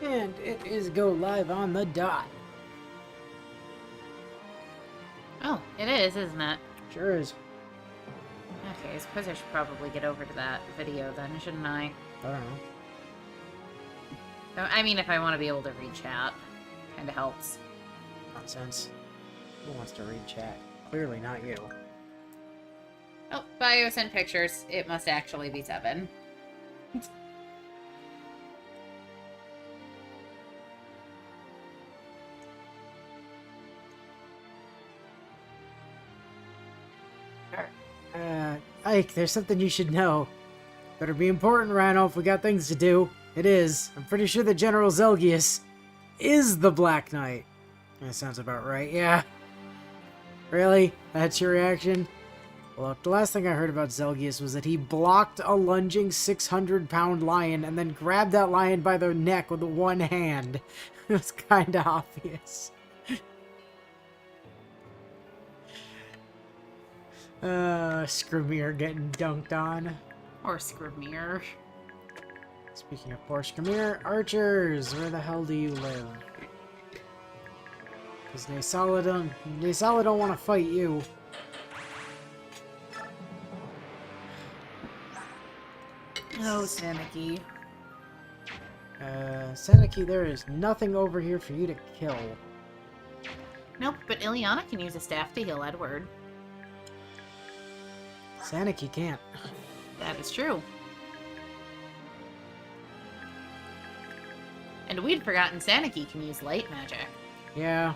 And it is go live on the dot. Oh, it is, isn't it? Sure is. Okay, I suppose I should probably get over to that video then, shouldn't I? I don't know. I mean, if I want to be able to read chat. Kinda helps. Nonsense. Who wants to read chat? Clearly not you. Oh, bio sent pictures. It must actually be 7. Ike, there's something you should know. Better be important, Randolph. We got things to do. It is. I'm pretty sure that General Zelgius is the Black Knight. That sounds about right, yeah. Really? That's your reaction? Look, the last thing I heard about Zelgius was that he blocked a lunging 600-pound lion and then grabbed that lion by the neck with one hand. It was kinda obvious. Skrimir getting dunked on. Or Skrimir. Speaking of poor Skrimir, archers, where the hell do you live? Because Naysala don't want to fight you. Oh, Saniki. Saniki, there is nothing over here for you to kill. Nope, but Ileana can use a staff to heal Edward. Saniki can't. That is true. And we'd forgotten Saniki can use light magic. Yeah.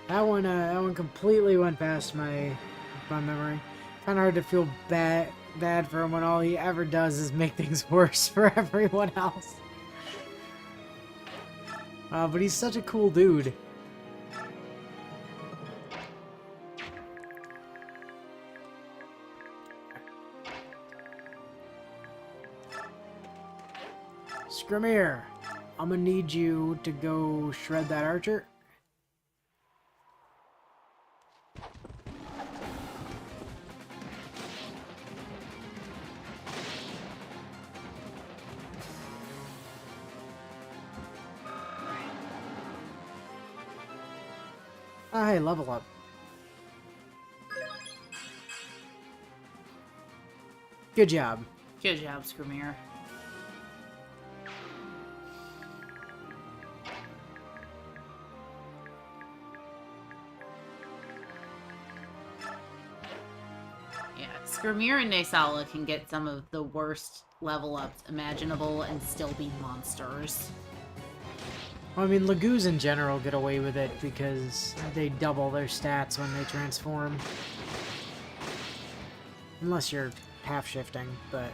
That one completely went past my memory. Kind of hard to feel bad for him when all he ever does is make things worse for everyone else. But he's such a cool dude. Skrimir, I'm gonna need you to go shred that archer. Ah, hey, level up. Good job. Good job, Skrimir. Yeah, Skrimir and Naysala can get some of the worst level ups imaginable and still be monsters. Well, I mean, Lagoos in general get away with it because they double their stats when they transform. Unless you're half-shifting, but...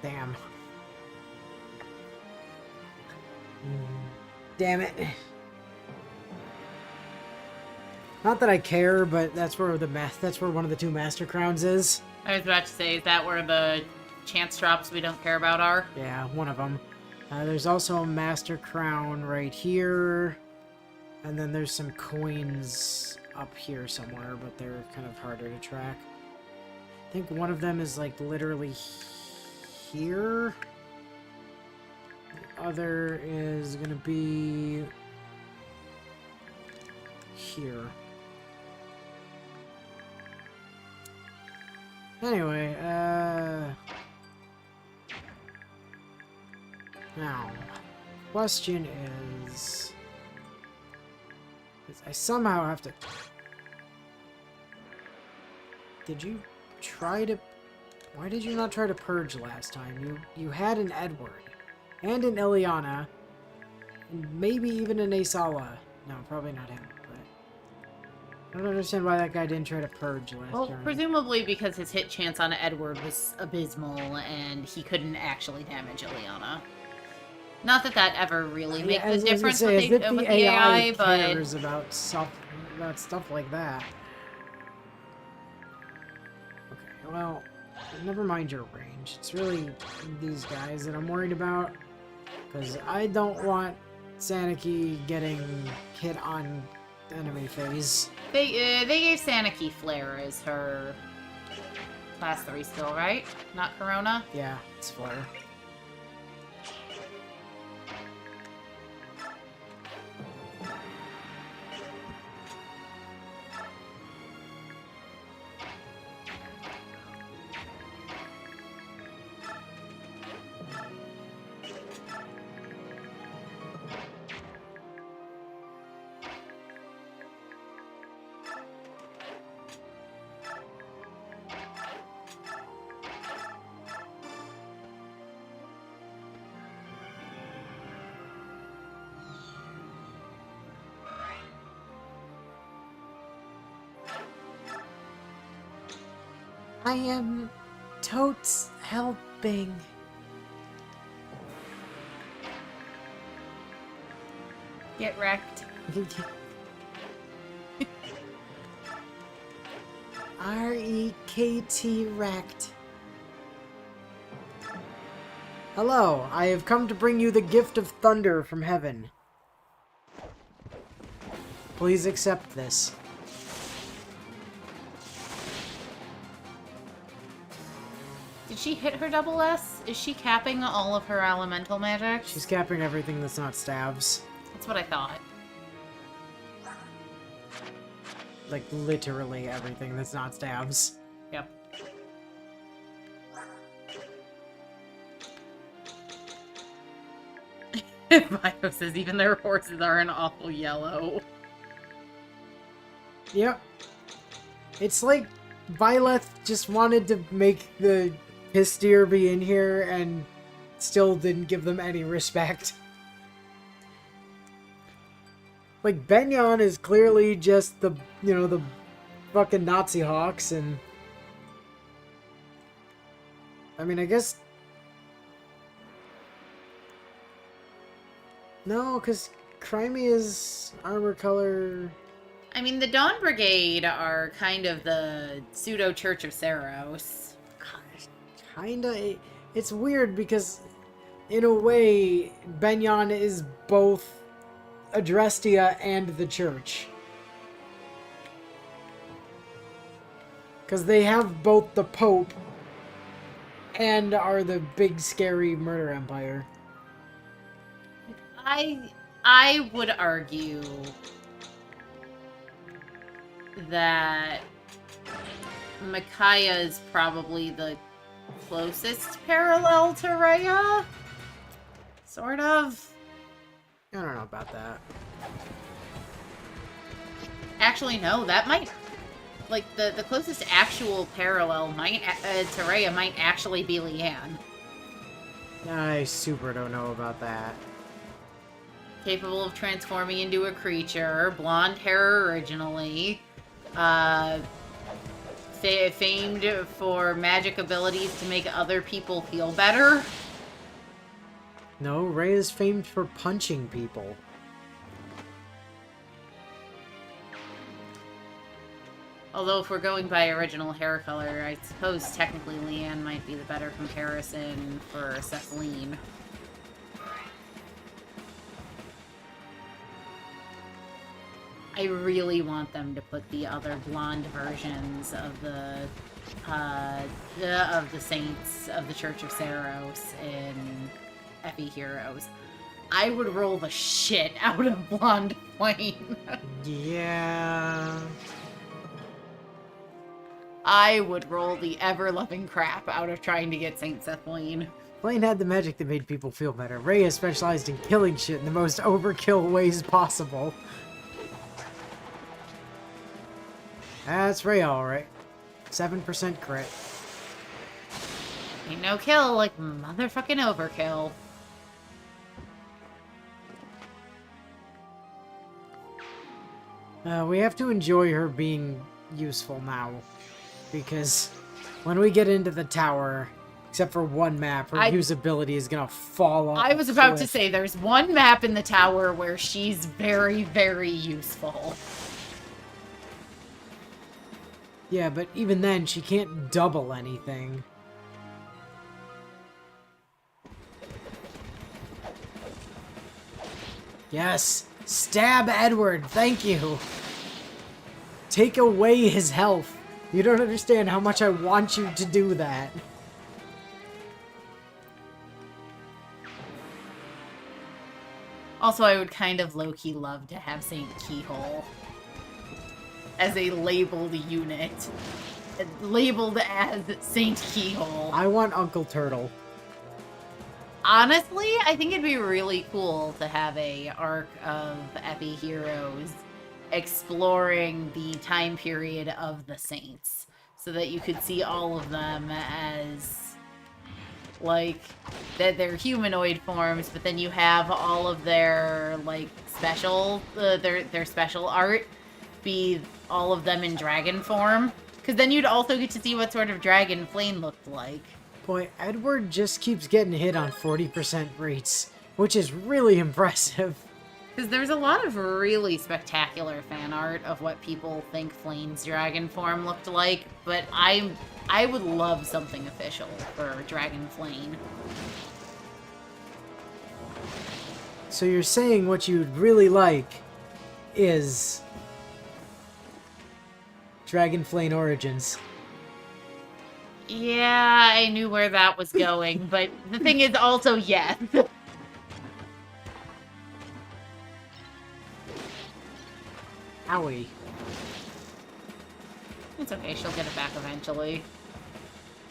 Damn. Damn it. Not that I care, but that's where one of the 2 Master Crowns is. I was about to say, is that where the chance drops we don't care about are? Yeah, one of them. There's also a Master Crown right here. And then there's some coins up here somewhere, but they're kind of harder to track. I think one of them is like literally here. The other is gonna be here. Anyway, now, question is, I somehow have to, why did you not try to purge last time? You had an Edward, and an Ileana, and maybe even an Naysala. No, probably not him. I don't understand why that guy didn't try to purge last turn. Presumably because his hit chance on Edward was abysmal, and he couldn't actually damage Ileana. Not that that ever really makes a difference with the AI, but... cares about stuff like that. Okay, well, never mind your range. It's really these guys that I'm worried about. Because I don't want Saniki getting hit on enemy phase. They gave Saniki Flare as her class 3 skill, right? Not Corona? Yeah, it's Flare. I am totes helping. Get wrecked. R-E-K-T wrecked. Hello, I have come to bring you the gift of thunder from heaven. Please accept this. Did she hit her double S? Is she capping all of her elemental magic? She's capping everything that's not stabs. That's what I thought. Like, literally everything that's not stabs. Yep. Vio says even their horses are an awful yellow. Yep. It's like Byleth just wanted to make the Pistier be in here and still didn't give them any respect. Like, Benyon is clearly just the, you know, the fucking Nazi hawks, and... I mean, I guess... No, because Crimeia's armor color... I mean, the Dawn Brigade are kind of the pseudo Church of Saros. Kinda. It's weird because, in a way, Benyon is both Adrestia and the Church. Because they have both the Pope and are the big, scary murder empire. I would argue that Micaiah is probably the closest parallel to Rhea. Sort of. I don't know about that. Actually, no, that might... Like, the closest actual parallel might to Rhea might actually be Leanne. I super don't know about that. Capable of transforming into a creature, blonde hair originally, famed for magic abilities to make other people feel better. No, Ray is famed for punching people. Although if we're going by original hair color, I suppose technically Leanne might be the better comparison for Cephaline. I really want them to put the other blonde versions of the saints of the Church of Saros in Effie Heroes. I would roll the shit out of Blonde Flame. Yeah. I would roll the ever-loving crap out of trying to get Saint Cephaline. Blaine had the magic that made people feel better. Rhea specialized in killing shit in the most overkill ways possible. That's Rhea, alright. 7% crit. Ain't no kill like motherfucking overkill. We have to enjoy her being useful now. Because when we get into the tower, except for one map, her usability is gonna fall off. I was about to say, there's one map in the tower where she's very, very useful. Yeah, but even then, she can't double anything. Yes. Stab Edward. Thank you. Take away his health. You don't understand how much I want you to do that. Also, I would kind of low-key love to have Saint Keyhole as a labeled unit. Labeled as Saint Keyhole. I want Uncle Turtle. Honestly, I think it'd be really cool to have a arc of Epi Heroes exploring the time period of the Saints, so that you could see all of them as, like, that they're humanoid forms, but then you have all of their, like, special, their special art be all of them in dragon form. Because then you'd also get to see what sort of dragon Flame looked like. Boy, Edward just keeps getting hit on 40% rates, which is really impressive. Because there's a lot of really spectacular fan art of what people think Flame's dragon form looked like, but I would love something official for Dragon Flame. So you're saying what you'd really like is Dragon Flame Origins. Yeah, I knew where that was going, but the thing is also yes. Owie. It's okay, she'll get it back eventually.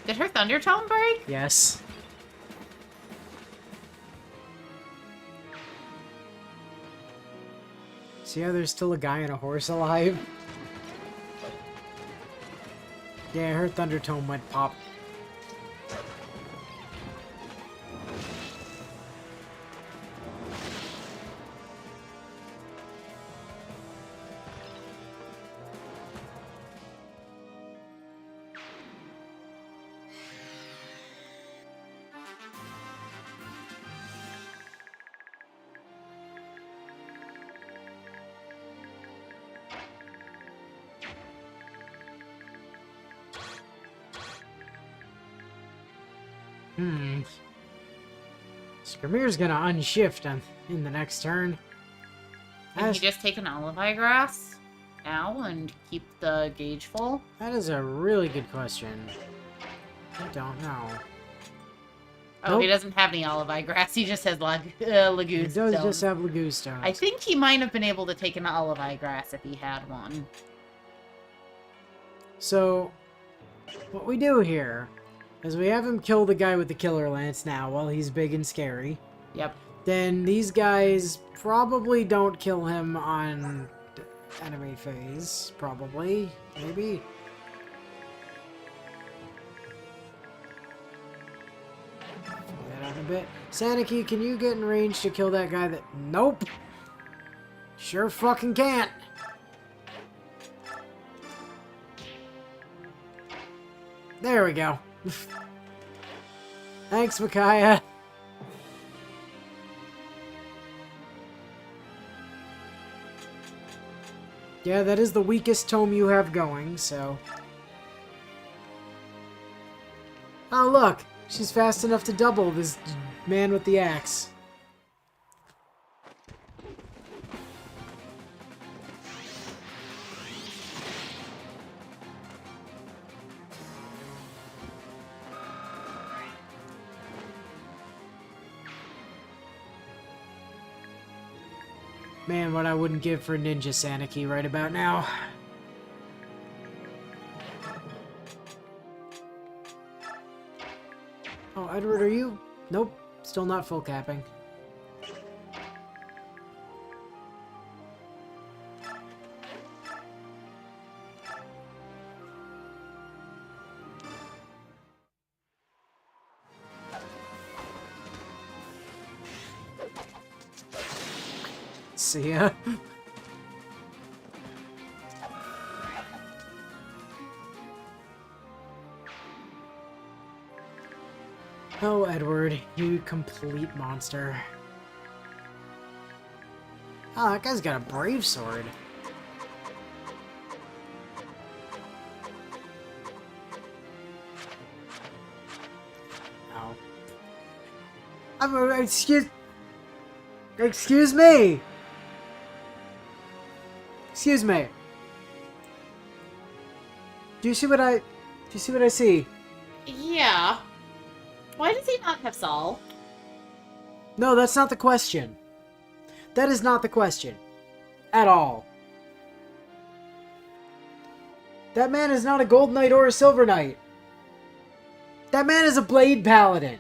Did her Thunder Tome break? Yes. See how there's still a guy and a horse alive? Yeah, her Thunder Tome went pop. Skramir's gonna unshift in the next turn. Can you just take an Olivine Grass now and keep the gauge full? That is a really good question. I don't know. Oh, nope. He doesn't have any Olivine Grass. He just has Lagoon He does Stone. just have Lagoon Stone. I think he might have been able to take an Olivine Grass if he had one. So, what we do here is we have him kill the guy with the Killer Lance now while he's big and scary. Yep. Then these guys probably don't kill him on enemy phase. Probably. Maybe. That out a bit. Saniki, can you get in range to kill that guy that... Nope. Sure fucking can't. There we go. Thanks, Micaiah. Yeah, that is the weakest tome you have going, so... Oh, look! She's fast enough to double this man with the axe. Man, what I wouldn't give for Ninja Saniki right about now. Oh, Edward, are you? Nope, still not full capping. See ya. Oh, Edward, you complete monster. Oh, that guy's got a brave sword. Oh. Excuse me! Excuse me. Do you see what I see? Yeah. Why does he not have Saul? No, that's not the question. That is not the question. At all. That man is not a gold knight or a silver knight. That man is a blade paladin.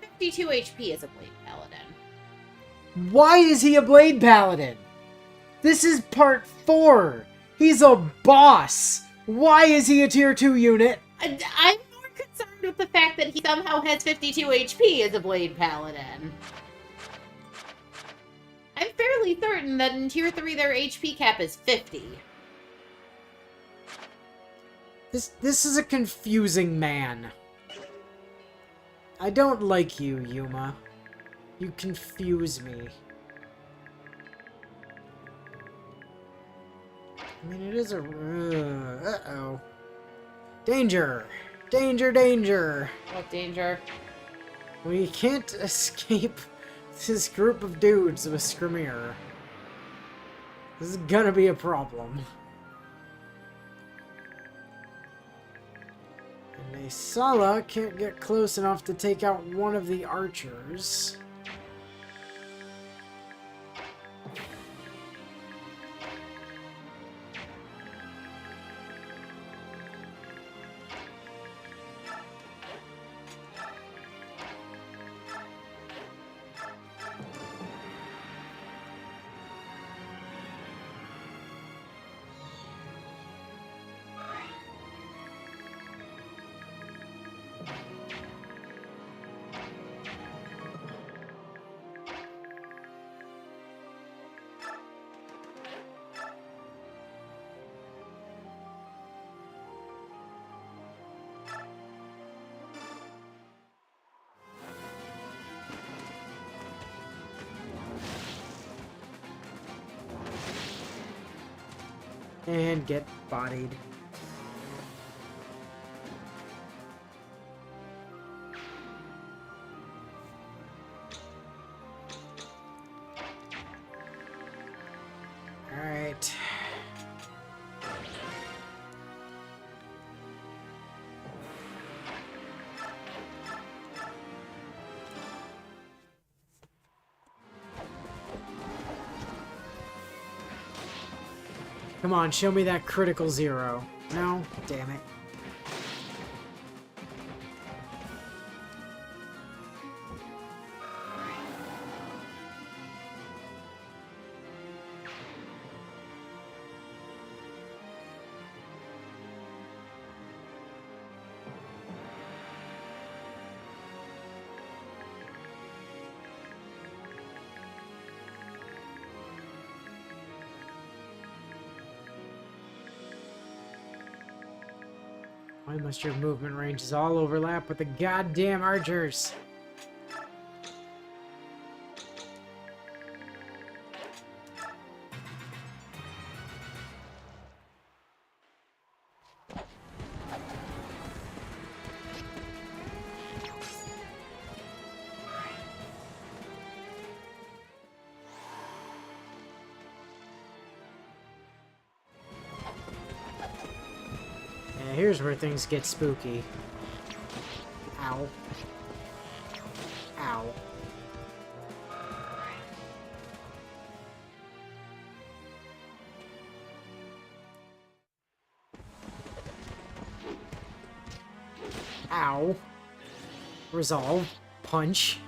52 HP as a blade paladin. Why is he a blade paladin? This is part 4. He's a boss. Why is he a tier 2 unit? I'm more concerned with the fact that he somehow has 52 HP as a blade paladin. I'm fairly certain that in tier 3 their HP cap is 50. This is a confusing man. I don't like you, Yuma. You confuse me. I mean, it is a... uh-oh. Danger! Danger, danger! What danger? We can't escape this group of dudes with Skrimir. This is gonna be a problem. And Sala can't get close enough to take out one of the archers. And get bodied. Alright. Come on, show me that critical 0. No? Damn it. Why must your movement ranges all overlap with the goddamn archers? Here's where things get spooky. Ow. Ow. Ow. Resolve. Punch.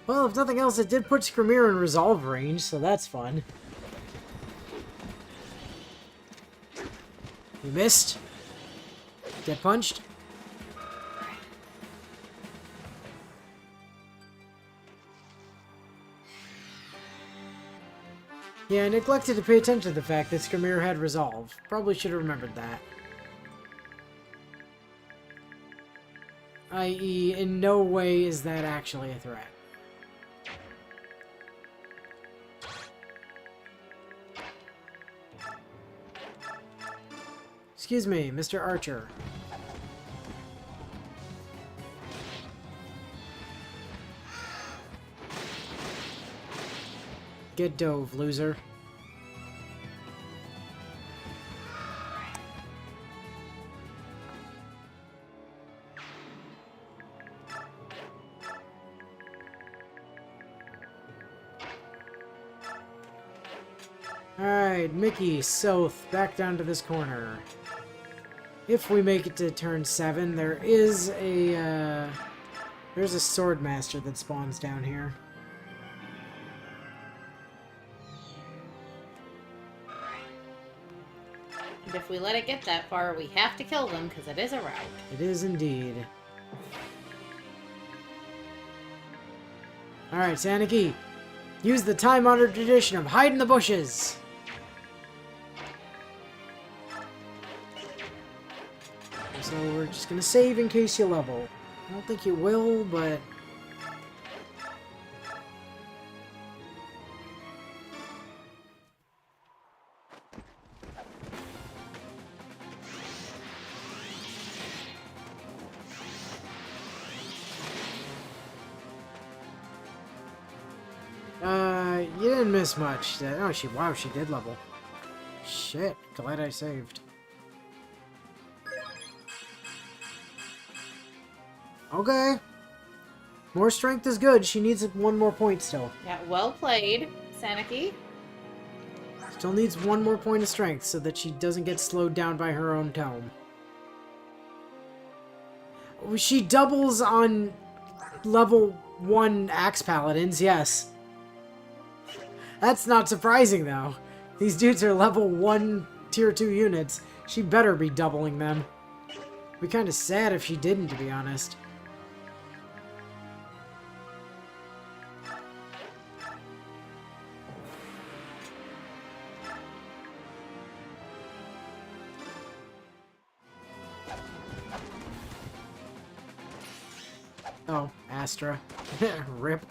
Well, if nothing else, it did put Skrimir in resolve range, so that's fun. You missed. Get punched. Yeah, I neglected to pay attention to the fact that Skrimir had resolve. Probably should have remembered that. I.e., in no way is that actually a threat. Excuse me, Mr. Archer. Get dove, loser. Alright, Mickey, south, back down to this corner. If we make it to turn 7, there is a, there's a sword master that spawns down here. And if we let it get that far, we have to kill them, because it is a route. It is indeed. Alright, Saniki. Use the time-honored tradition of hide in the bushes. So we're just gonna save in case you level. I don't think you will, but... you didn't miss much. Oh, wow, she did level. Shit, glad I saved. Okay. More strength is good. She needs 1 more point still. Yeah, well played, Saniki. Still needs 1 more point of strength so that she doesn't get slowed down by her own tome. She doubles on level 1 Axe Paladins, yes. That's not surprising, though. These dudes are level 1 tier 2 units. She better be doubling them. Be kind of sad if she didn't, to be honest. Oh, Astra. Rip.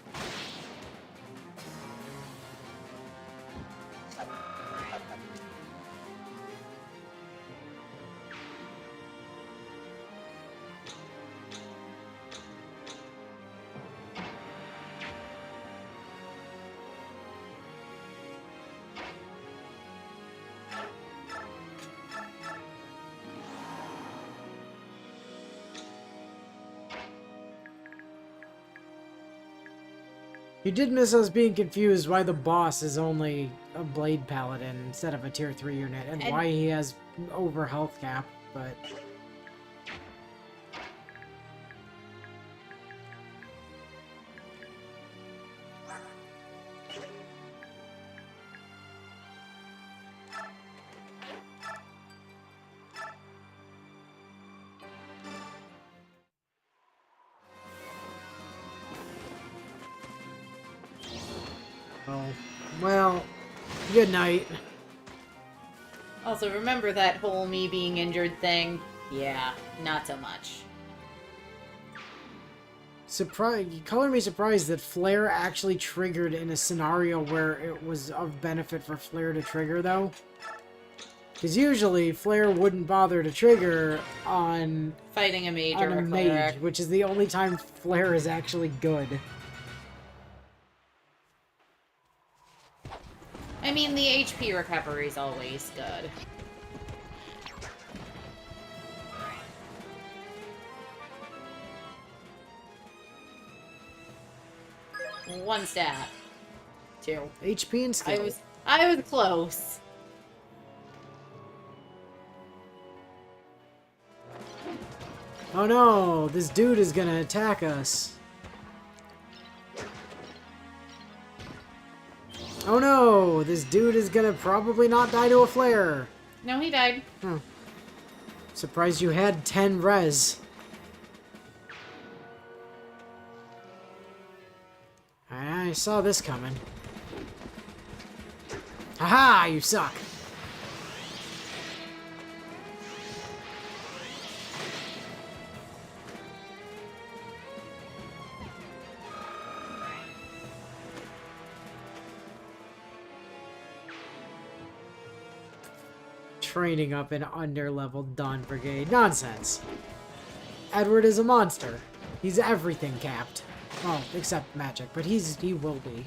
You did miss us being confused why the boss is only a Blade Paladin instead of a tier 3 unit, and why he has over health cap, but... Oh, well, good night. Also, remember that whole me being injured thing? Yeah, not so much. Color me surprised that Flare actually triggered in a scenario where it was of benefit for Flare to trigger, though. Because usually, Flare wouldn't bother to trigger on... Fighting a mage on or a a cleric. mage, which is the only time Flare is actually good. I mean, the HP recovery is always good. One stat. 2. HP and skill. I was close. Oh no, this dude is gonna attack us. Oh no, this dude is gonna probably not die to a flare. No, he died. Huh. Surprised you had 10 res. I saw this coming. Haha, you suck. Training up an under-leveled Dawn Brigade. Nonsense. Edward is a monster. He's everything capped. Well, except magic, but he will be.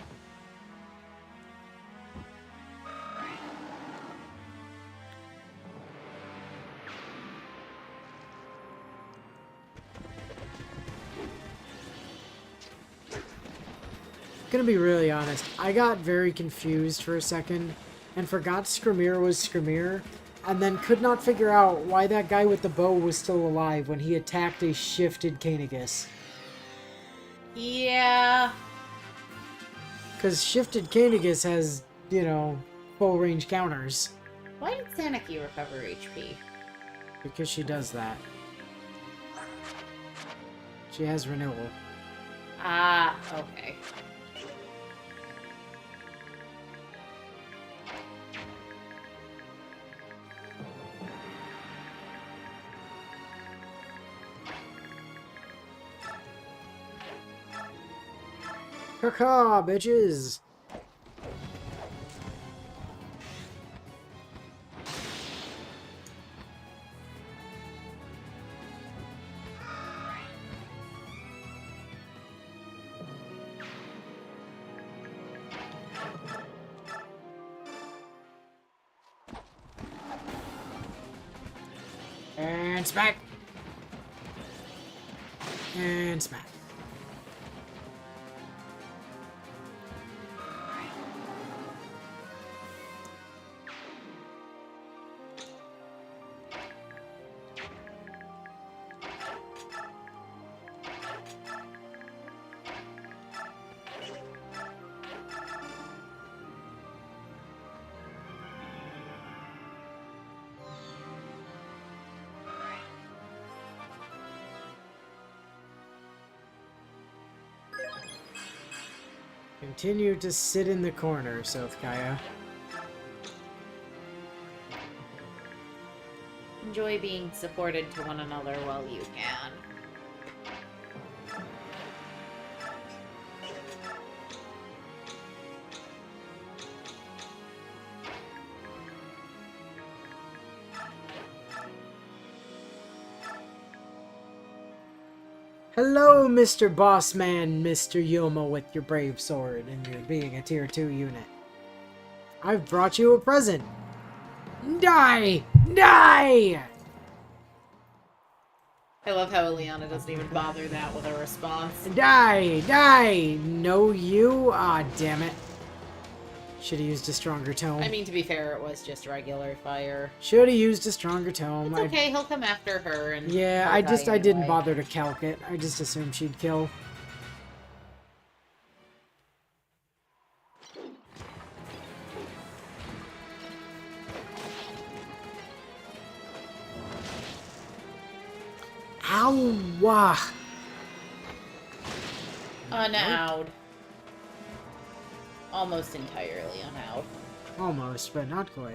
Gonna be really honest, I got very confused for a second and forgot Skrimir was Skrimir, and then could not figure out why that guy with the bow was still alive when he attacked a shifted Canegus. Yeah. Because shifted Canegus has, you know, full range counters. Why did Saniki recover HP? Because she does that. She has renewal. Ah, okay. Caw, bitches! And smack! And smack. Continue to sit in the corner, Sothkaya. Enjoy being supported to one another while you can. Hello, Mr. Bossman, Mr. Yoma with your brave sword and your being a tier 2 unit. I've brought you a present. Die! Die! I love how Ileana doesn't even bother that with a response. Die! Die! No you? Ah, damn it. Should have used a stronger tone. I mean, to be fair, it was just regular fire. Should have used a stronger tone. It's okay, he'll come after her and... Yeah, she'll die I didn't anyway. bother to calc it. I just assumed she'd kill. Ow! Unowed. Almost entirely unowed. Almost, but not quite.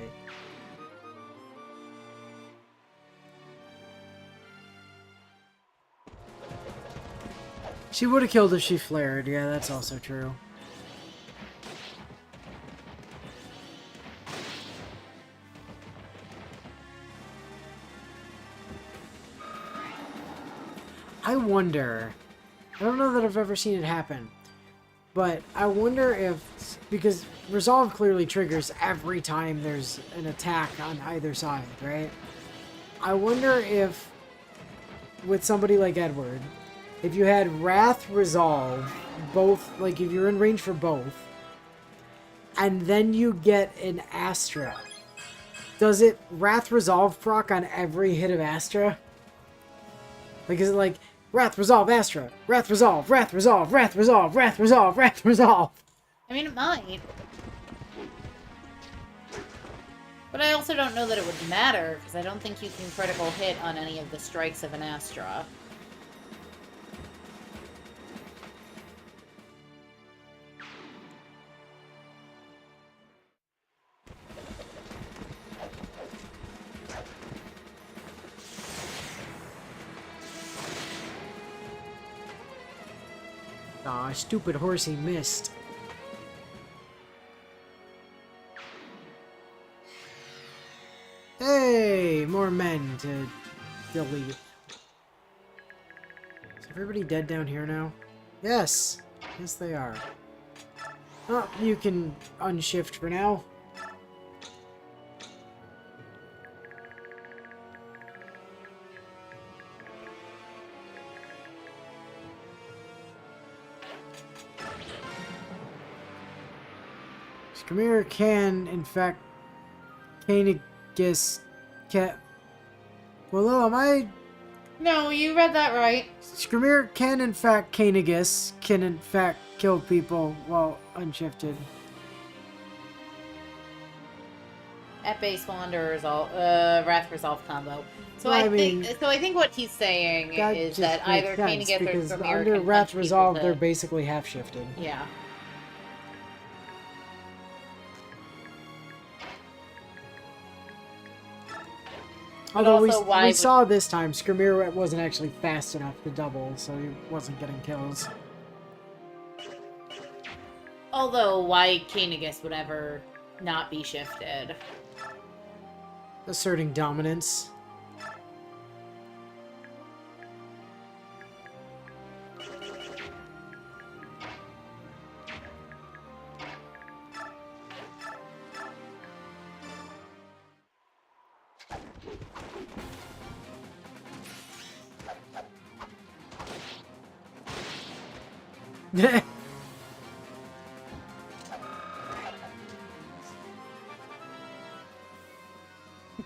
She would have killed if she flared. Yeah, that's also true. I wonder... I don't know that I've ever seen it happen. But I wonder if... Because Resolve clearly triggers every time there's an attack on either side, right? I wonder if... With somebody like Edward... If you had Wrath Resolve, both, like if you're in range for both, and then you get an Astra, does it Wrath Resolve proc on every hit of Astra? Like, is it like, Wrath Resolve Astra, Wrath Resolve, Wrath Resolve, Wrath Resolve, Wrath Resolve, Wrath Resolve? I mean, it might. But I also don't know that it would matter, because I don't think you can critical hit on any of the strikes of an Astra. Aw, stupid horsey missed. Hey, more men to delete. Is everybody dead down here now? Yes. Yes, they are. Oh, you can unshift for now. Skrimir can, in fact, Kanegus... Well, am I... No, you read that right. Skrimir can, in fact, Kanegus can, in fact, kill people while unshifted. At base Wanderer's Wrath Resolve combo. So Well, I think what he's saying is just that makes either sense, Kanegus or because Skrimir under can Wrath punch people Resolve, to- they're basically half-shifted. Yeah. Although also, why we would- saw this time, Skrimir wasn't actually fast enough to double, so he wasn't getting kills. Although, why Kanegus would ever not be shifted? Asserting dominance.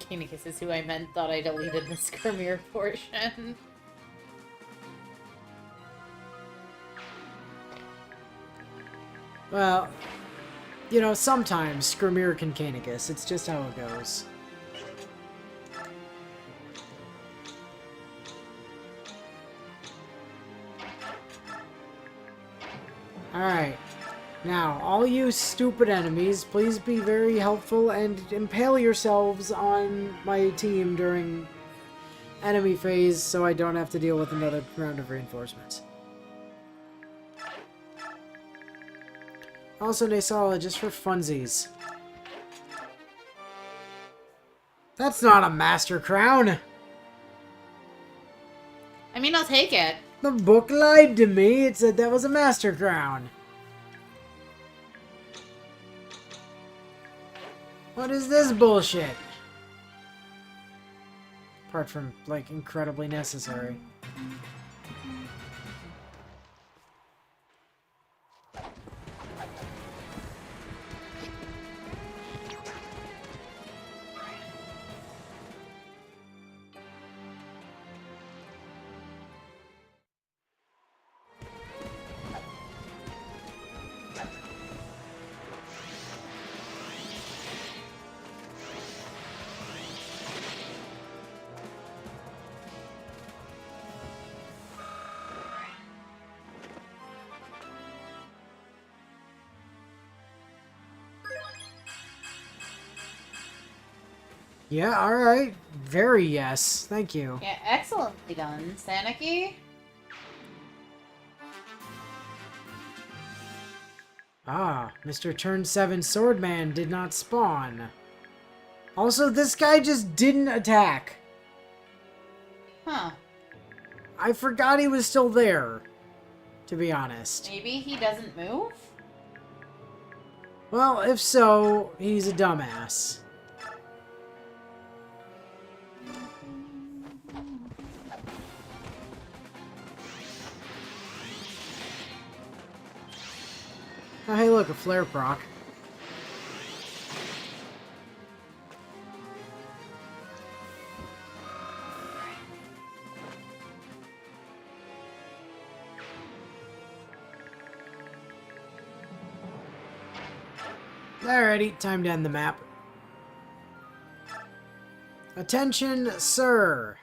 Kanegus is who I meant, thought I deleted the Skrimir portion. Well, you know, sometimes Skrimir can Kanegus. It's just how it goes. Alright. Now, all you stupid enemies, please be very helpful and impale yourselves on my team during enemy phase so I don't have to deal with another round of reinforcements. Also, Nasala, just for funsies. That's not a Master Crown! I mean, I'll take it. The book lied to me. It said that was a Master Crown. What is this bullshit? Apart from, like, incredibly necessary. Yeah, alright. Very yes. Thank you. Yeah, excellently done, Saniki. Ah, Mr. Turn 7 Swordman did not spawn. Also, this guy just didn't attack. Huh. I forgot he was still there, to be honest. Maybe he doesn't move? Well, if so, he's a dumbass. Oh, hey, look, a flare proc. Alrighty, time to end the map. Attention, sir!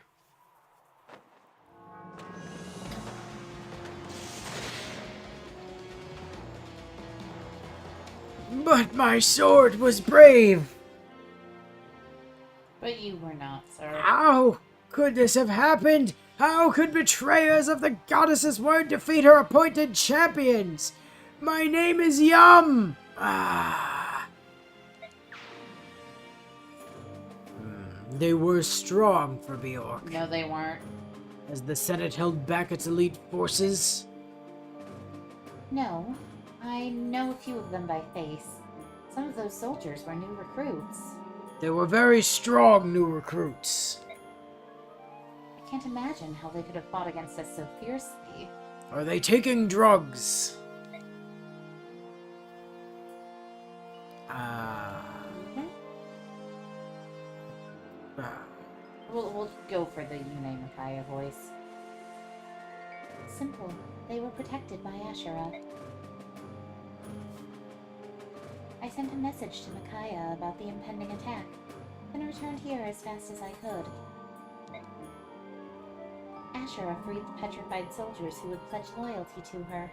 But my sword was brave! But you were not, sir. How could this have happened? How could betrayers of the goddess's word defeat her appointed champions? My name is Yum! They were strong for Bjork. No, they weren't. As the Senate held back its elite forces. No, I know a few of them by face. Some of those soldiers were new recruits. They were very strong new recruits. I can't imagine how they could have fought against us so fiercely. Are they taking drugs? Hmm? We'll go for the Yune Micaiah voice. Simple. They were protected by Asherah. I sent a message to Micaiah about the impending attack, then returned here as fast as I could. Asherah freed the petrified soldiers who had pledged loyalty to her.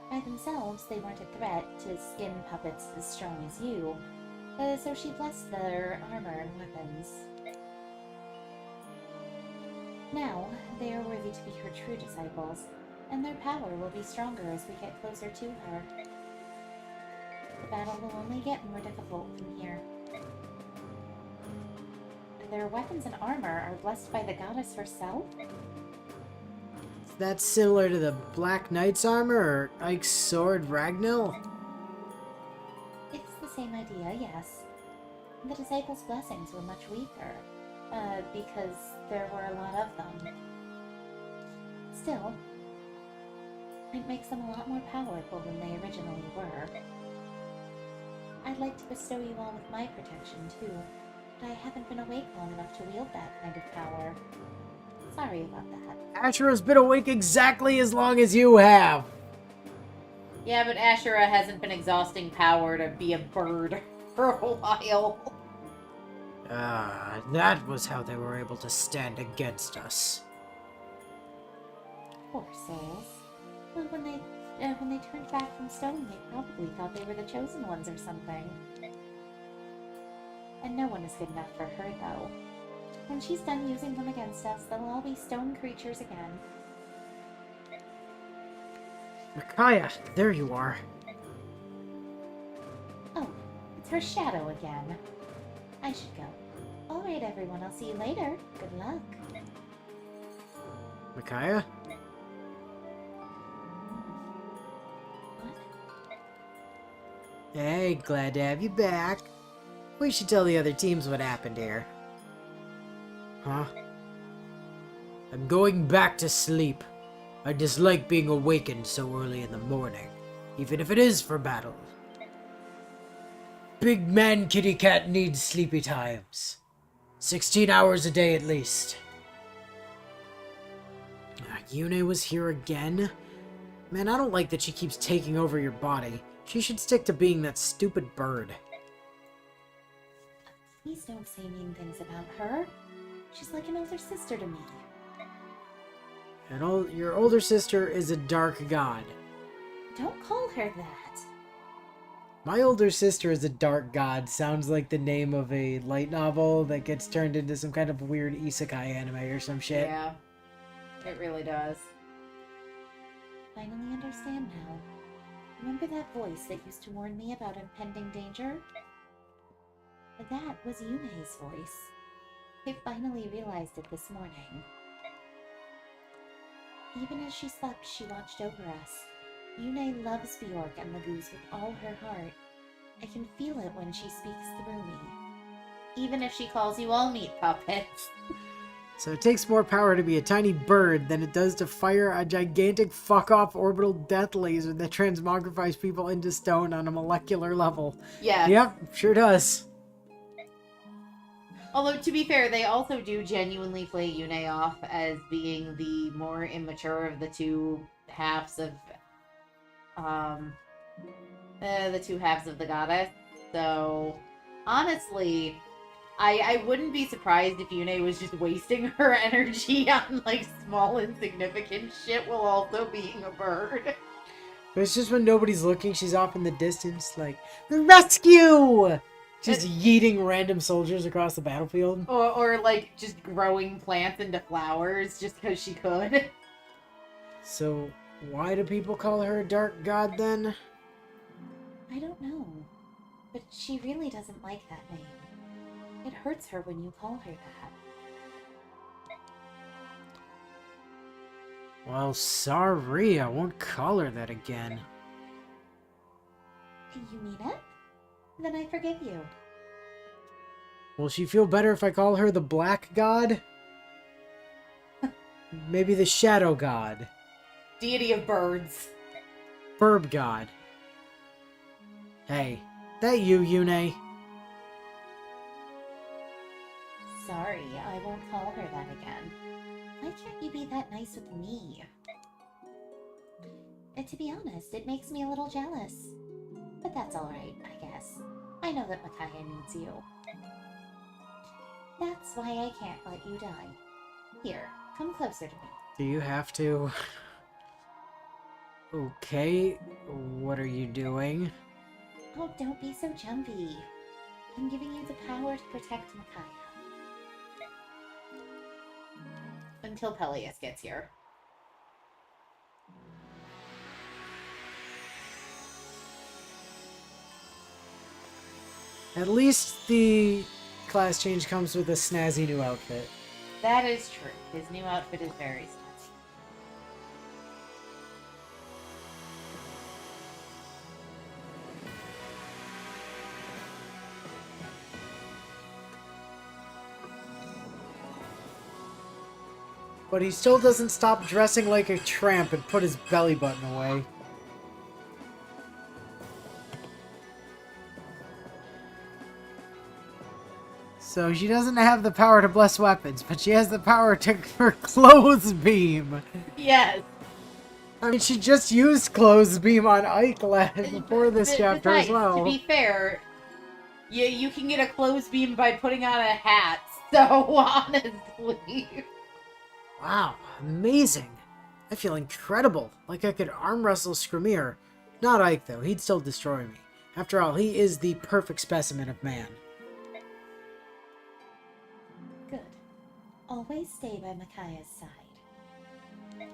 By themselves, they weren't a threat to skin puppets as strong as you, so she blessed their armor and weapons. Now, they are worthy to be her true disciples, and their power will be stronger as we get closer to her. The battle will only get more difficult from here. Their weapons and armor are blessed by the goddess herself? That's similar to the Black Knight's armor or Ike's sword Ragnall? It's the same idea, yes. The disciples' blessings were much weaker, because there were a lot of them. Still, it makes them a lot more powerful than they originally were. I'd like to bestow you all with my protection, too, but I haven't been awake long enough to wield that kind of power. Sorry about that. Asherah's been awake exactly as long as you have. Yeah, but Asherah hasn't been exhausting power to be a bird for a while. That was how they were able to stand against us. Poor souls. Well, when they turned back from stone, they probably thought they were the chosen ones or something. And no one is good enough for her, though. When she's done using them against us, they'll all be stone creatures again. Micaiah, there you are. Oh, it's her shadow again. I should go. Alright, everyone, I'll see you later. Good luck. Micaiah? What? Hey, glad to have you back. We should tell the other teams what happened here. Huh? I'm going back to sleep. I dislike being awakened so early in the morning, even if it is for battle. Big man kitty cat needs sleepy times. 16 hours a day at least. Yune was here again? Man, I don't like that she keeps taking over your body. She should stick to being that stupid bird. Please don't say mean things about her. She's like an older sister to me. Your older sister is a dark god. Don't call her that. My older sister is a dark god sounds like the name of a light novel that gets turned into some kind of weird isekai anime or some shit. Yeah, it really does. Finally understand now. Remember that voice that used to warn me about impending danger? That was Yune's voice. I finally realized it this morning. Even as she slept, she watched over us. Yune loves Bjork and the goose with all her heart. I can feel it when she speaks through me. Even if she calls you all meat puppets. So it takes more power to be a tiny bird than it does to fire a gigantic fuck-off orbital death laser that transmogrifies people into stone on a molecular level. Yeah. Yep, sure does. Although, to be fair, they also do genuinely play Yune off as being the more immature of the two halves of, the goddess. So, honestly, I wouldn't be surprised if Yune was just wasting her energy on, like, small, insignificant shit while also being a bird. But it's just when nobody's looking, she's off in the distance, like, rescue! Just yeeting random soldiers across the battlefield. Or like, just growing plants into flowers just because she could. So, why do people call her a dark god, then? I don't know. But she really doesn't like that name. It hurts her when you call her that. Well, sorry, I won't call her that again. You mean it? Then I forgive you. Will she feel better if I call her the Black God? Maybe the Shadow God. Deity of birds. Burb God. Hey, that you, Yune? Sorry, I won't call her that again. Why can't you be that nice with me? To be honest, it makes me a little jealous. But that's alright, I guess. I know that Micaiah needs you. That's why I can't let you die. Here, come closer to me. Do you have to? Okay, what are you doing? Oh, don't be so jumpy. I'm giving you the power to protect Micaiah. Until Peleus gets here. At least the class change comes with a snazzy new outfit. That is true. His new outfit is very snazzy. But he still doesn't stop dressing like a tramp and put his belly button away. So she doesn't have the power to bless weapons, but she has the power to for clothes beam. Yes. I mean, she just used clothes beam on Ike before this chapter as Besides, well. to be fair, you can get a clothes beam by putting on a hat. So honestly, Wow, amazing. I feel incredible, like I could arm wrestle Scremier. Not Ike, though. He'd still destroy me. After all, he is the perfect specimen of man. Good. Always stay by Micaiah's side.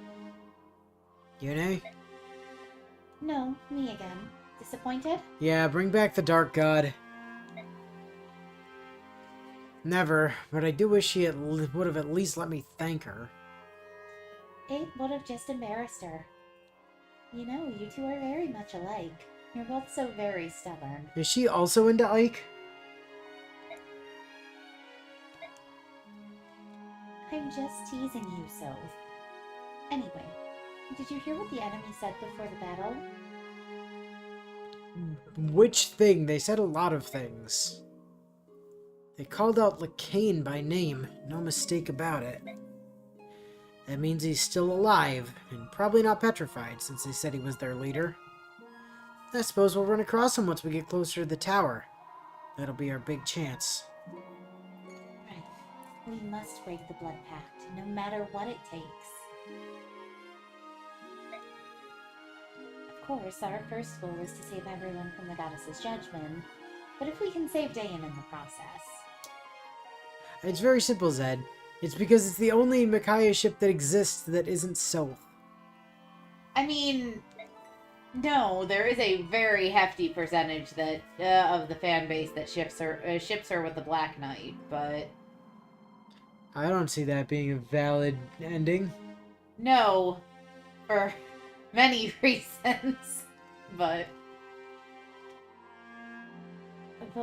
Yune? No, me again. Disappointed? Yeah, bring back the Dark God. Never, but I do wish she would have at least let me thank her. It would have just embarrassed her. You know, you two are very much alike. You're both so very stubborn. Is she also into Ike? I'm just teasing you, so. Anyway, did you hear what the enemy said before the battle? Which thing? They said a lot of things. They called out Lacane by name, no mistake about it. That means he's still alive, and probably not petrified, since they said he was their leader. I suppose we'll run across him once we get closer to the tower. That'll be our big chance. Right. We must break the blood pact, no matter what it takes. Of course, our first goal is to save everyone from the goddess's judgment, but if we can save Dayan in the process... It's very simple, Zed. It's because it's the only Micaiah ship that exists that isn't Sylph. I mean, no, there is a very hefty percentage that of the fan base that ships her with the Black Knight, but I don't see that being a valid ending. no, for many reasons, but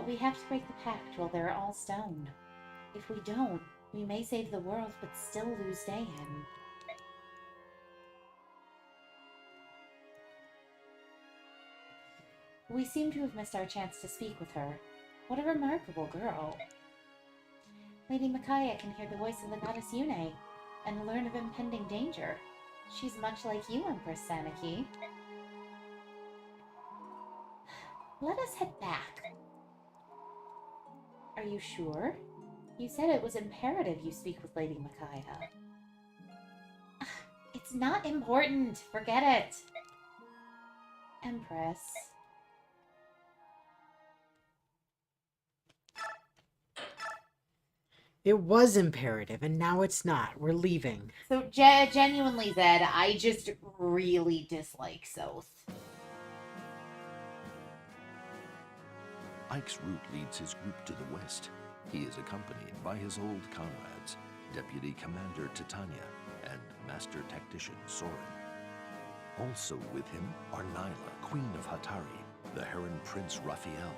we have to break the pact while they're all stoned. If we don't, we may save the world, but still lose Dayan. We seem to have missed our chance to speak with her. What a remarkable girl. Lady Micaiah can hear the voice of the goddess Yune, and learn of impending danger. She's much like you, Empress Sanaki. Let us head back. Are you sure? You said it was imperative you speak with Lady Micaiah. It's not important. Forget it. Empress. It was imperative, and now it's not. We're leaving. so genuinely, Zed, I just really dislike Soth. Ike's route leads his group to the west. He is accompanied by his old comrades, Deputy Commander Titania and Master Tactician Soren. Also with him are Nyla, Queen of Hatari, the Heron Prince Raphael,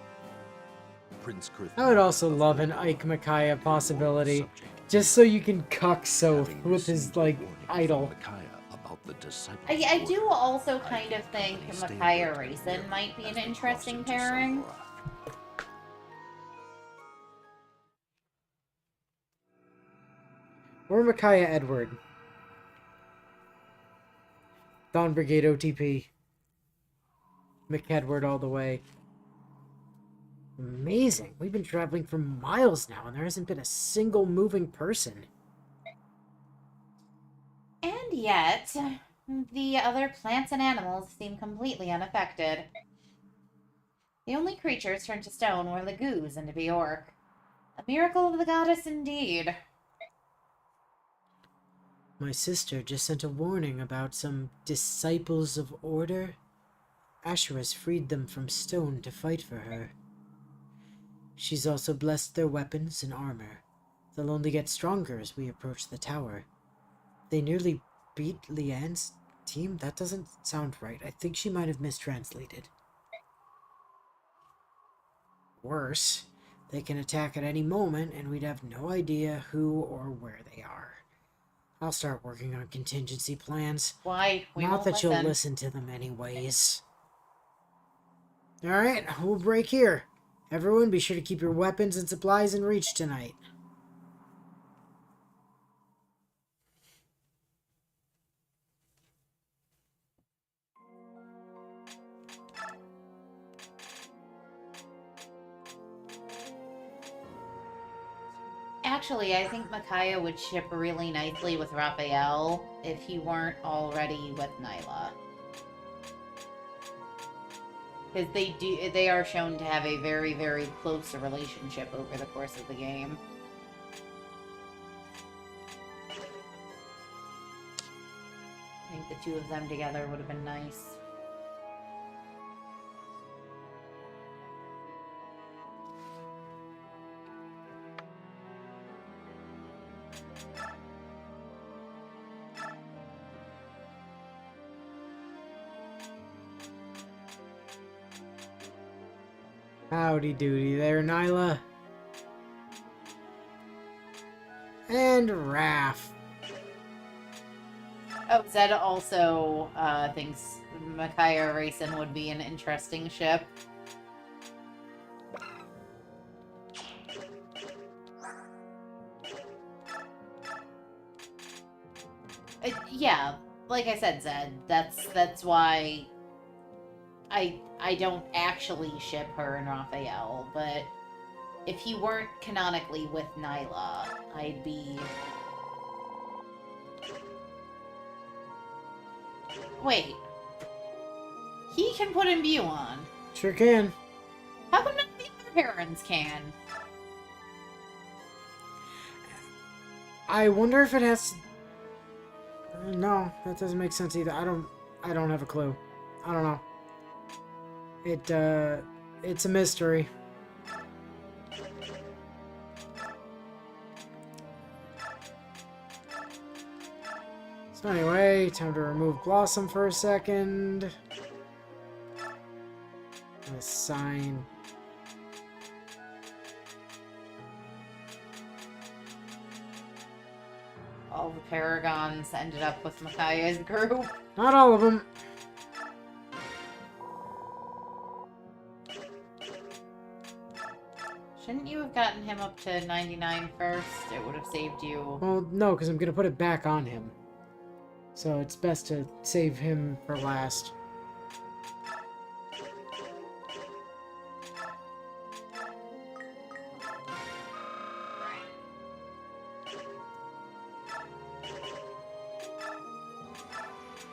Prince Kurth. I would also love an Ike Micaiah possibility, just so you can cuck Soth with his, like, idol. Micaiah about the disciples. I do order, also I kind of can think happily stay Micaiah alert Raisin here might be as an they cross interesting into pairing. Selora. Or Micaiah Edward. Dawn Brigade OTP. McEdward all the way. Amazing. We've been traveling for miles now, and there hasn't been a single moving person. And yet, the other plants and animals seem completely unaffected. The only creatures turned to stone were Lagoos and Bjork. A miracle of the goddess indeed. My sister just sent a warning about some disciples of order. Asher has freed them from stone to fight for her. She's also blessed their weapons and armor. They'll only get stronger as we approach the tower. They nearly beat Leanne's team? That doesn't sound right. I think she might have mistranslated. Worse, they can attack at any moment and we'd have no idea who or where they are. I'll start working on contingency plans. Why? We Not won't that listen. you'll listen to them anyways. Alright, we'll break here. Everyone, be sure to keep your weapons and supplies in reach tonight. Actually, I think Micaiah would ship really nicely with Raphael if he weren't already with Nyla. Because they are shown to have a very, very close relationship over the course of the game. I think the two of them together would have been nice. Howdy doody there, Nyla. And Raph. Oh, Zed also thinks Micaiah Raisin would be an interesting ship. Yeah, like I said, Zed, that's why I don't actually ship her and Raphael, but if he weren't canonically with Nyla, I'd be... Wait. He can put imbue on. Sure can. How come none of the other parents can? I wonder if it has... No, that doesn't make sense either. I don't have a clue. I don't know. It's a mystery. So anyway, time to remove Blossom for a second. Assign. All the Paragons ended up with Micaiah's group. Not all of them. Shouldn't you have gotten him up to 99 first? It would have saved you. Well, no, because I'm going to put it back on him. So it's best to save him for last.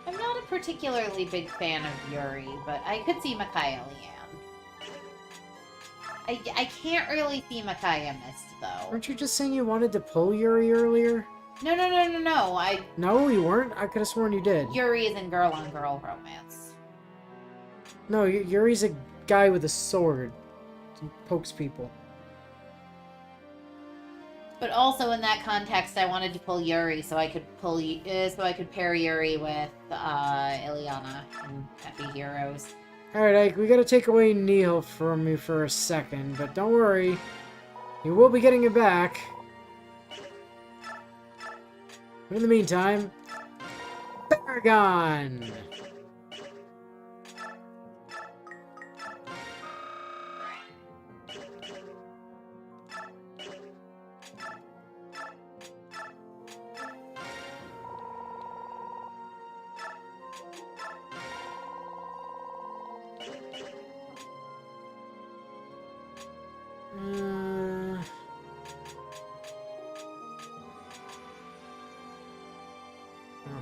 I'm not a particularly big fan of Yuri, but I could see Micaiah Leanne. I can't really see Micaiah missed, though. Weren't you just saying you wanted to pull Yuri earlier? No. No, you weren't? I could have sworn you did. Yuri is in girl-on-girl romance. No, Yuri's a guy with a sword. He pokes people. But also in that context, I wanted to pull Yuri so I could pair Yuri with Ileana in Epi Heroes. Alright, Ike, we gotta take away Neil from you for a second, but don't worry. You will be getting it back. But in the meantime, Paragon!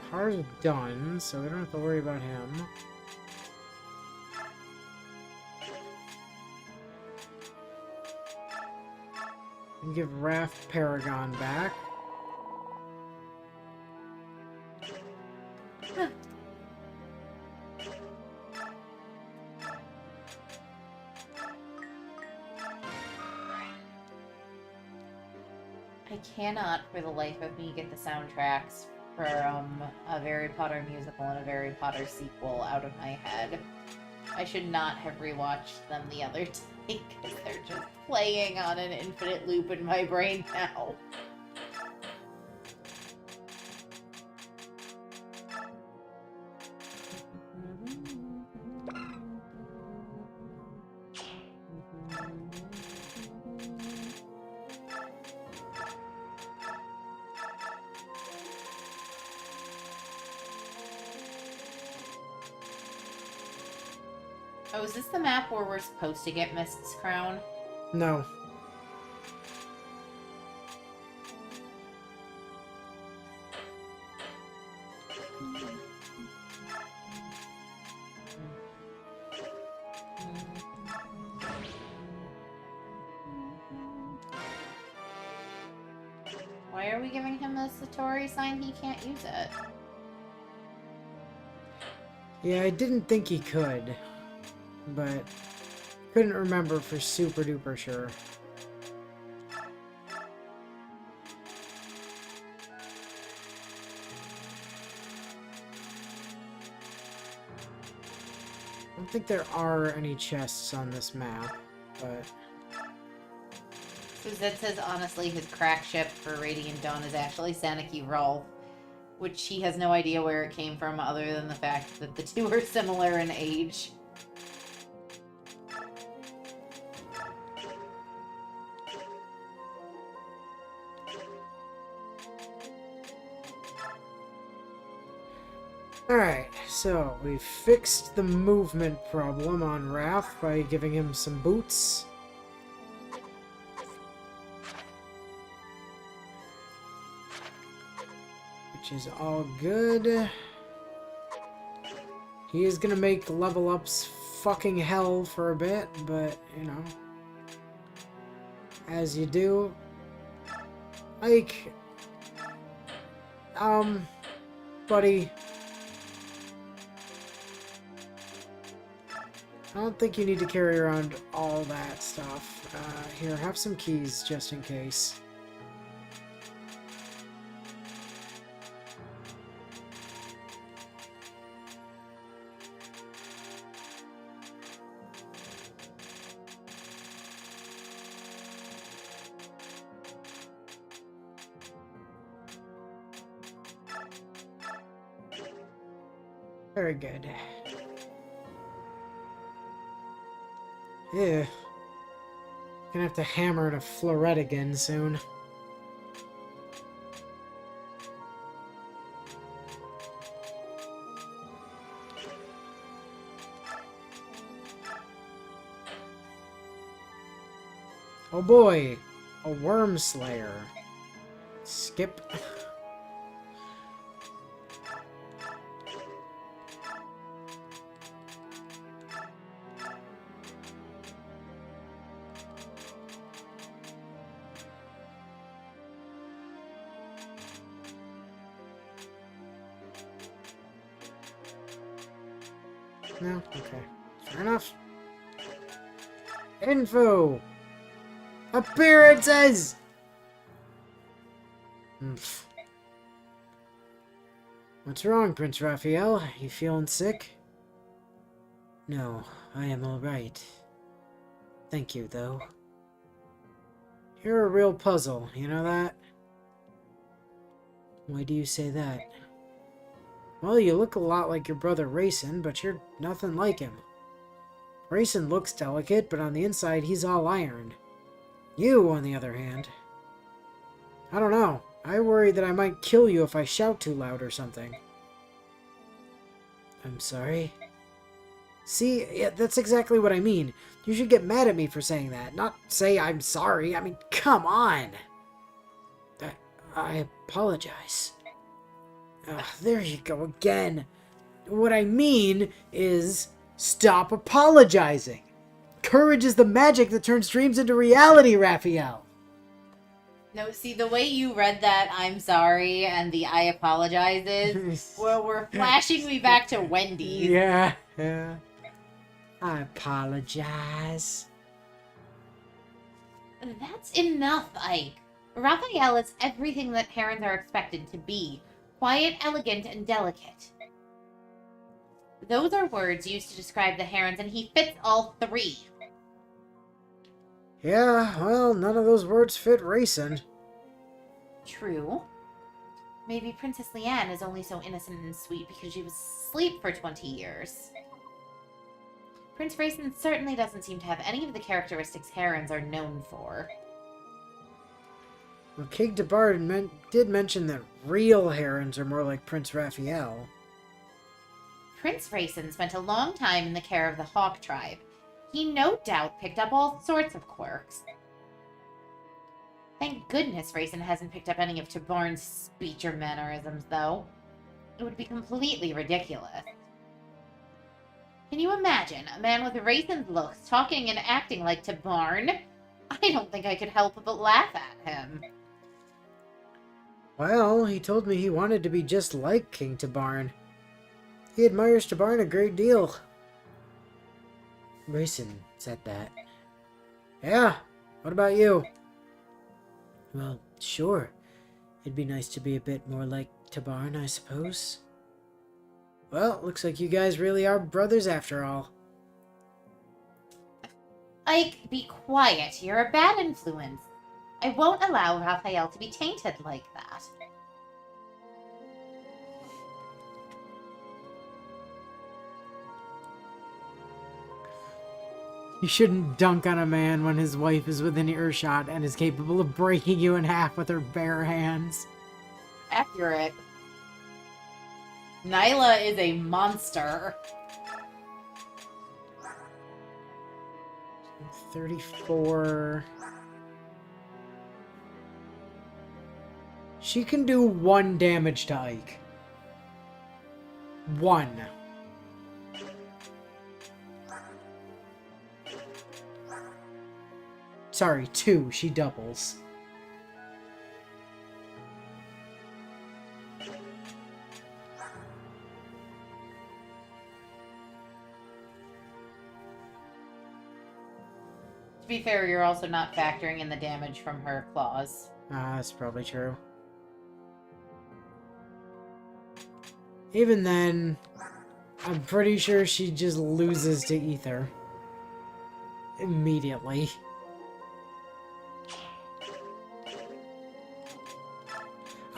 Har's done, so we don't have to worry about him. And give Raph Paragon back. I cannot, for the life of me, get the soundtracks from a Harry Potter musical and a Harry Potter sequel out of my head. I should not have rewatched them the other day because they're just playing on an infinite loop in my brain now. Oh, is this the map where we're supposed to get Mist's crown? No. Why are we giving him the Satori sign? He can't use it. Yeah, I didn't think he could, but couldn't remember for super duper sure. I don't think there are any chests on this map, but Suzette says, honestly, his crack ship for Radiant Dawn is actually Saniki Rolf, which he has no idea where it came from other than the fact that the two are similar in age. alright, so we fixed the movement problem on Raph by giving him some boots. Which is all good. He is gonna make level ups fucking hell for a bit, but, you know, as you do. Like, buddy, I don't think you need to carry around all that stuff. Here, have some keys just in case. Very good. Yeah. Gonna have to hammer to Floret again soon. Oh boy! A Worm Slayer. Skip. No? Okay. Fair enough. Info! Appearances! Oomph. What's wrong, Prince Raphael? You feeling sick? No, I am alright. Thank you, though. You're a real puzzle, you know that? Why do you say that? Well, you look a lot like your brother Rayson, but you're nothing like him. Rayson looks delicate, but on the inside he's all iron. You, on the other hand... I don't know. I worry that I might kill you if I shout too loud or something. I'm sorry. See, yeah, that's exactly what I mean. You should get mad at me for saying that, not say I'm sorry. I mean, come on. I apologize. There you go again. What I mean is, stop apologizing. Courage is the magic that turns dreams into reality, Raphael. No, see, the way you read that, I'm sorry, and the I apologizes, we're flashing me back to Wendy's. Yeah. I apologize. That's enough, Ike. Raphael is everything that herons are expected to be. Quiet, elegant, and delicate. Those are words used to describe the herons, and he fits all three. Yeah, well, none of those words fit Rayson. True. Maybe Princess Leanne is only so innocent and sweet because she was asleep for 20 years. Prince Rayson certainly doesn't seem to have any of the characteristics herons are known for. Well, King Debarden did mention that real herons are more like Prince Raphael. Prince Rayson spent a long time in the care of the Hawk tribe. He no doubt picked up all sorts of quirks. Thank goodness Rayson hasn't picked up any of Tabarn's speech or mannerisms, though. It would be completely ridiculous. Can you imagine a man with Rayson's looks talking and acting like Tabarn? I don't think I could help but laugh at him. Well, he told me he wanted to be just like King Tabarn. He admires Tabarn a great deal. Rayson said that. Yeah, what about you? Well, sure. It'd be nice to be a bit more like Tabarn, I suppose. Well, looks like you guys really are brothers after all. Ike, be quiet. You're a bad influence. I won't allow Raphael to be tainted like that. You shouldn't dunk on a man when his wife is within earshot and is capable of breaking you in half with her bare hands. Accurate. Nyla is a monster. 34. She can do 1 damage to Ike. 1. Sorry, 2. She doubles. To be fair, you're also not factoring in the damage from her claws. That's probably true. Even then, I'm pretty sure she just loses to Ether. Immediately.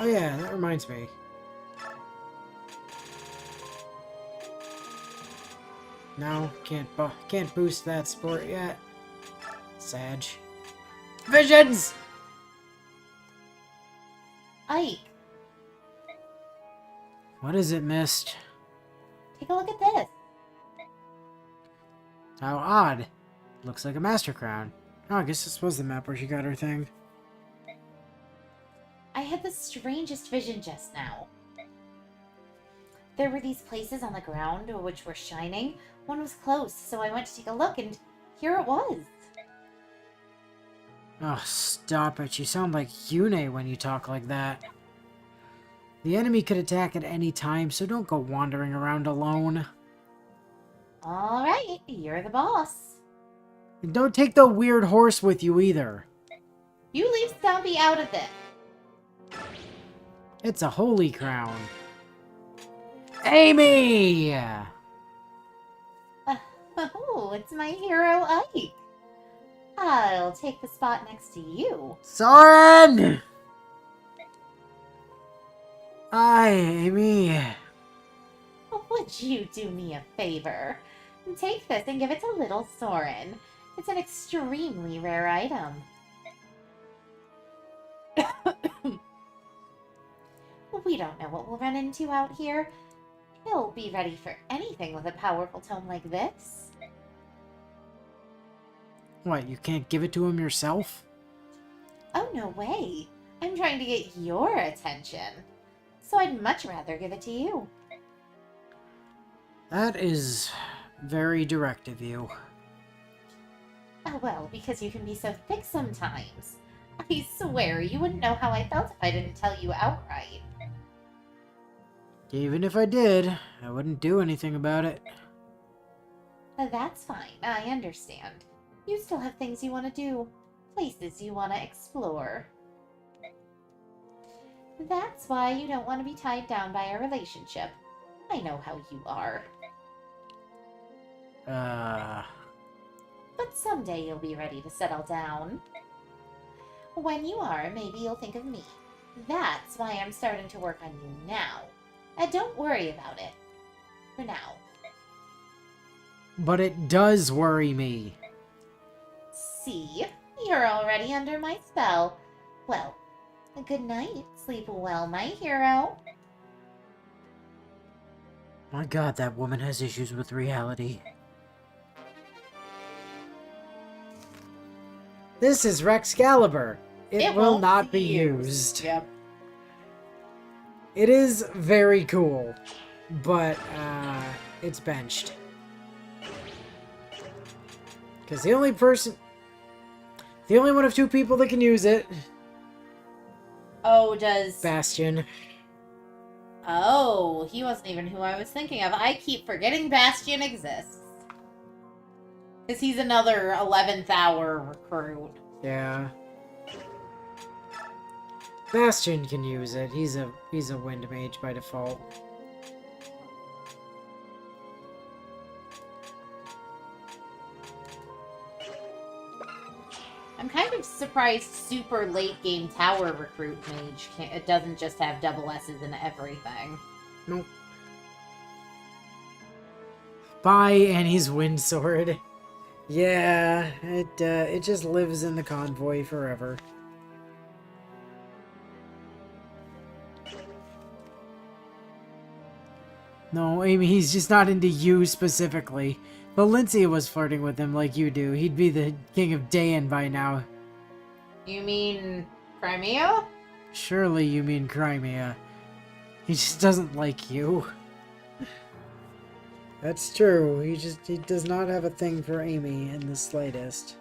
Oh yeah, that reminds me. No, can't boost that sport yet. Sag. Visions! Ike, What is it, Mist? take a look at this. How odd. Looks like a master crown. Oh, I guess this was the map where she got her thing. I had the strangest vision just now. There were these places on the ground which were shining. One was close, so I went to take a look, and here it was. Oh, stop it. You sound like Yune when you talk like that. The enemy could attack at any time, so don't go wandering around alone. All right, you're the boss. And don't take the weird horse with you either. You leave Stompy out of this. It's a holy crown. Amy! Oh, it's my hero, Ike. I'll take the spot next to you. Soren! Hi, Amy. Would you do me a favor? Take this and give it to little Soren. It's an extremely rare item. We don't know what we'll run into out here. He'll be ready for anything with a powerful tome like this. What, you can't give it to him yourself? Oh, no way. I'm trying to get your attention. So I'd much rather give it to you. That is very direct of you. Oh, well, because you can be so thick sometimes. I swear you wouldn't know how I felt if I didn't tell you outright. Even if I did, I wouldn't do anything about it. That's fine, I understand. You still have things you want to do, places you want to explore. That's why you don't want to be tied down by a relationship. I know how you are. But someday you'll be ready to settle down. When you are, maybe you'll think of me. That's why I'm starting to work on you now. And don't worry about it. For now. But it does worry me. See? You're already under my spell. Well, good night. Sleep well, my hero. My god, that woman has issues with reality. This is Rexcalibur. It will won't not be used. Yep. It is very cool, but it's benched. Because the only one of two people that can use it, Oh, does... Bastion. Oh, he wasn't even who I was thinking of. I keep forgetting Bastion exists. Because he's another 11th hour recruit. Yeah. Bastion can use it. He's a wind mage by default. I'm kind of surprised super late game tower recruit mage it doesn't just have double S's in everything. Nope. Buy Annie's wind sword. Yeah, it just lives in the convoy forever. No, Amy, he's just not into you specifically. Valencia was flirting with him like you do. He'd be the king of Dayan by now. You mean Crimea? Surely you mean Crimea. He just doesn't like you. That's true. He does not have a thing for Amy in the slightest.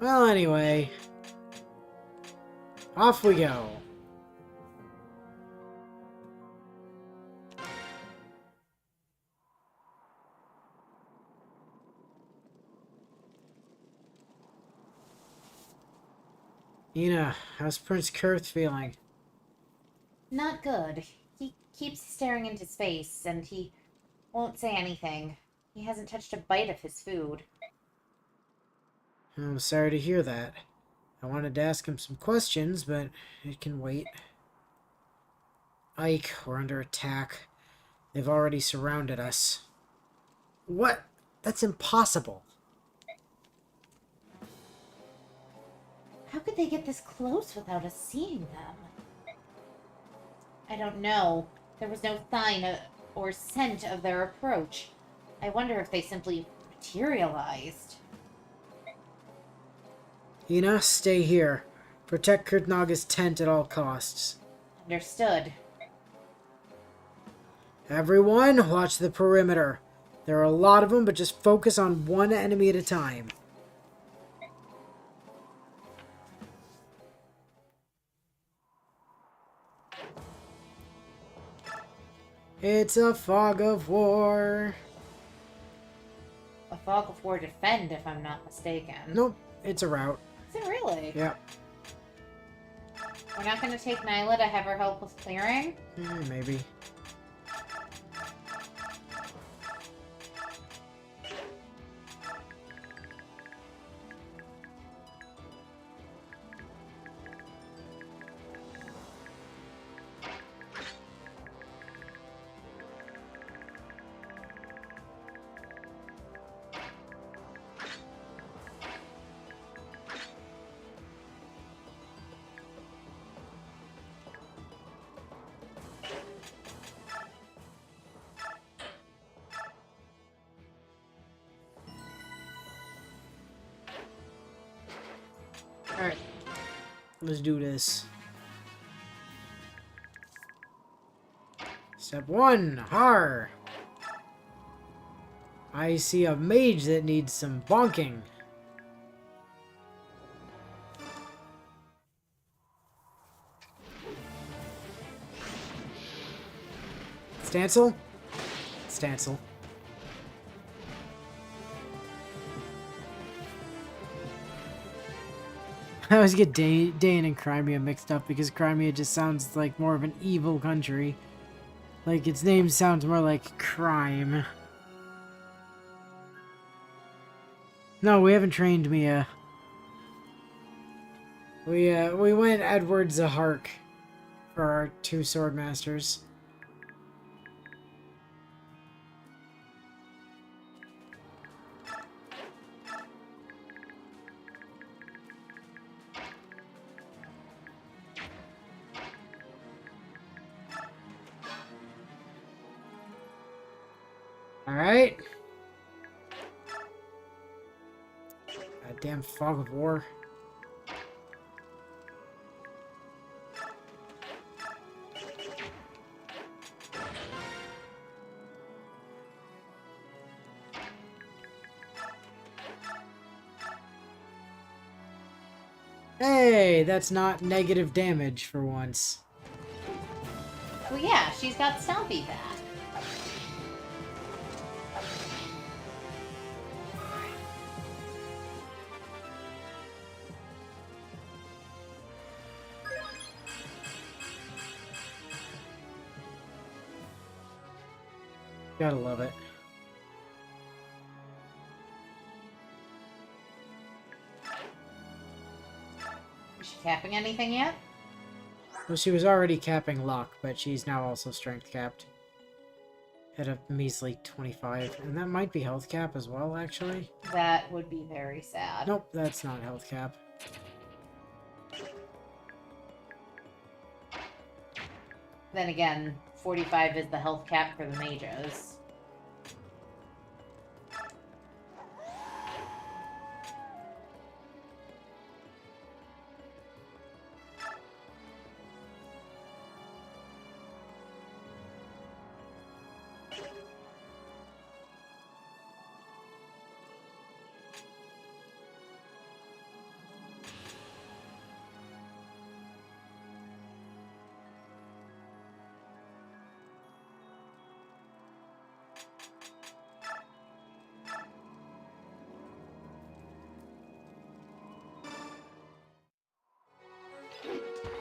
Well, anyway. Off we go. Ina, how's Prince Kurth feeling? Not good. He keeps staring into space, and he won't say anything. He hasn't touched a bite of his food. I'm sorry to hear that. I wanted to ask him some questions, but it can wait. Ike, we're under attack. They've already surrounded us. What? That's impossible. How could they get this close without us seeing them? I don't know. There was no sign or scent of their approach. I wonder if they simply materialized. Ina, stay here. Protect Kurtnaga's tent at all costs. Understood. Everyone, watch the perimeter. There are a lot of them, but just focus on one enemy at a time. It's a fog of war. A fog of war defend, if I'm not mistaken. Nope, it's a rout. Is it really? Yep. We're not going to take Nyla to have her help with clearing? Maybe. Alright. Let's do this. Step 1. Har. I see a mage that needs some bonking. Stancil? Stancil. I always get Dane and Crimea mixed up because Crimea just sounds like more of an evil country. Like, its name sounds more like crime. No, we haven't trained Mia. We went Edward Zahark for our 2 sword masters. Alright. Goddamn fog of war. Hey, that's not negative damage for once. Well, yeah, she's got Stumpy back. Gotta love it. Is she capping anything yet? Well, she was already capping luck, but she's now also strength capped. At a measly 25. And that might be health cap as well, actually. That would be very sad. Nope, that's not health cap. Then again, 45 is the health cap for the mages.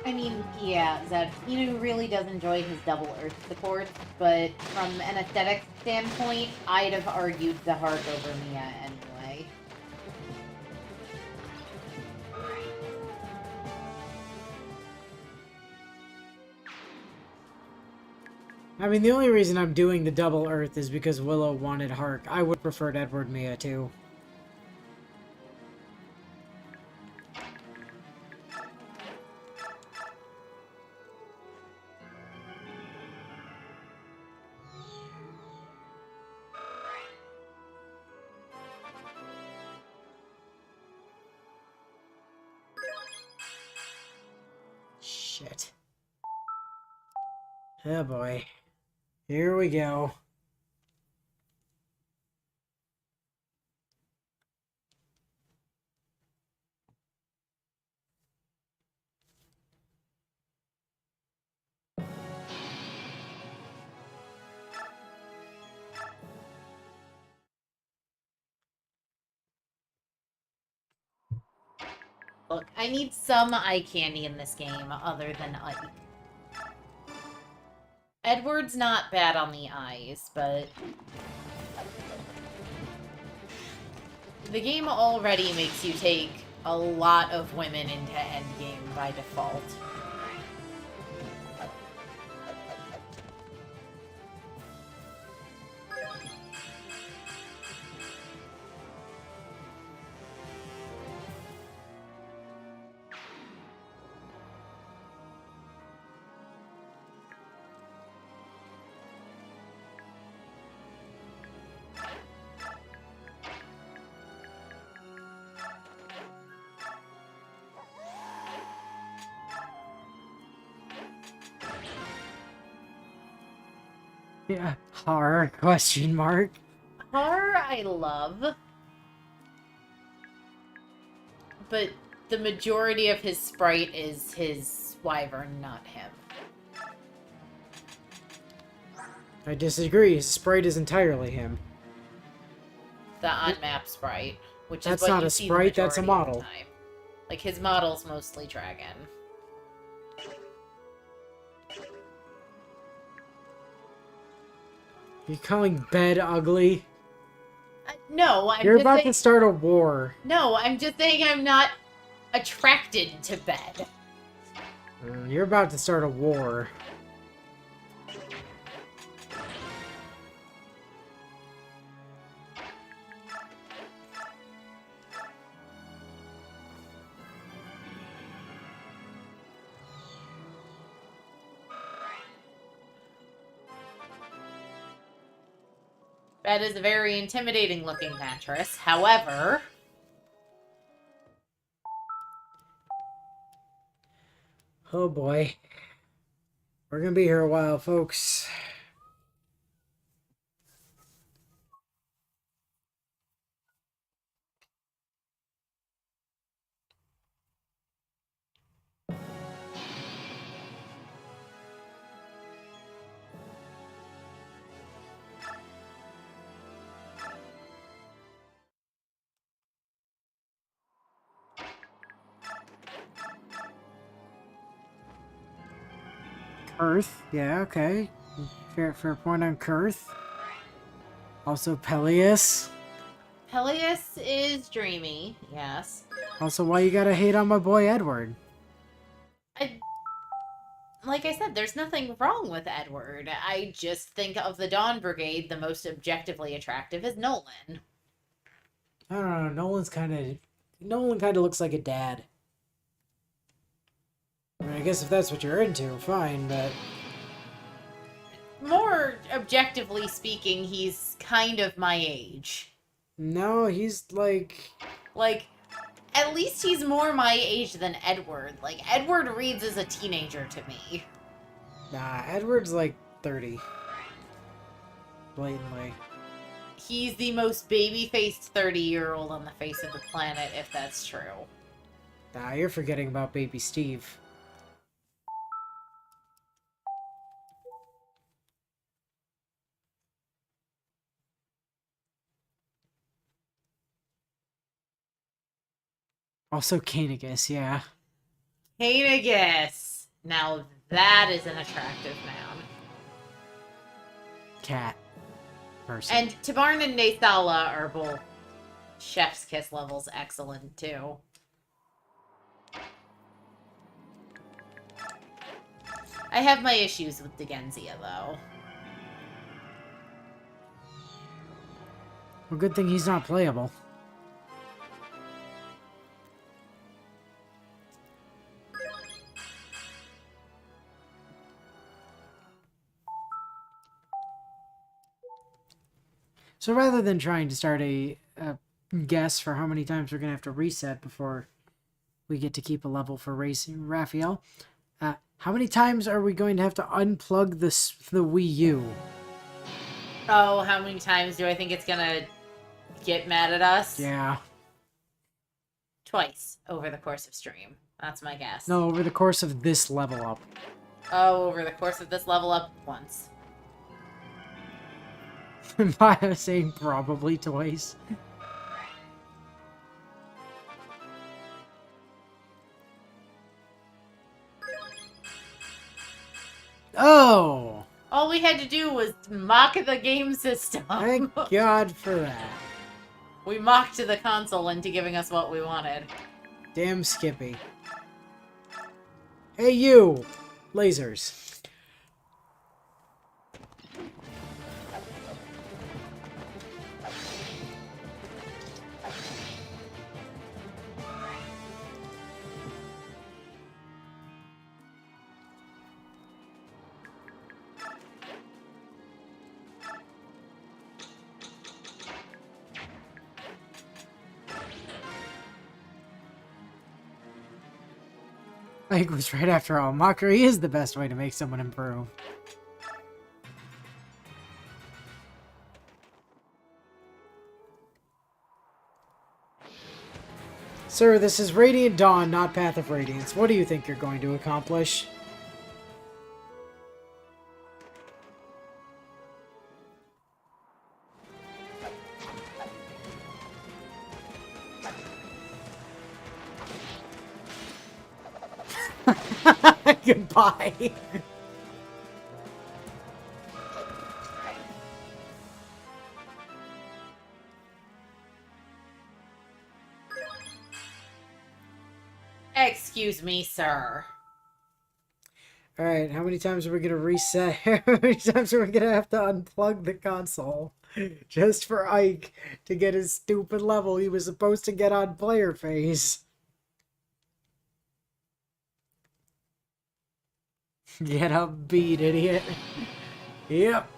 I mean, yeah, Zed, really does enjoy his double Earth support, but from an aesthetic standpoint, I'd have argued the Hark over Mia anyway. I mean, the only reason I'm doing the double Earth is because Willow wanted Hark. I would preferred Edward Mia, too. Shit. Oh boy. Here we go. Look, I need some eye candy in this game other than Ike. Edward's not bad on the eyes, but the game already makes you take a lot of women into endgame by default. Yeah. Horror? Question mark. Horror I love, but the majority of his sprite is his wyvern, not him. I disagree. His sprite is entirely him. The on-map sprite, which That's is what not you a see sprite, the that's a majority of model. the time. Like, his model's mostly dragon. You calling bed ugly? No, I'm You're just about saying... to start a war. No, I'm just saying I'm not attracted to bed. You're about to start a war. Bed is a very intimidating looking mattress. However... Oh boy. We're gonna be here a while, folks. Kurth, yeah, okay. Fair point on Kurth. Also Peleus. Peleus is dreamy, yes. Also, why you gotta hate on my boy Edward? Like I said, there's nothing wrong with Edward. I just think of the Dawn Brigade, the most objectively attractive is Nolan. I don't know, Nolan kinda looks like a dad. I mean, I guess if that's what you're into, fine, but... More objectively speaking, he's kind of my age. No, he's like... Like, at least he's more my age than Edward. Like, Edward reads as a teenager to me. Nah, Edward's like 30. Blatantly. He's the most baby-faced 30-year-old on the face of the planet, if that's true. Nah, you're forgetting about baby Steve. Also Kanegus, yeah. Hainagus! Now that is an attractive noun. Cat. Person. And Tabarn and Nathalla are both chef's kiss levels excellent, too. I have my issues with Degenzia, though. Well, good thing he's not playable. So rather than trying to start a guess for how many times we're going to have to reset before we get to keep a level for racing Raphael, how many times are we going to have to unplug the Wii U? Oh, how many times do I think it's gonna get mad at us? Yeah. Twice over the course of stream. That's my guess. No, over the course of this level up. Oh, over the course of this level up, once. By saying probably twice. Oh! All we had to do was mock the game system. Thank God for that. We mocked the console into giving us what we wanted. Damn Skippy. Hey you! Lasers. Ike was right after all. Mockery is the best way to make someone improve. Sir, this is Radiant Dawn, not Path of Radiance. What do you think you're going to accomplish? Goodbye. Excuse me, sir. Alright, how many times are we gonna reset? How many times are we gonna have to unplug the console? Just for Ike to get his stupid level he was supposed to get on player phase. Get up, beat, idiot. Yep.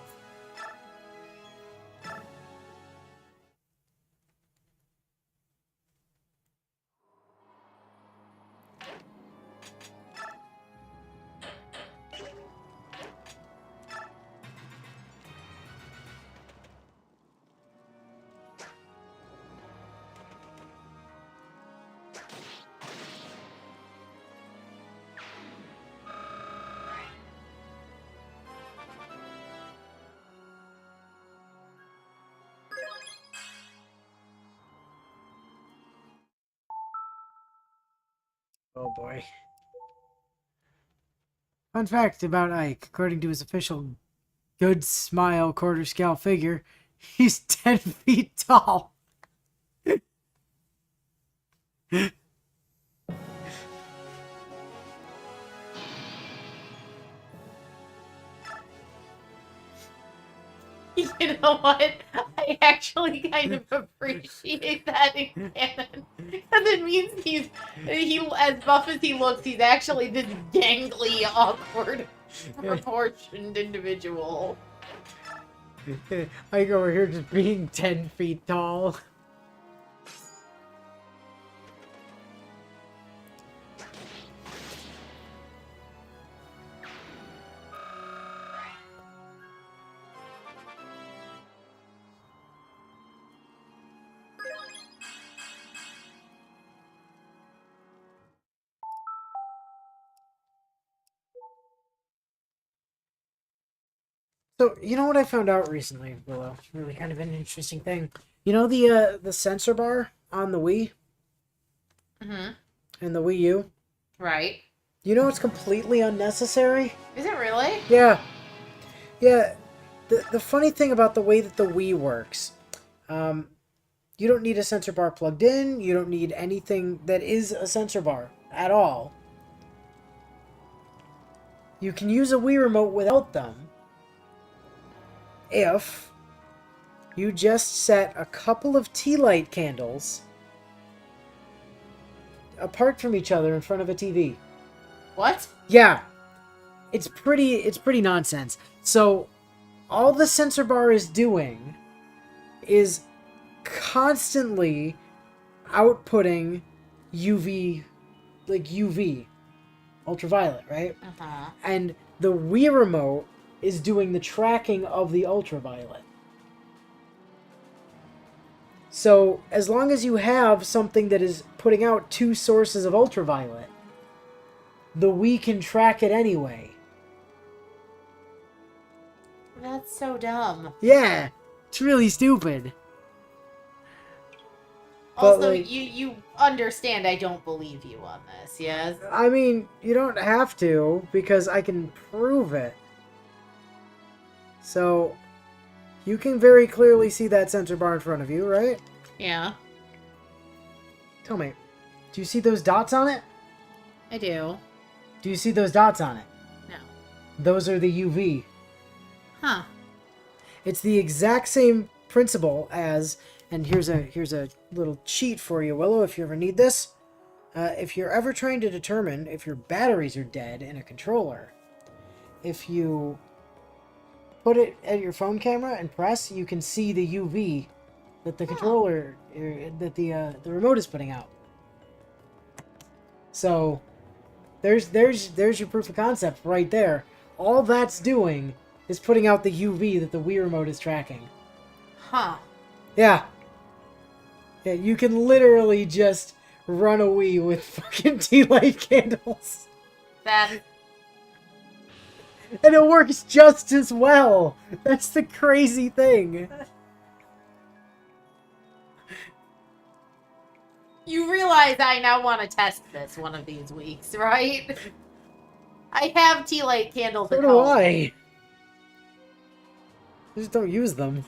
Oh boy. Fun fact about Ike, according to his official Good Smile quarter scale figure, he's 10 feet tall. You know what? I actually kind of appreciate that in canon. Because it means he, as buff as he looks, he's actually this gangly, awkward, proportioned individual. Ike over here just being 10 feet tall. So, you know what I found out recently, Willow? Really kind of an interesting thing. You know the sensor bar on the Wii Mm-hmm. and the Wii U? Right. You know it's completely unnecessary? Is it really? Yeah. Yeah. The funny thing about the way that the Wii works, you don't need a sensor bar plugged in. You don't need anything that is a sensor bar at all. You can use a Wii remote without them if you just set a couple of tea light candles apart from each other in front of a TV. What? Yeah. It's pretty nonsense. So all the sensor bar is doing is constantly outputting UV, like UV, ultraviolet, right? Uh-huh. And the Wii remote is doing the tracking of the ultraviolet. So as long as you have something that is putting out two sources of ultraviolet, the Wii can track it anyway. That's so dumb. Yeah, it's really stupid. But, Also, like, you understand I don't believe you on this, yes? I mean, you don't have to, because I can prove it. So, you can very clearly see that sensor bar in front of you, right? Yeah, Tell me, do you see those dots on it? I do. Do you see those dots on it? No. Those are the UV. Huh. It's the exact same principle as, and here's a little cheat for you, Willow, if you ever need this. If you're ever trying to determine if your batteries are dead in a controller, if you put it at your phone camera and press, you can see the UV that the controller, that the remote is putting out. So, there's your proof of concept right there. All that's doing is putting out the UV that the Wii remote is tracking. Huh. Yeah. Yeah, you can literally just run away with fucking tea light candles. That And it works just as well. That's the crazy thing. you realize I now want to test this one of these weeks, right? I have tea light candles So at do home. I. Just don't use them.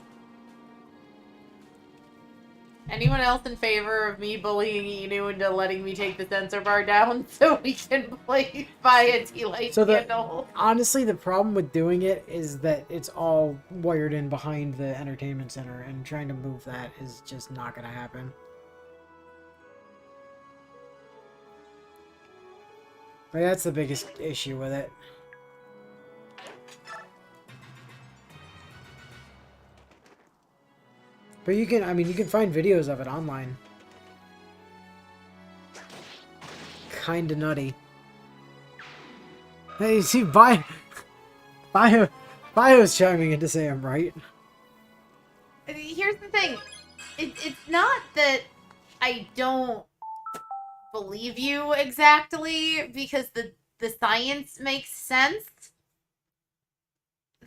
Anyone else in favor of me bullying Inu into letting me take the sensor bar down so we can buy a tea light candle? Honestly, the problem with doing it is that it's all wired in behind the entertainment center, and trying to move that is just not gonna happen. Like, that's the biggest issue with it. But you can, I mean, you can find videos of it online. Kinda nutty. Hey, you see, Bio's chiming in to say I'm right. Here's the thing. It's not that I don't believe you exactly, because the science makes sense.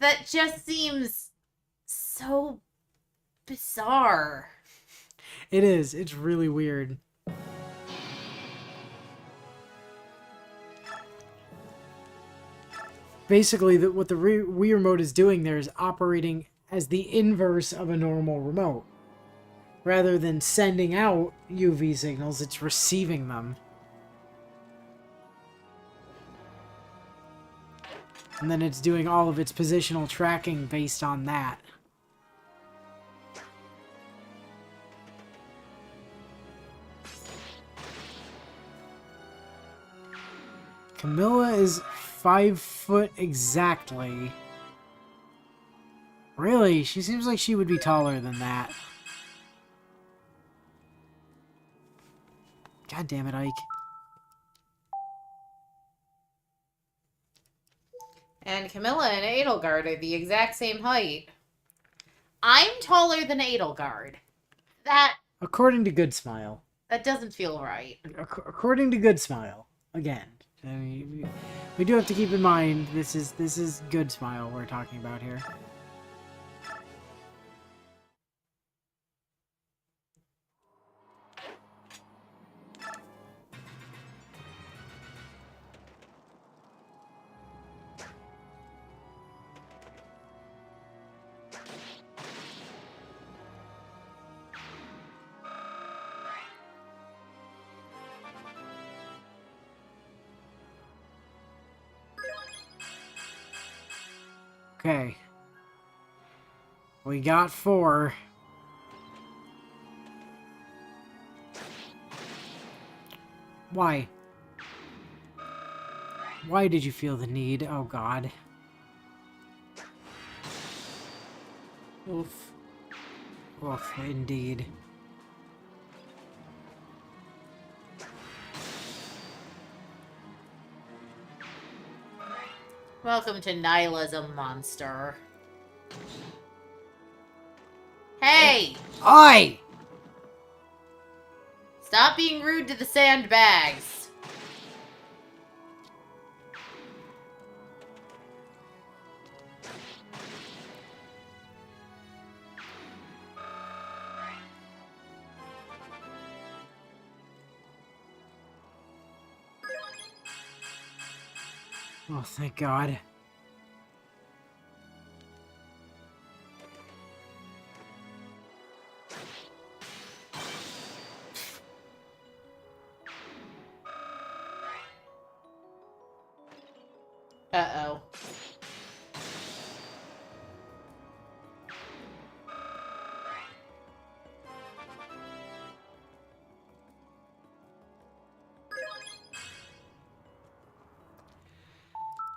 That just seems so bizarre. It is. It's really weird. Basically, what the Wii remote is doing there is operating as the inverse of a normal remote. Rather than sending out UV signals, it's receiving them. And then it's doing all of its positional tracking based on that. Camilla is 5 foot exactly. Really? She seems like she would be taller than that. God damn it, Ike. And Camilla and Edelgard are the exact same height. I'm taller than Edelgard. That According to Good Smile. doesn't feel right. According to Good Smile. Again. I mean, we do have to keep in mind this is Good Smile we're talking about here. Okay. We got 4. Why? Why did you feel the need? Oh god. Oof. Oof, indeed. Welcome to Nyla's a monster. Hey! Oi! Stop being rude to the sandbags. Oh, thank God. Uh-oh.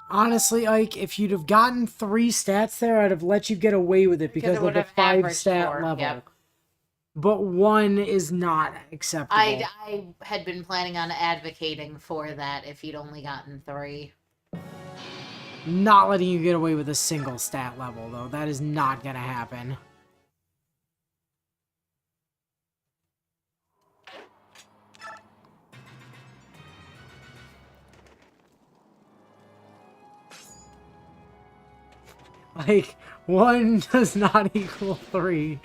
Honestly, Ike, if you'd have gotten 3 stats there, I'd have let you get away with it because it of would the have 5 averaged stat 4, level. yep. But 1 is not acceptable. I had been planning on advocating for that if you'd only gotten 3. Not letting you get away with a single stat level, though. That is not gonna happen. Like, 1 does not equal 3.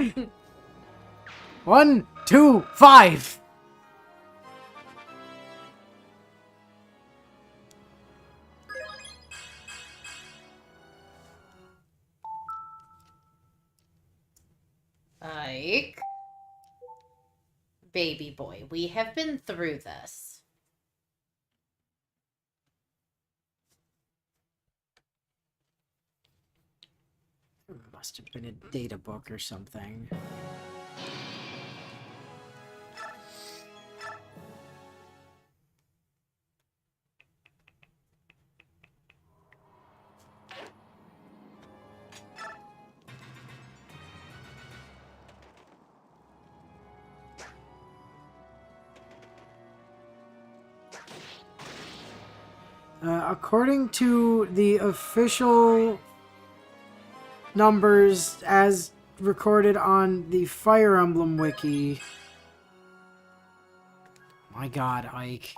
1, 2, 5! Ike. Baby boy, we have been through this. Must have been a data book or something. According to the official numbers as recorded on the Fire Emblem wiki. My god, Ike.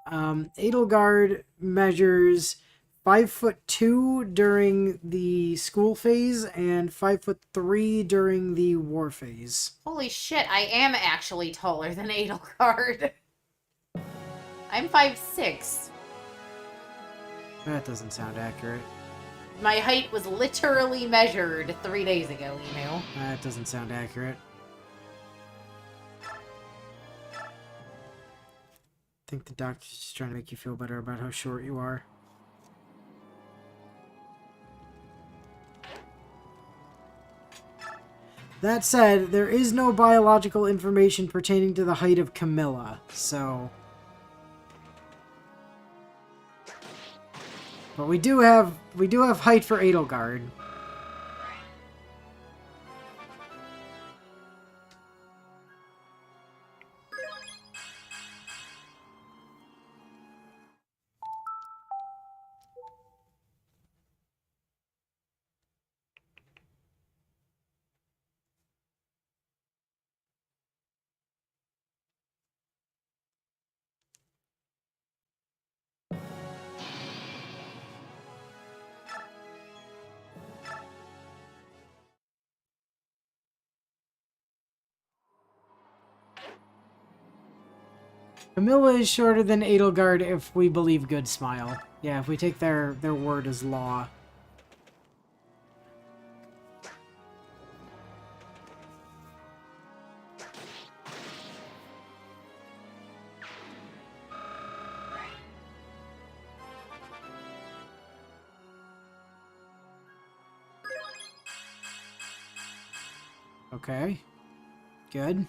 Edelgard measures 5'2" during the school phase and 5'3" during the war phase. Holy shit, I am actually taller than Edelgard. I'm 5'6". That doesn't sound accurate. My height was literally measured 3 days ago, you know? That doesn't sound accurate. I think the doctor's just trying to make you feel better about how short you are. That said, there is no biological information pertaining to the height of Camilla, so... But we do have height for Edelgard. Camilla is shorter than Edelgard if we believe Good Smile. Yeah, if we take their word as law. Okay. Good.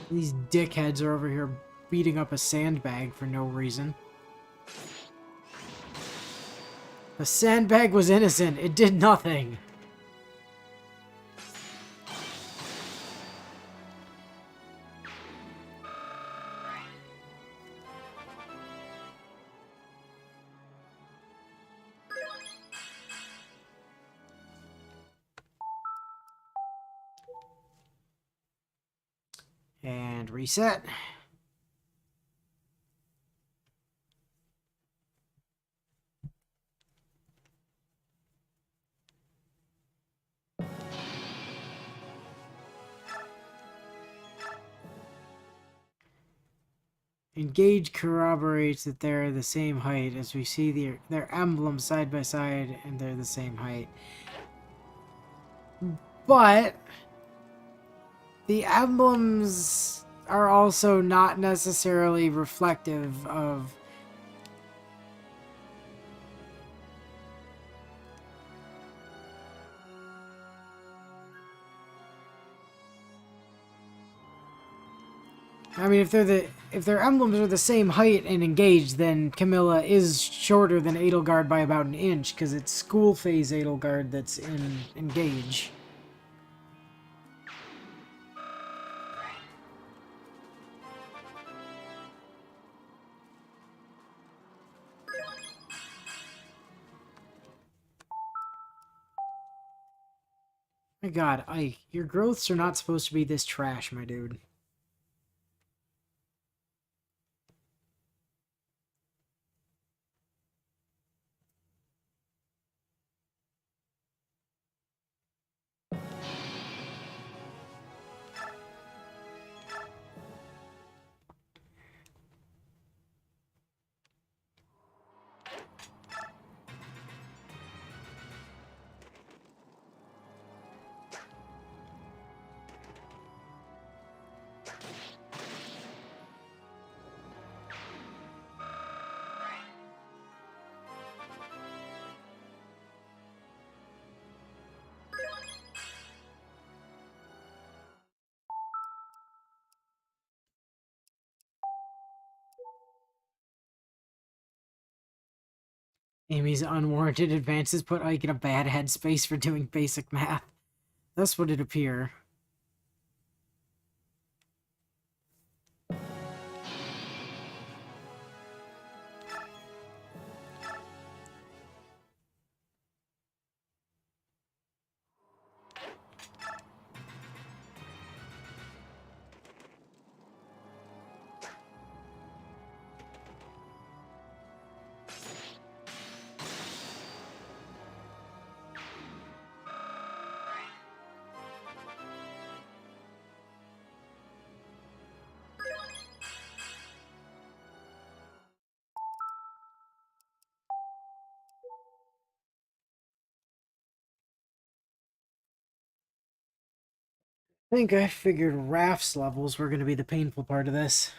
These dickheads are over here beating up a sandbag for no reason. The sandbag was innocent. It did nothing. And reset. Engage corroborates that they're the same height as we see their emblems side by side and they're the same height. But the emblems are also not necessarily reflective of I mean, if they're the if their emblems are the same height and engaged, then Camilla is shorter than Edelgard by about an inch, because it's school phase Edelgard that's in engage. My god, Ike, your growths are not supposed to be this trash, my dude. Amy's unwarranted advances put Ike in a bad headspace for doing basic math. Thus would it appear. I think I figured Raph's levels were going to be the painful part of this.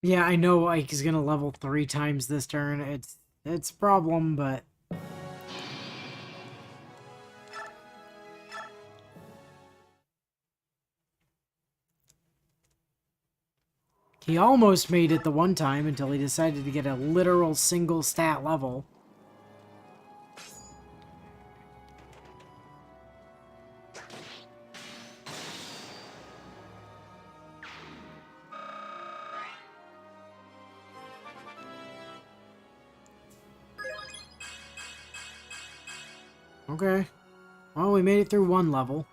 Yeah, I know Ike is gonna level 3 times this turn. It's a problem, but he almost made it the one time until he decided to get a literal single stat level. Okay. Well, we made it through one level.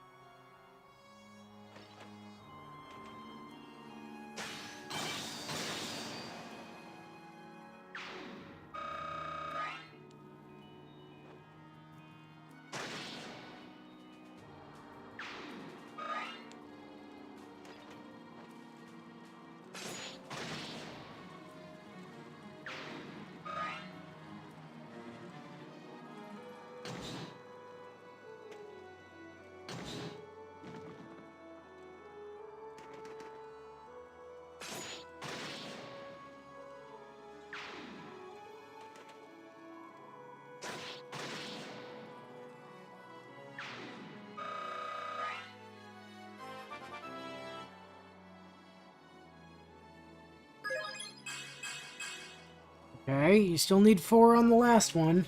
Okay, you still need 4 on the last one.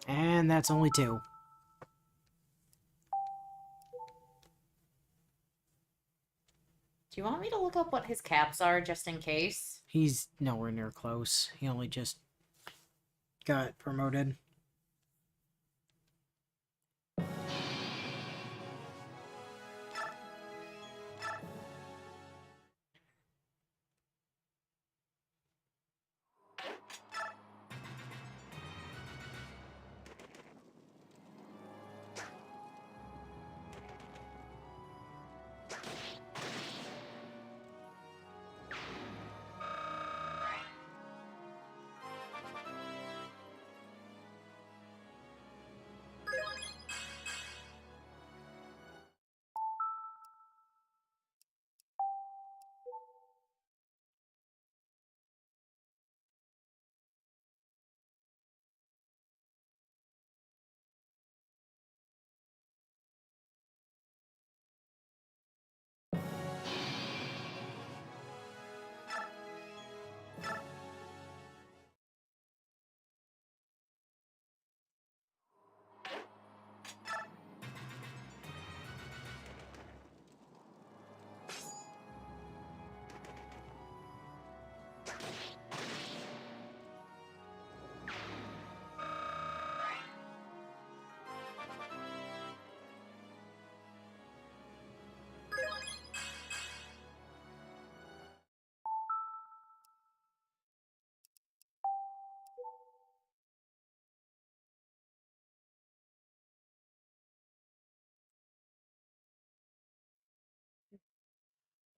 And that's only 2. Do you want me to look up what his caps are just in case? He's nowhere near close. He only just got promoted.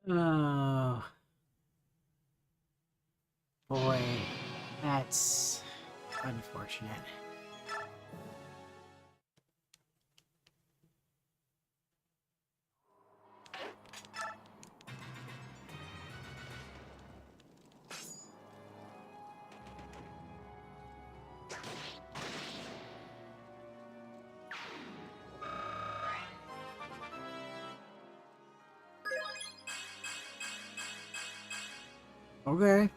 Oh, boy. That's unfortunate. Okay.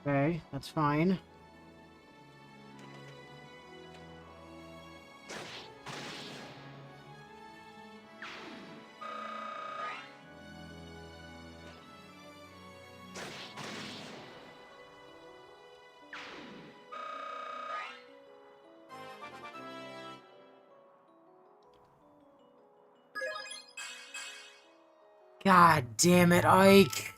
Okay, that's fine. God damn it, Ike!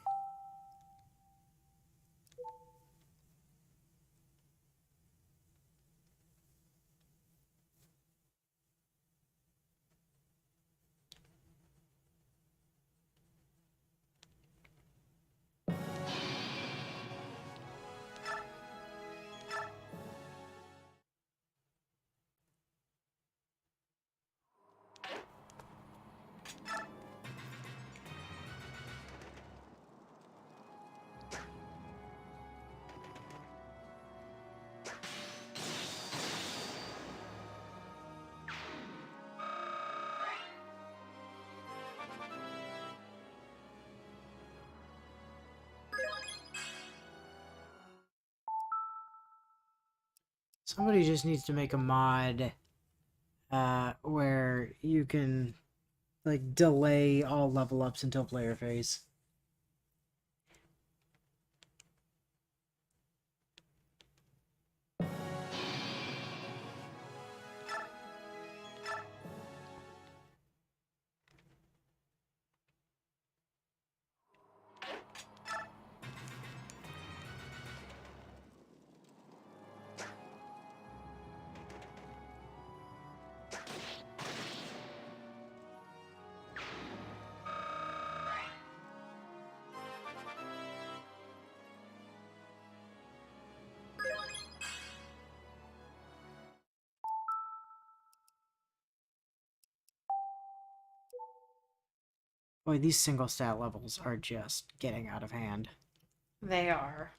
Somebody just needs to make a mod, where you can, like, delay all level ups until player phase. Boy, these single stat levels are just getting out of hand. They are.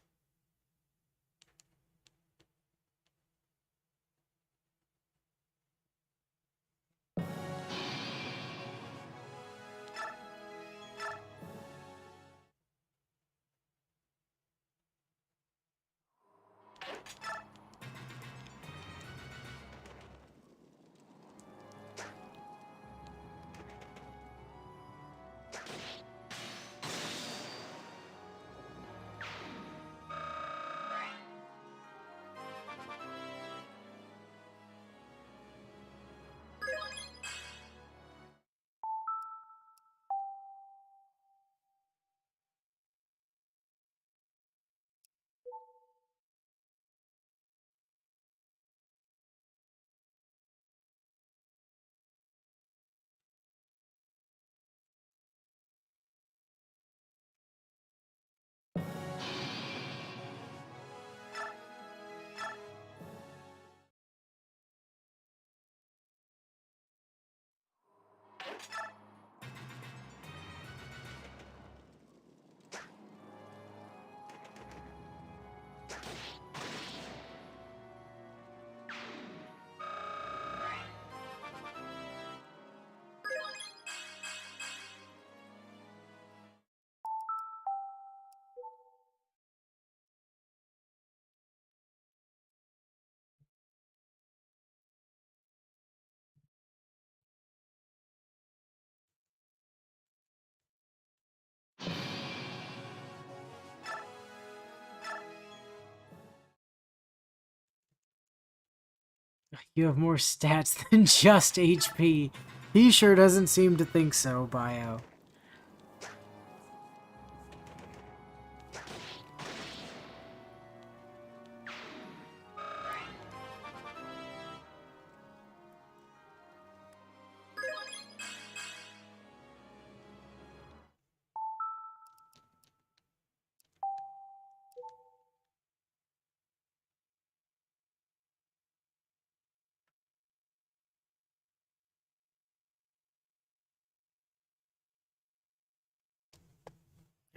You have more stats than just HP. He sure doesn't seem to think so, Bio.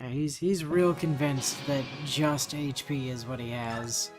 Yeah, he's real convinced that just HP is what he has.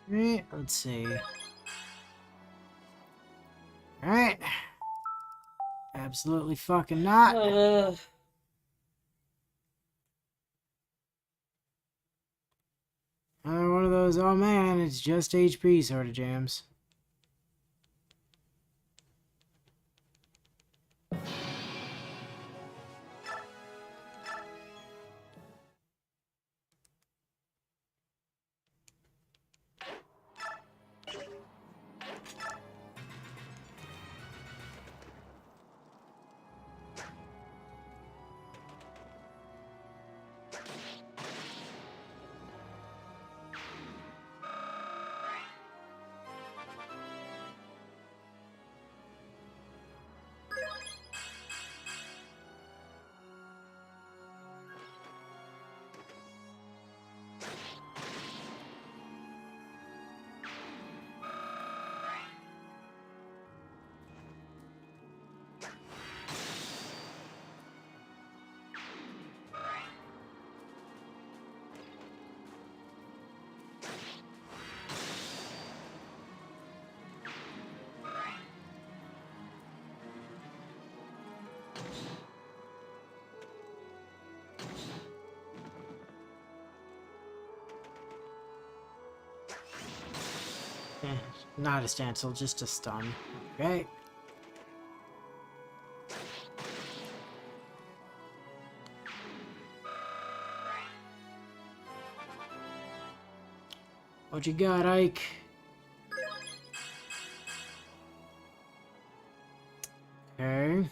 Let's see. Alright. Absolutely fucking not. One of those, oh man, it's just HP sort of jams. Not a stencil, just a stun. Okay. What you got, Ike? Okay.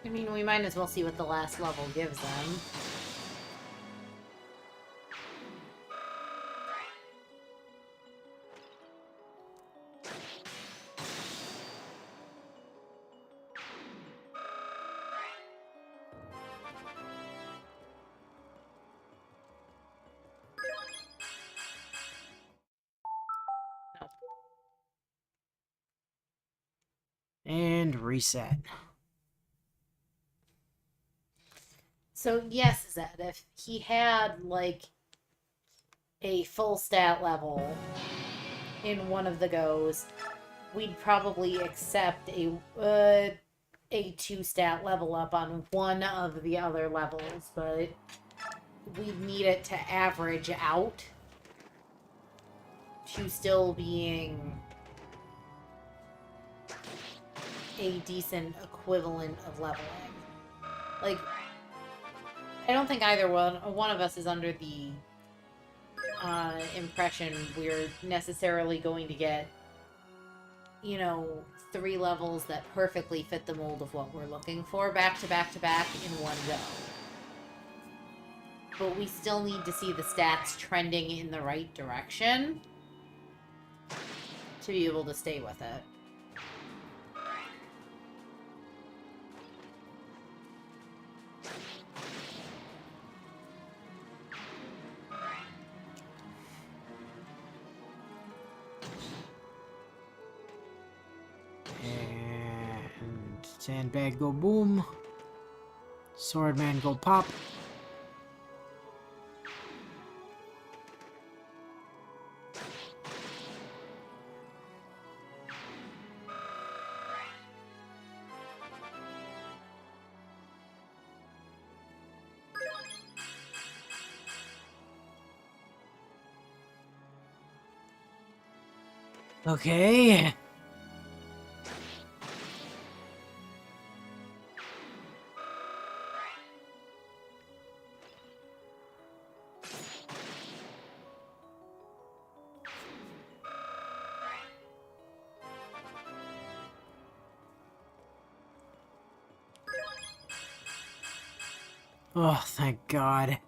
I mean, we might as well see what the last level gives them. And reset. So yes, Zed, if he had like a full stat level in one of the goes, we'd probably accept a 2 stat level up on one of the other levels, but we'd need it to average out to still being a decent equivalent of leveling. Like, I don't think either one of us is under the impression we're necessarily going to get, you know, 3 levels that perfectly fit the mold of what we're looking for back to back to back in one go. But we still need to see the stats trending in the right direction to be able to stay with it. And sandbag go boom. Swordman go pop. Okay. Oh, thank God.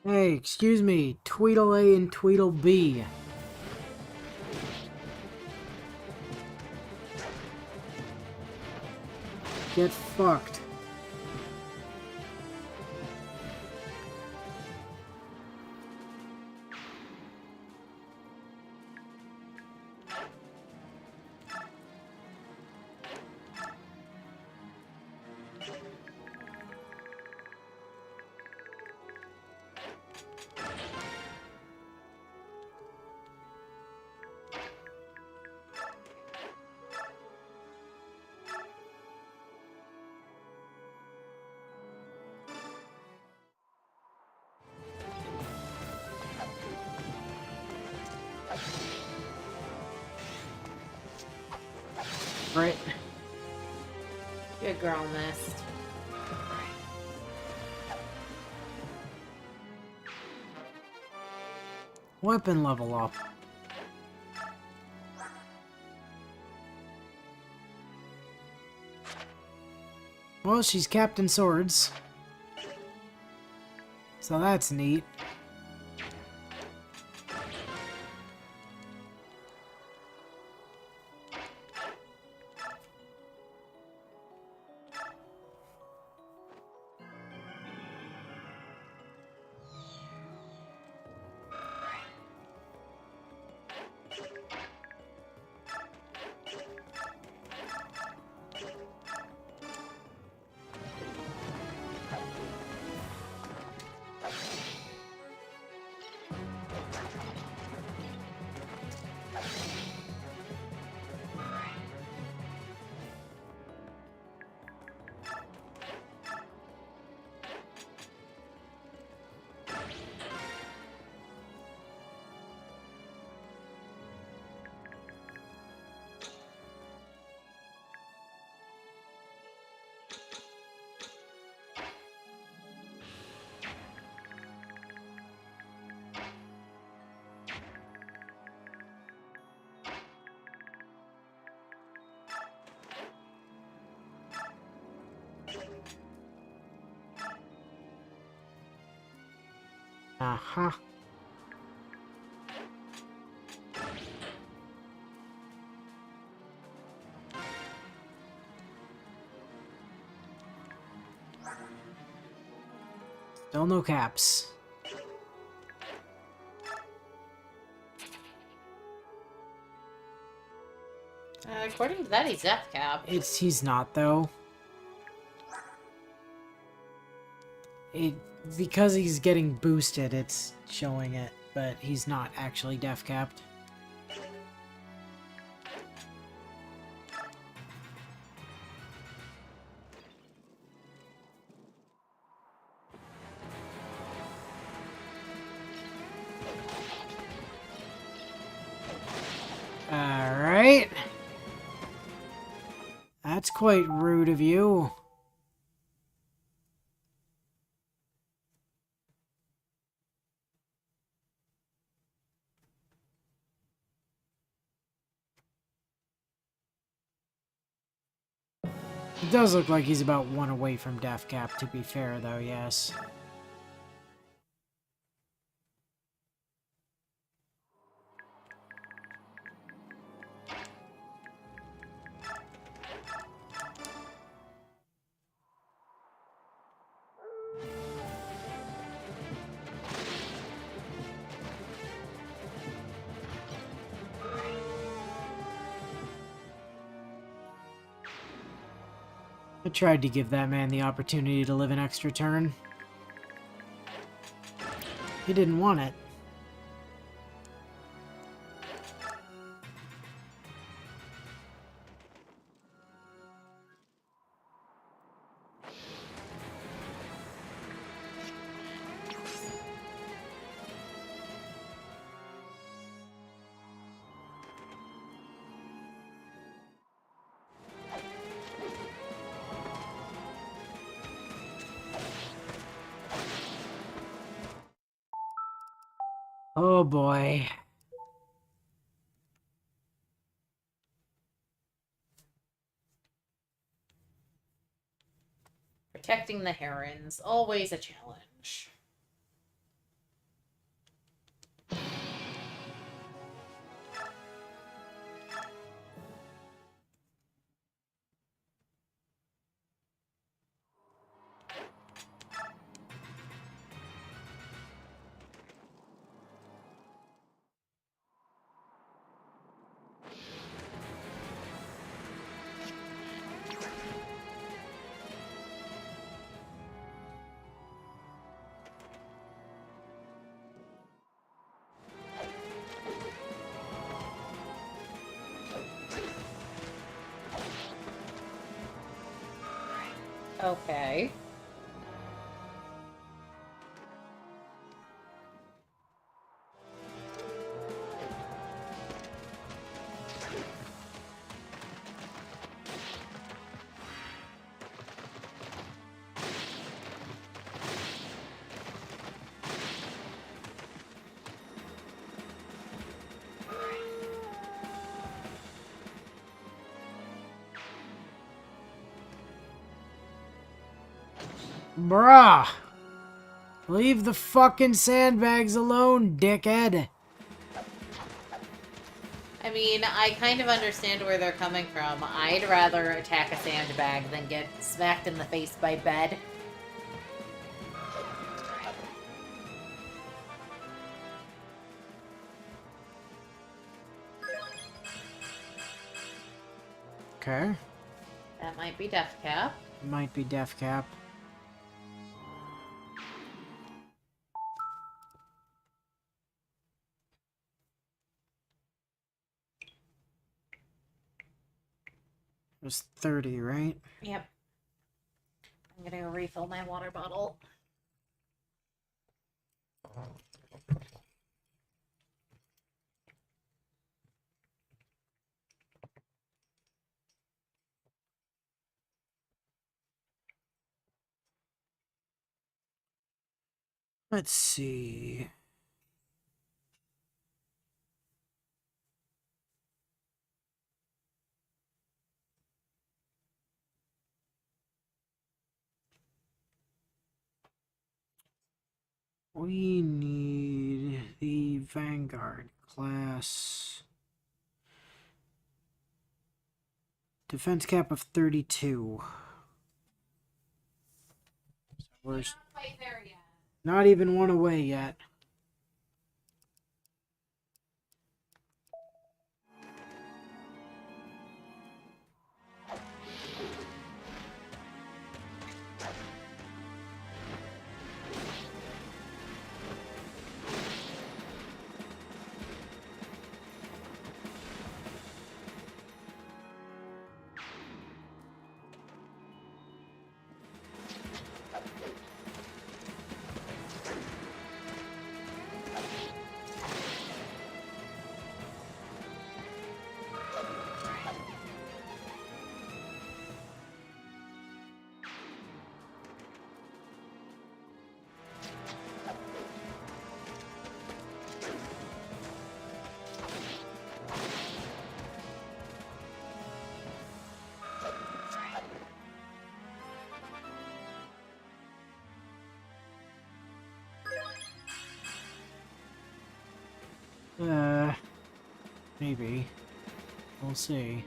Hey, excuse me, Tweedle A and Tweedle B. Get fucked. Right. Good girl, Mist. Weapon level up. Well, she's Captain Swords. So that's neat. Uh-huh. Still no caps. According to that, he's death cap. He's not though. Because he's getting boosted, it's showing it, but he's not actually def capped. Alright. That's quite rude of you. It does look like he's about one away from def cap, to be fair, though, yes. I tried to give that man the opportunity to live an extra turn. He didn't want it. Oh boy. Protecting the herons, always a challenge. Okay. Bruh! Leave the fucking sandbags alone, dickhead! I mean, I kind of understand where they're coming from. I'd rather attack a sandbag than get smacked in the face by bed. Okay. That might be death cap. Might be def cap. It was 30, right? Yep. I'm gonna go refill my water bottle. Let's see. We need the Vanguard class. Defense cap of 32. So we're not even one away yet. Maybe. We'll see.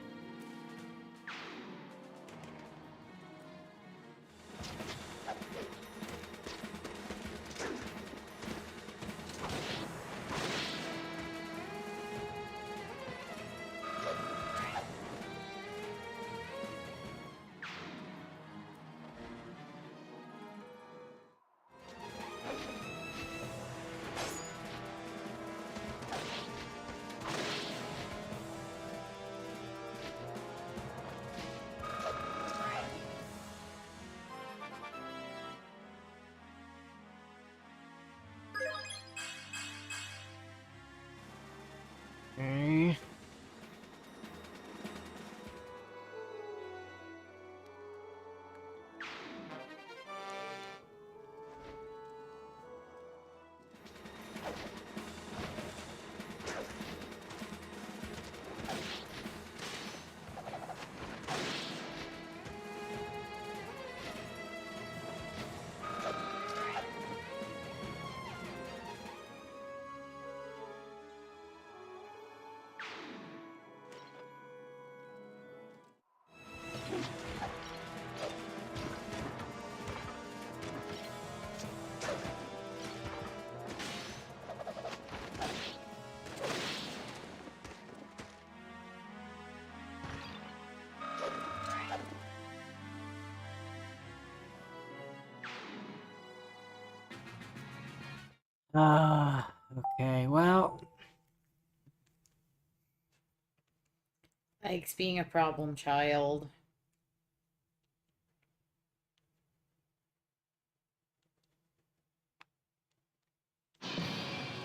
Okay. Okay, well, Ike's being a problem child.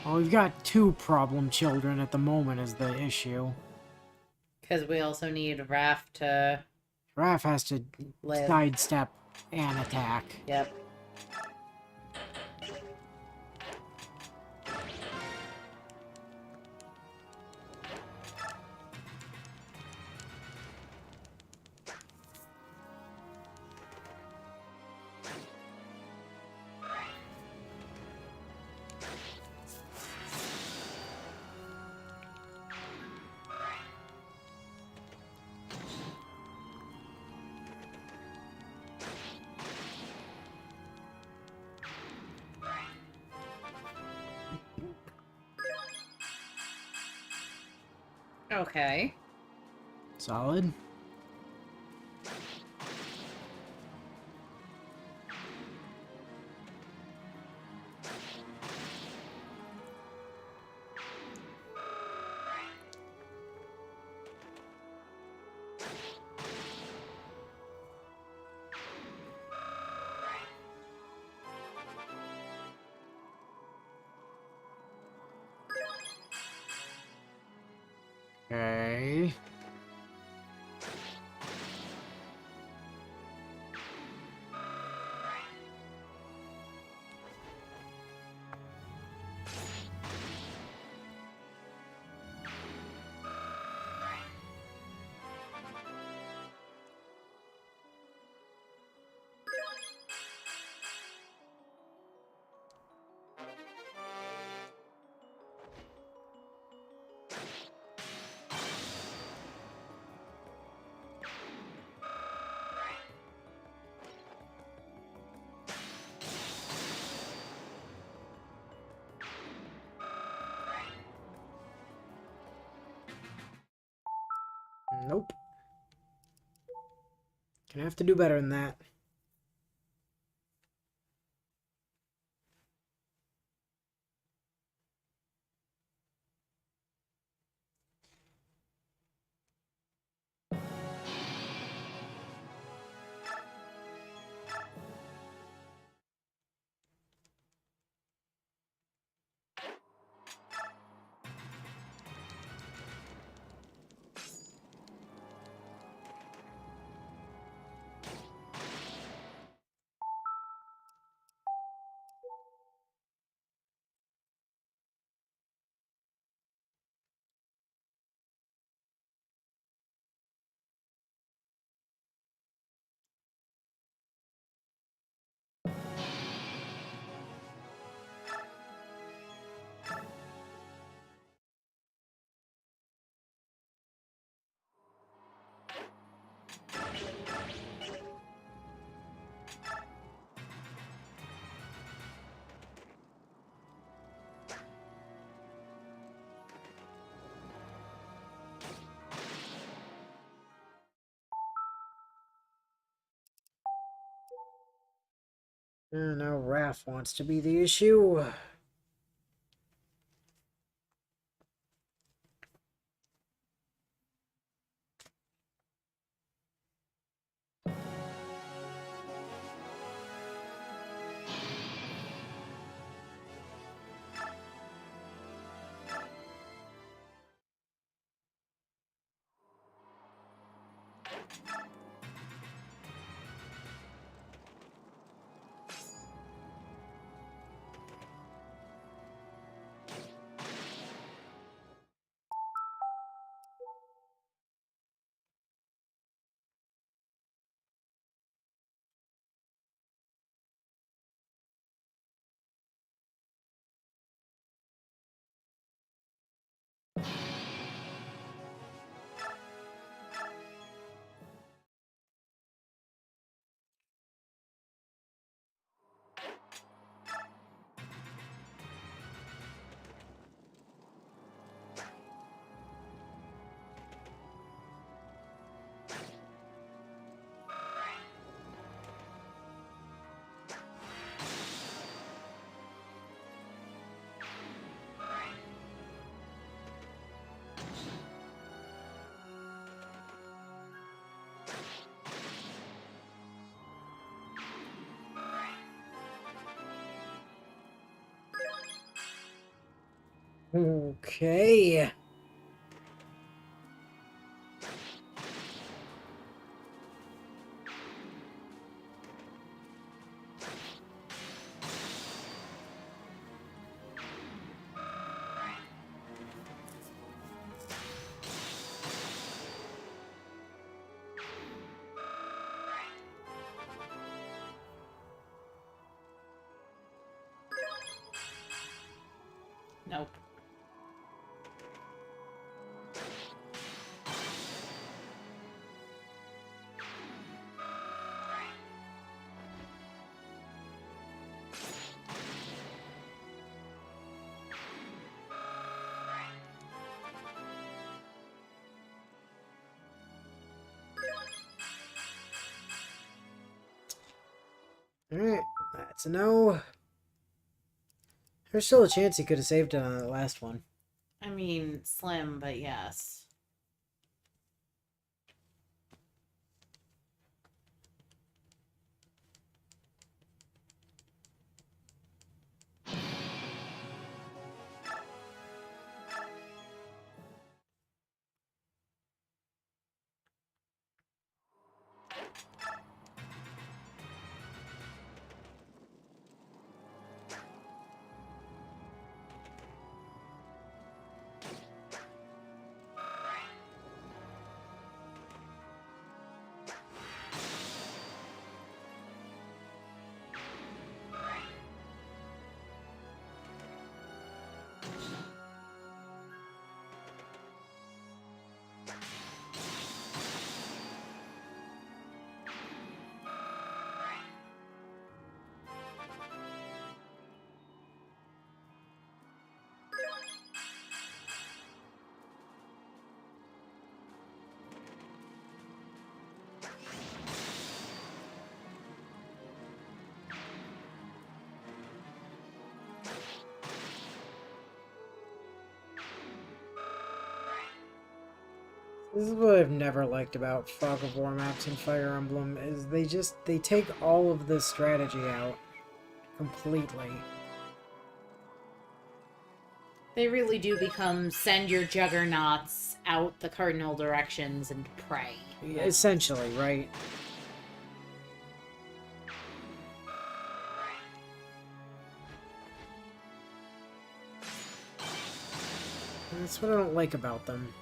we've got two problem children at the moment is the issue. Because we also need Raph to Raph has to live. sidestep an attack. Yep. Okay. Solid. Okay. Nope. Gonna have to do better than that. And now Raph wants to be the issue. Okay. Nope. Alright, that's a no. There's still a chance he could have saved it on that last one. I mean, slim, but yes. This is what I've never liked about Fog of War maps and Fire Emblem, is they take all of the strategy out completely. They really do become send your juggernauts out the cardinal directions and pray. Essentially, right? And that's what I don't like about them.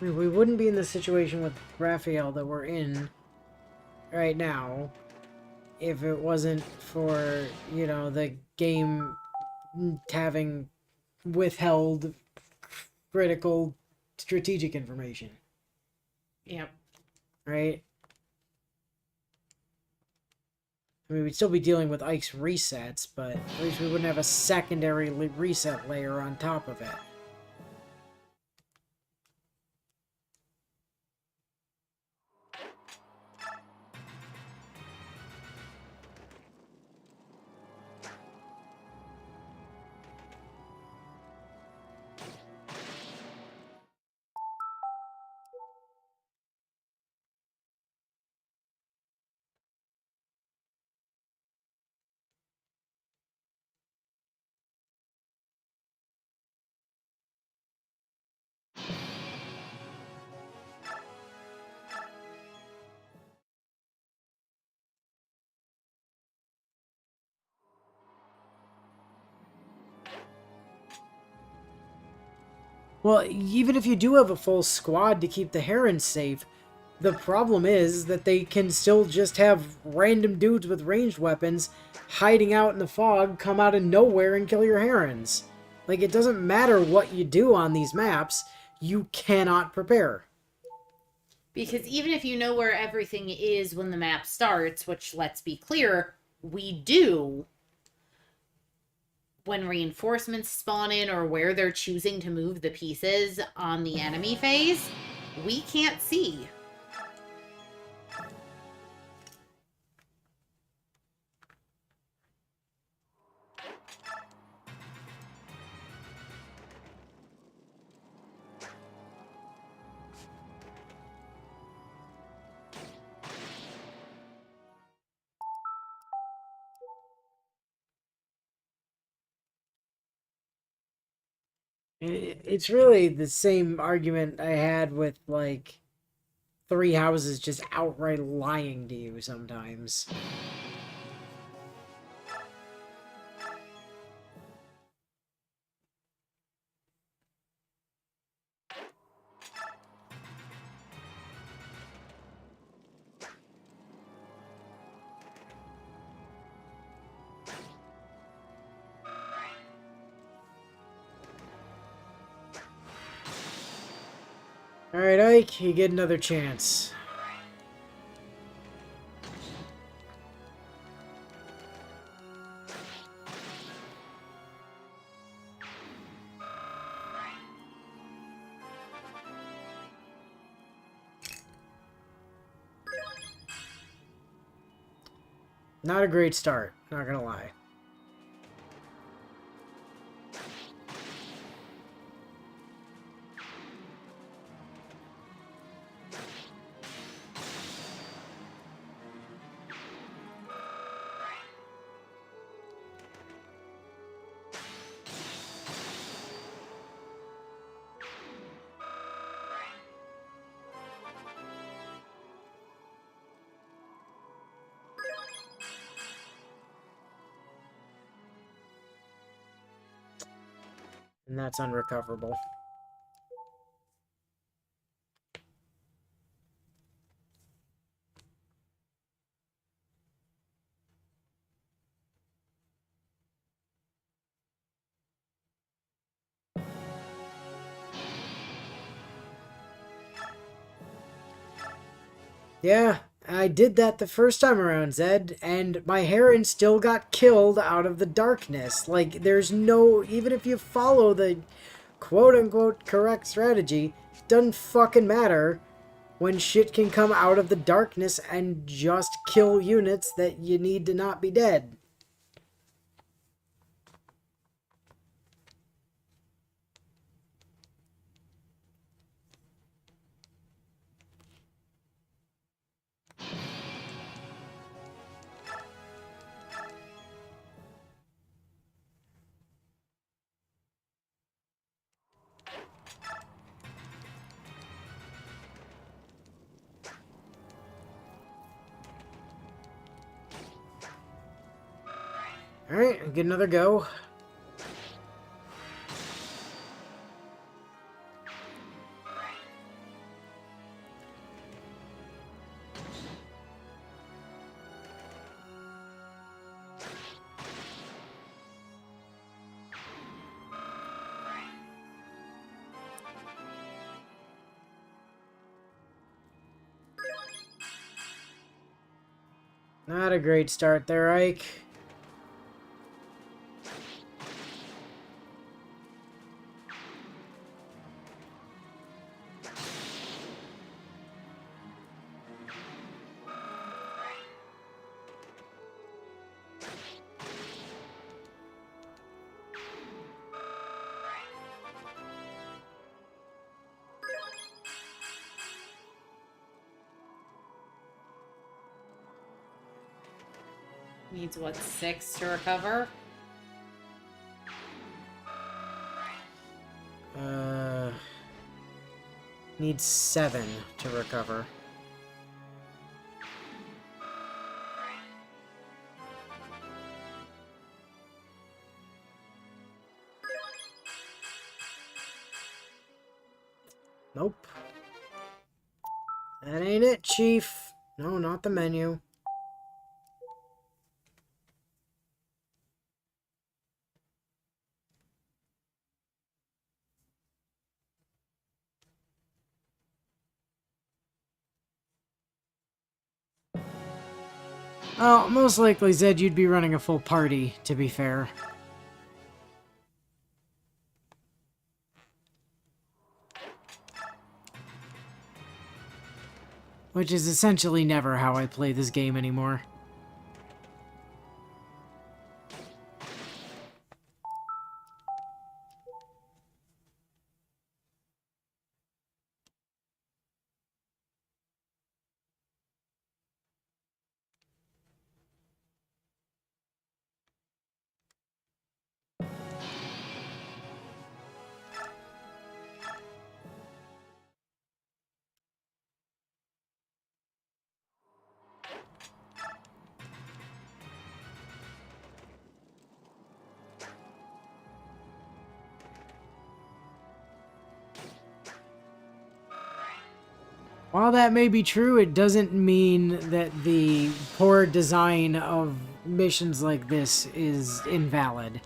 I mean, we wouldn't be in the situation with Raphael that we're in right now if it wasn't for, you know, the game having withheld critical strategic information, Yep. right? I mean, we'd still be dealing with Ike's resets, but at least we wouldn't have a secondary reset layer on top of it. Well, even if you do have a full squad to keep the herons safe, the problem is that they can still just have random dudes with ranged weapons hiding out in the fog come out of nowhere and kill your herons. Like, it doesn't matter what you do on these maps, you cannot prepare. Because even if you know where everything is when the map starts, which, let's be clear, we do, when reinforcements spawn in or where they're choosing to move the pieces on the enemy phase, we can't see. It's really the same argument I had with, like, Three Houses just outright lying to you sometimes. Alright, Ike, you get another chance. Not a great start, not gonna lie. And that's unrecoverable. Yeah, I did that the first time around, Zed, and my Heron still got killed out of the darkness. Like, there's no... Even if you follow the quote-unquote correct strategy, doesn't fucking matter when shit can come out of the darkness and just kill units that you need to not be dead. Alright, get another go. Not a great start there, Ike. Needs what, 6 to recover? Needs 7 to recover. Nope. That ain't it, Chief. No, not the menu. Oh, most likely, Zed, you'd be running a full party, to be fair. Which is essentially never how I play this game anymore. While that may be true, it doesn't mean that the poor design of missions like this is invalid.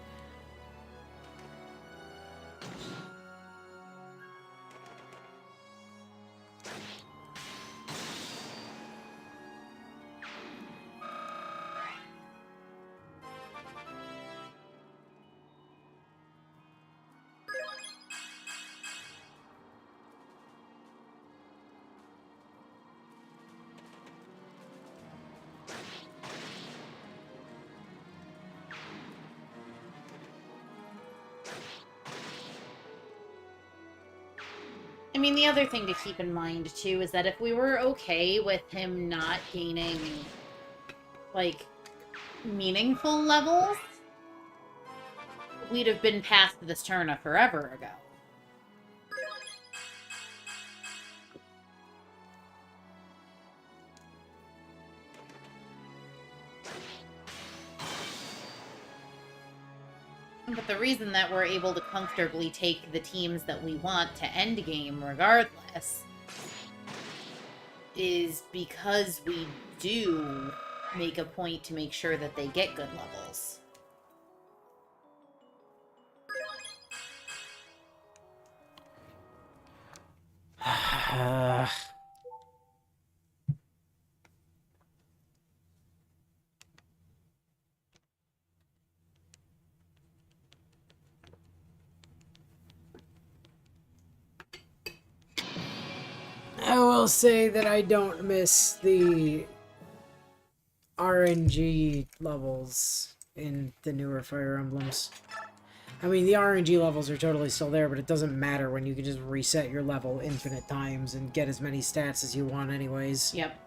I mean, the other thing to keep in mind, too, is that if we were okay with him not gaining, like, meaningful levels, we'd have been past this turn a forever ago. But the reason that we're able to comfortably take the teams that we want to endgame regardless is because we do make a point to make sure that they get good levels. will say that I don't miss the RNG levels in the newer Fire Emblems. I mean, the RNG levels are totally still there, but it doesn't matter when you can just reset your level infinite times and get as many stats as you want anyways. Yep.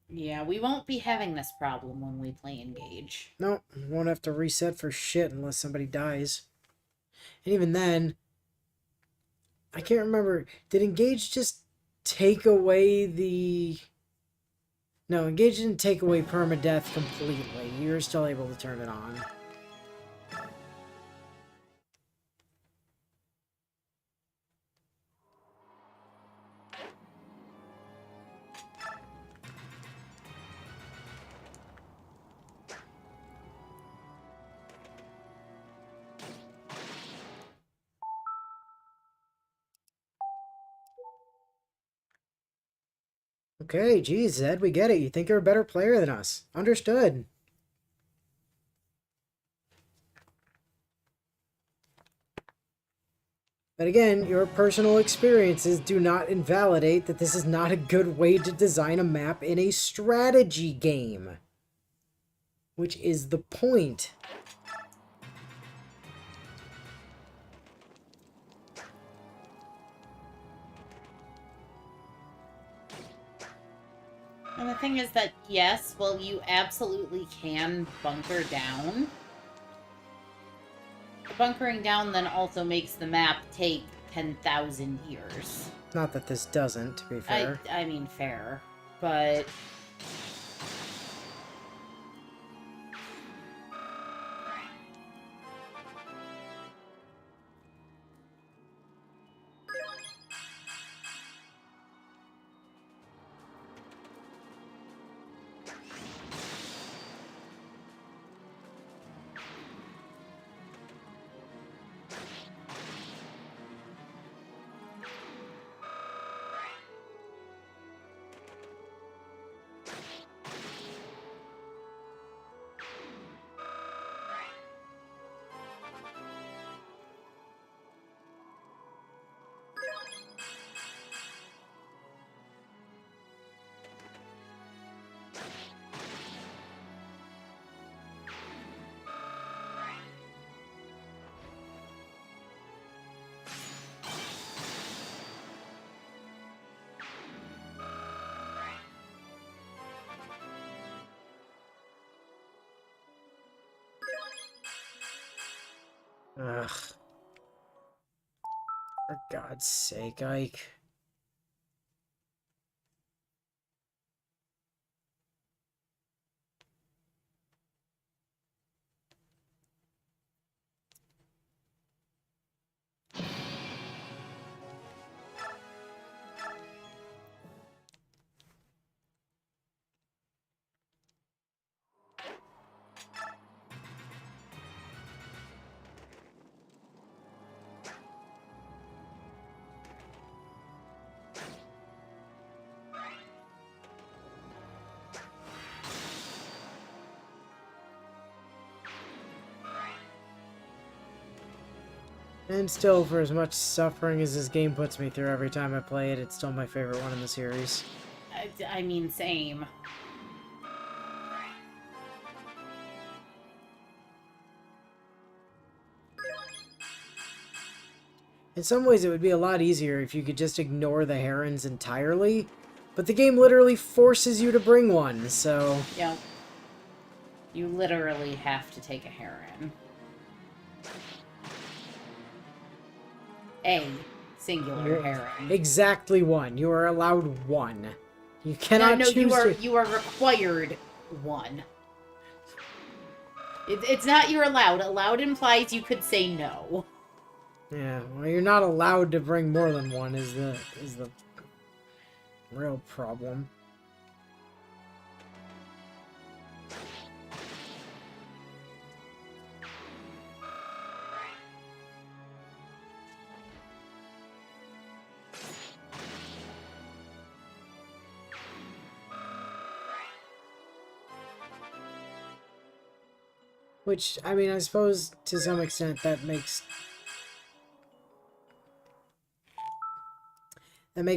Yeah, we won't be having this problem when we play Engage. Nope, won't have to reset for shit unless somebody dies. And even then, I can't remember, did Engage just take away the... No, Engage didn't take away permadeath completely. You're still able to turn it on. Okay, geez, Zed, we get it. You think you're a better player than us. Understood. But again, your personal experiences do not invalidate that this is not a good way to design a map in a strategy game. Which is the point. And the thing is that, yes, well, you absolutely can bunker down. The bunkering down then also makes the map take 10,000 years. Not that this doesn't, to be fair. I mean, fair. But... Ugh. For God's sake, Ike. And still, for as much suffering as this game puts me through every time I play it, it's still my favorite one in the series. I mean, same. In some ways, it would be a lot easier if you could just ignore the herons entirely, but the game literally forces you to bring one, so... Yep. You literally have to take a heron. A singular heron. Exactly one. You are allowed one. You cannot choose you are required one. It's not you're allowed. Allowed implies you could say no. Yeah, well, you're not allowed to bring more than one is the real problem. Which, I mean, I suppose to some extent that makes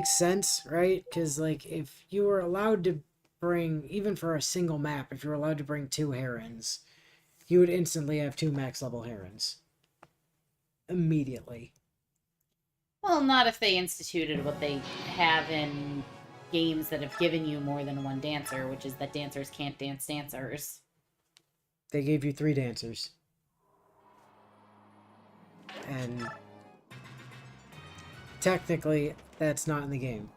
sense, right? Because, like, if you were allowed to bring, even for a single map, if you were allowed to bring 2 herons, you would instantly have 2 max level herons. Immediately. Well, not if they instituted what they have in games that have given you more than one dancer, which is that dancers can't dance dancers. They gave you 3 dancers. And technically, that's not in the game.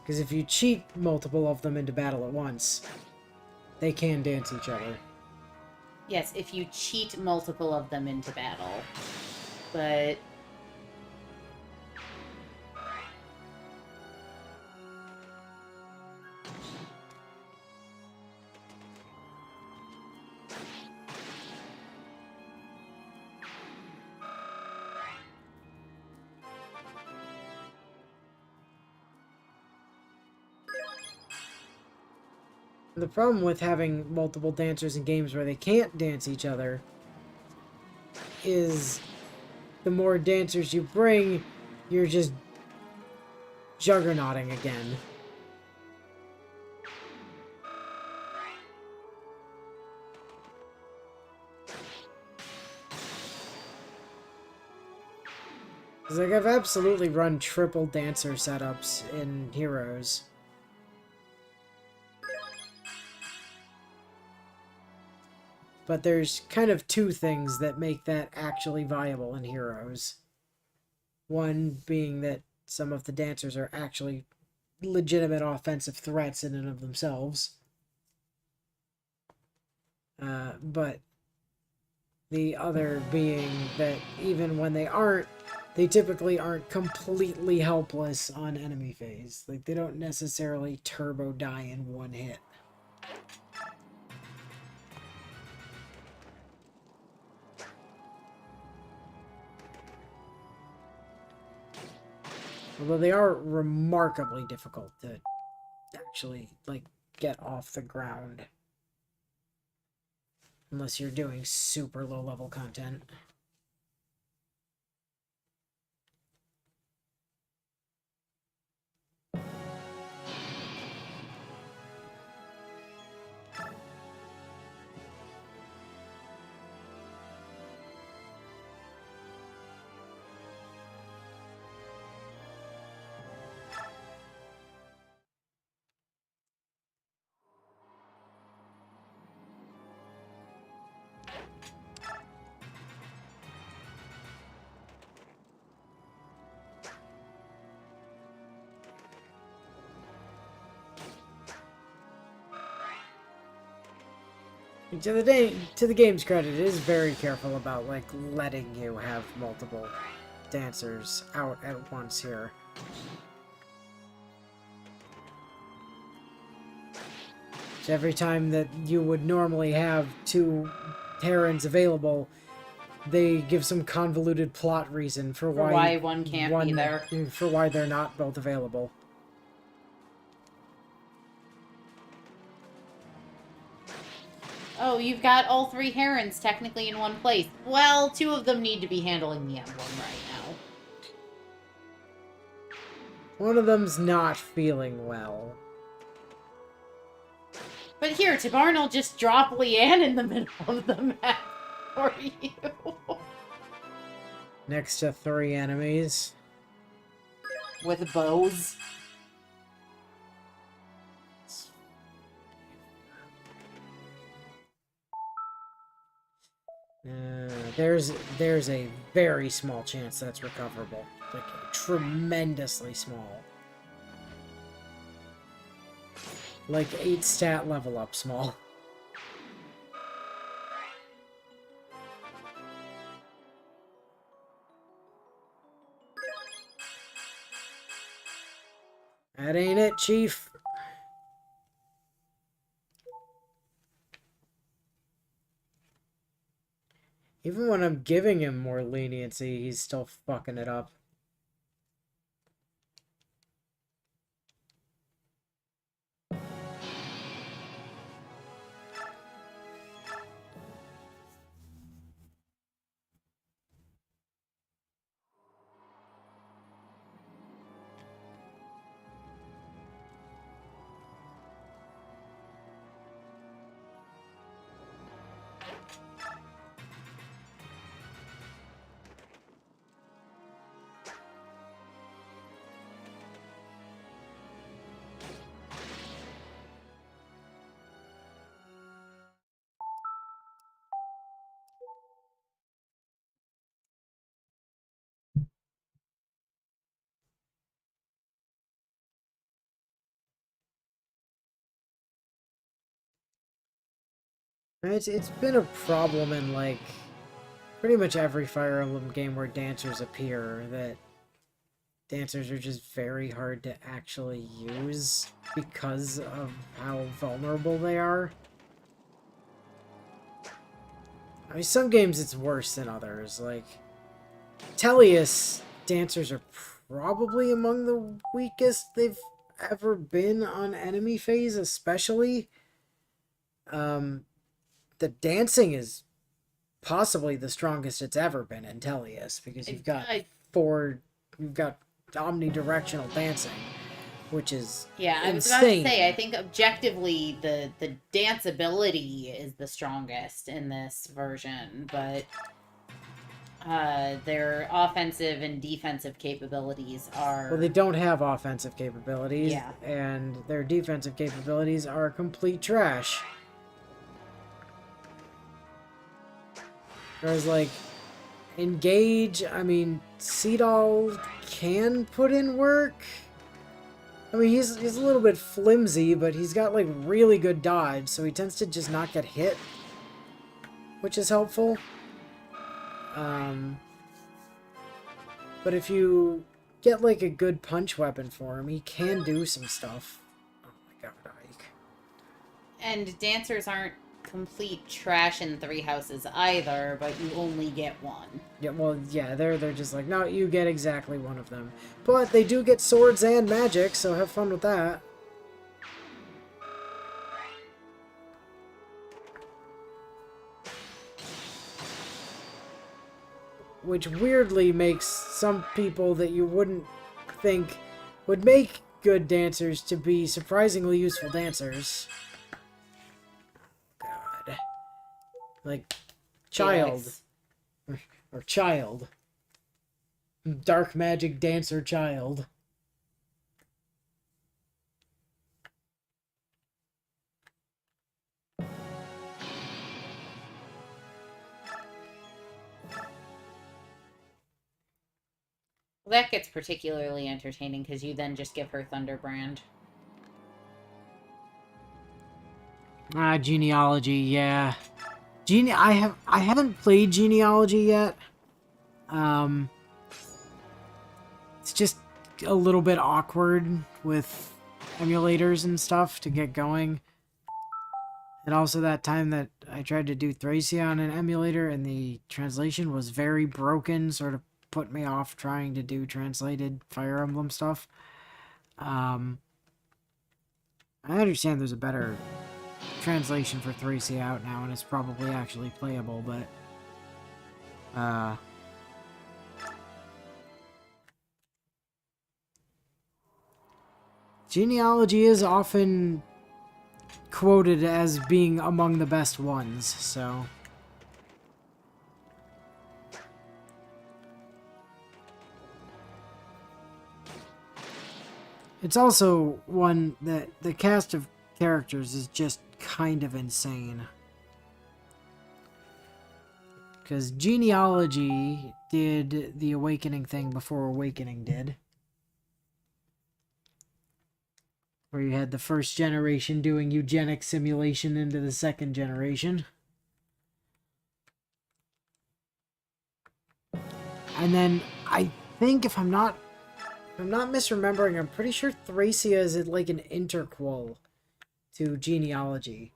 Because if you cheat multiple of them into battle at once, they can dance each other. Yes, if you cheat multiple of them into battle. But The problem with having multiple dancers in games where they can't dance each other is the more dancers you bring, you're just juggernauting again. Because, like, I've absolutely run triple dancer setups in Heroes. But there's kind of 2 things that make that actually viable in Heroes. One being that some of the dancers are actually legitimate offensive threats in and of themselves. But the other being that even when they aren't, they typically aren't completely helpless on enemy phase. Like, they don't necessarily turbo die in one hit. Although they are remarkably difficult to actually, like, get off the ground. Unless you're doing super low-level content. To the game's credit, it is very careful about, like, letting you have multiple dancers out at once here. So every time that you would normally have 2 herons available, they give some convoluted plot reason for why one can't be there. For why they're not both available. Oh, you've got all 3 herons technically in one place. Well, 2 of them need to be handling the emblem right now. One of them's not feeling well. But here, Tabarn will just drop Leanne in the middle of the map for you. Next to 3 enemies. With bows. There's a very small chance that's recoverable. Like, tremendously small. Like, 8 stat level up small. That ain't it, Chief. Even when I'm giving him more leniency, he's still fucking it up. It's been a problem in, like, pretty much every Fire Emblem game where dancers appear, that dancers are just very hard to actually use because of how vulnerable they are. I mean, some games it's worse than others. Like, Tellius dancers are probably among the weakest they've ever been on enemy phase, especially. The dancing is possibly the strongest it's ever been in Tellius, because you've got you've got omnidirectional dancing, which is Yeah, I was about insane. to say, I think objectively the dance ability is the strongest in this version, but their offensive and defensive capabilities are... Well, they don't have offensive capabilities, Yeah. and their defensive capabilities are complete trash. Whereas, like, Engage, I mean, Seedall can put in work. I mean, he's a little bit flimsy, but he's got, like, really good dodge, so he tends to just not get hit, which is helpful. But if you get, like, a good punch weapon for him, he can do some stuff. Oh my god, Ike. And dancers aren't complete trash in Three Houses either, but you only get one. Yeah, well, yeah, they're just like, no, you get exactly one of them. But they do get swords and magic, so have fun with that. Which weirdly makes some people that you wouldn't think would make good dancers to be surprisingly useful dancers. God. Like, Child. Felix. Or Child. Dark magic dancer Child. Well, that gets particularly entertaining because you then just give her Thunderbrand. Genealogy, yeah. I haven't played Genealogy yet. It's just a little bit awkward with emulators and stuff to get going. And also that time that I tried to do Thracia on an emulator and the translation was very broken, sort of put me off trying to do translated Fire Emblem stuff. I understand there's a better translation for Thracia out now, and it's probably actually playable, but Genealogy is often quoted as being among the best ones, so it's also one that the cast of characters is just kind of insane. Because Genealogy did the Awakening thing before Awakening did. Where you had the first generation doing eugenic simulation into the second generation. And then I think if I'm not misremembering, I'm pretty sure Thracia is like an interquel to Genealogy.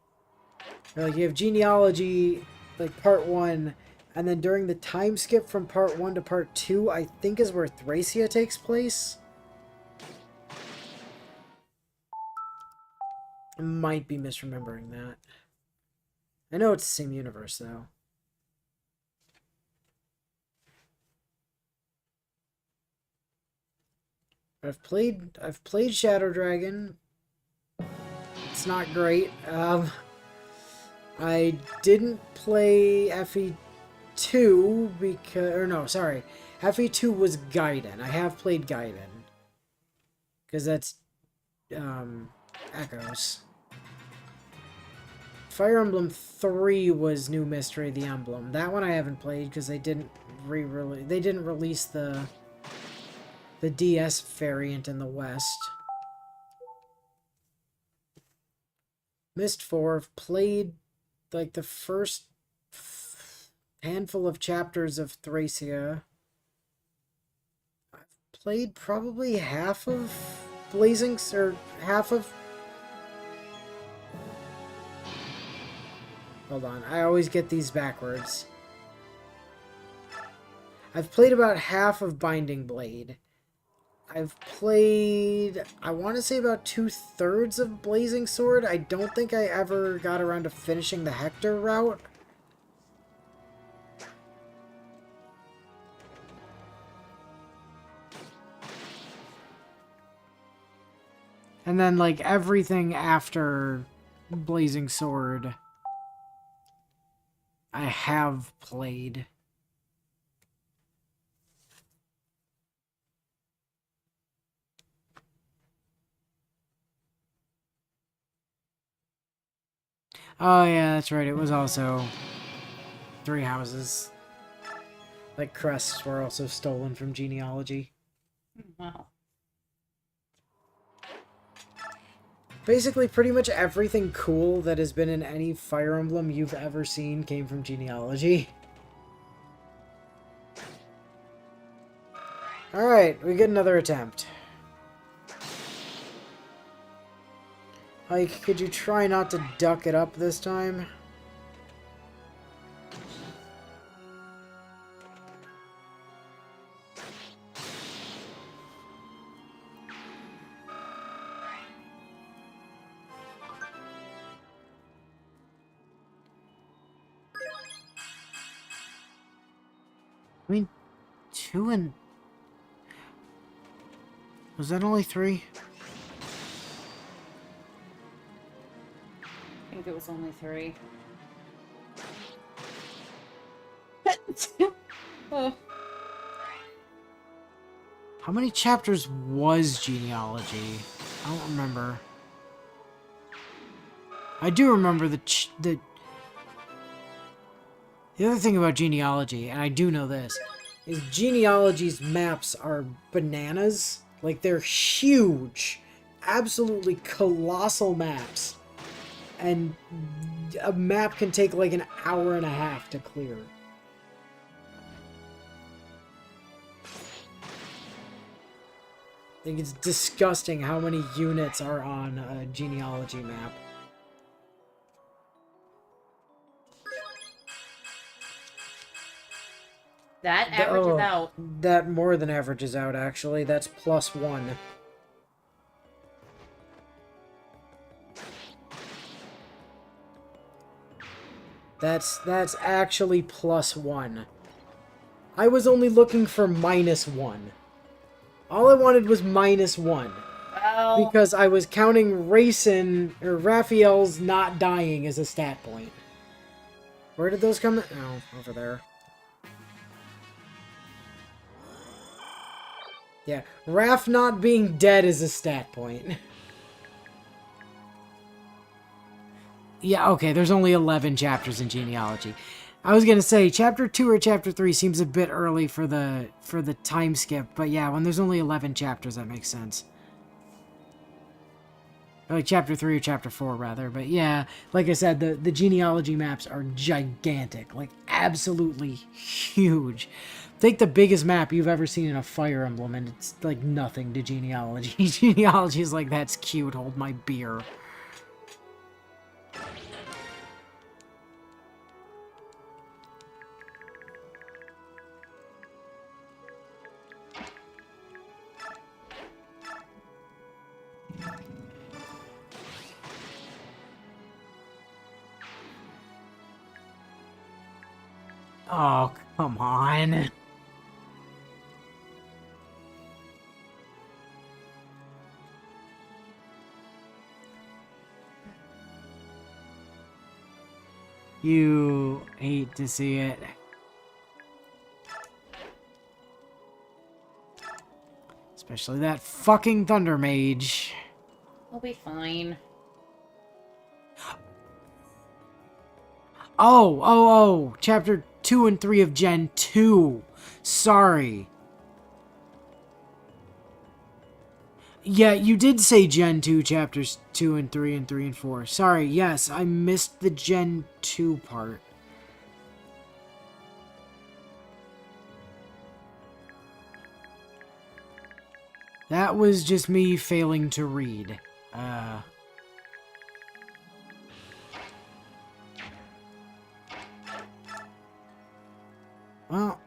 Or like you have Genealogy, like part 1, and then during the time skip from part 1 to part 2, I think is where Thracia takes place. I might be misremembering that. I know it's the same universe though. I've played Shadow Dragon. It's not great. I didn't play FE2 because, or no, sorry. FE2 was Gaiden. I have played Gaiden. Because that's, Echoes. Fire Emblem 3 was New Mystery of the Emblem. That one I haven't played because they didn't release the DS variant in the West. Myst 4, I've played like the first handful of chapters of Thracia. I've played probably half of or half of... Hold on, I always get these backwards. I've played about half of Binding Blade. I've played, I want to say about 2/3 of Blazing Sword. I don't think I ever got around to finishing the Hector route. And then, like, everything after Blazing Sword, I have played. Oh, yeah, that's right. It was also 3 houses. Like, crests were also stolen from genealogy. Wow. Basically, pretty much everything cool that has been in any Fire Emblem you've ever seen came from genealogy. Alright, we get another attempt. Like, could you try not to duck it up this time? I mean, 2 and... Was that only 3? I think it was only 3. Oh. How many chapters was genealogy? I don't remember. I do remember the other thing about genealogy, and I do know this, is genealogy's maps are bananas. Like, they're huge, absolutely colossal maps. And a map can take like an hour and a half to clear. I think it's disgusting how many units are on a genealogy map. That averages out. That more than averages out, actually. That's +1. That's actually +1. I was only looking for -1. All I wanted was -1. Well, Because I was counting Raphael's not dying as a stat point. Where did those come? Oh, over there. Yeah, Raph not being dead is a stat point. Yeah, okay, there's only 11 chapters in genealogy. I was gonna say, chapter 2 or chapter 3 seems a bit early for the time skip, but yeah, when there's only 11 chapters, that makes sense. Like chapter 3 or chapter 4, rather, but yeah, like I said, the genealogy maps are gigantic, like absolutely huge. Take the biggest map you've ever seen in a Fire Emblem, and it's like nothing to genealogy. Genealogy is like, that's cute, hold my beer. Oh, come on. You hate to see it. Especially that fucking Thunder Mage. we'll be fine. Oh, chapter 2 and 3 of Gen 2. Sorry. Yeah, you did say Gen 2 chapters 2 and 3 and 3 and 4. Sorry, yes, I missed the Gen 2 part. That was just me failing to read. Well...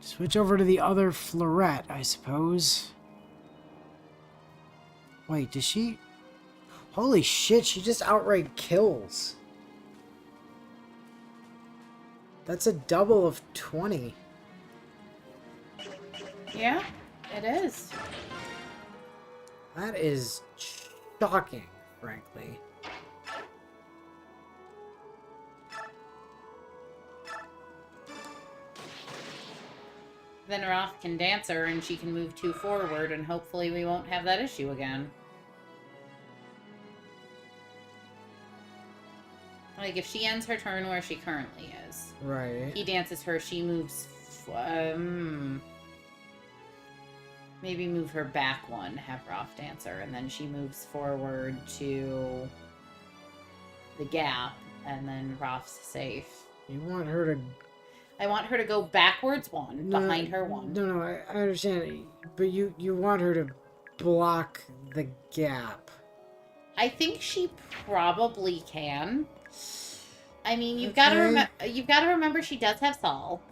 Switch over to the other Florette, I suppose. Wait, does she... Holy shit, she just outright kills. That's a double of 20. Yeah, it is. That is shocking, frankly. Then Roth can dance her and she can move 2 forward and hopefully we won't have that issue again. Like, if she ends her turn where she currently is. Right. He dances her, she moves... maybe move her back 1, have Roth dance her, and then she moves forward to the gap, and then Roth's safe. You want her to... I want her to go backwards 1, No, behind her 1. No, I understand. But you want her to block the gap. I think she probably can. I mean, you've got to remember she does have Saul.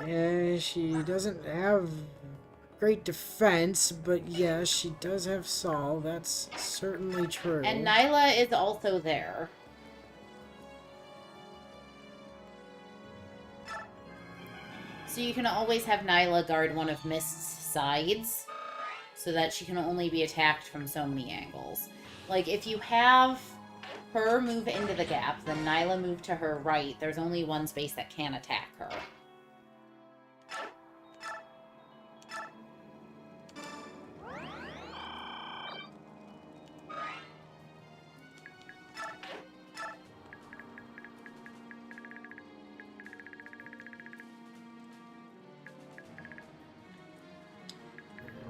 Yeah, she doesn't have great defense, but yeah, she does have Saul. That's certainly true. And Nyla is also there. So you can always have Nyla guard one of Mist's sides, so that she can only be attacked from so many angles. Like, if you have her move into the gap, then Nyla move to her right, there's only one space that can attack her.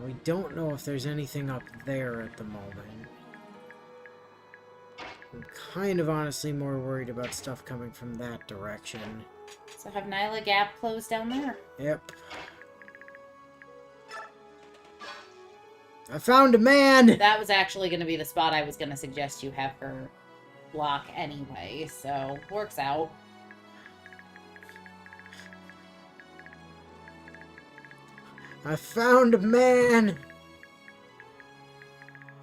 We don't know if there's anything up there at the moment. I'm kind of honestly more worried about stuff coming from that direction. So have Nyla gap closed down there. Yep. I found a man! That was actually going to be the spot I was going to suggest you have her block anyway, so works out. I found a man!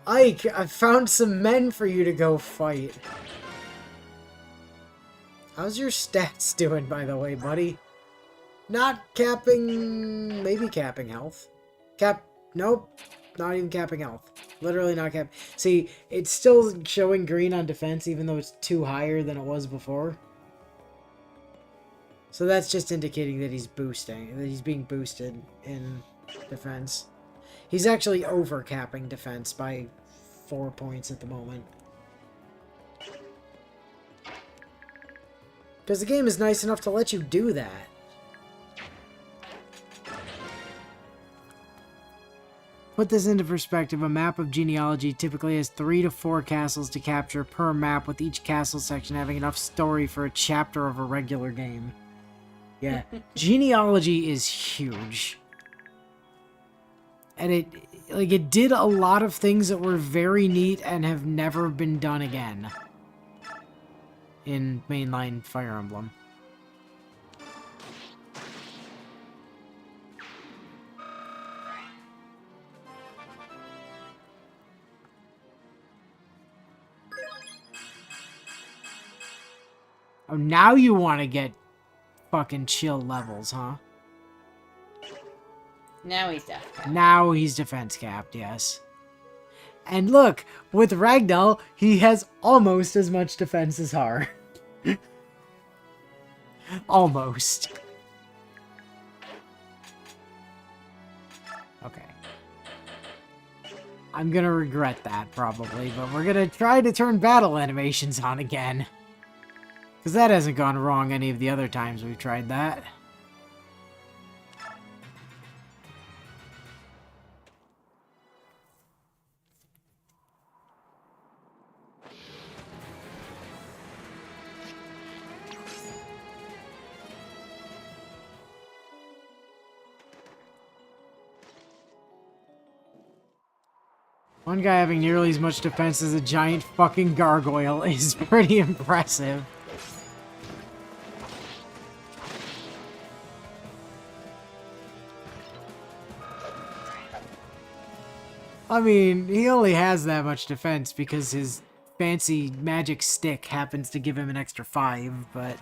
Ike, I found some men for you to go fight. How's your stats doing, by the way, buddy? Not capping... maybe capping health. Nope. Not even capping health. Literally not cap... See, it's still showing green on defense, even though it's 2 higher than it was before. So that's just indicating that he's boosting, that he's being boosted in defense. He's actually overcapping defense by 4 points at the moment. Because the game is nice enough to let you do that. Put this into perspective, a map of genealogy typically has 3 to 4 castles to capture per map, with each castle section having enough story for a chapter of a regular game. Yeah, genealogy is huge. And it did a lot of things that were very neat and have never been done again in mainline Fire Emblem. Oh, now you want to get fucking chill levels, huh? Now he's def capped. Now he's defense capped, yes. And look, with Ragdoll, he has almost as much defense as Har. Almost. Okay. I'm gonna regret that, probably, but we're gonna try to turn battle animations on again. Because that hasn't gone wrong any of the other times we've tried that. One guy having nearly as much defense as a giant fucking gargoyle is pretty impressive. I mean, he only has that much defense because his fancy magic stick happens to give him an extra 5, but...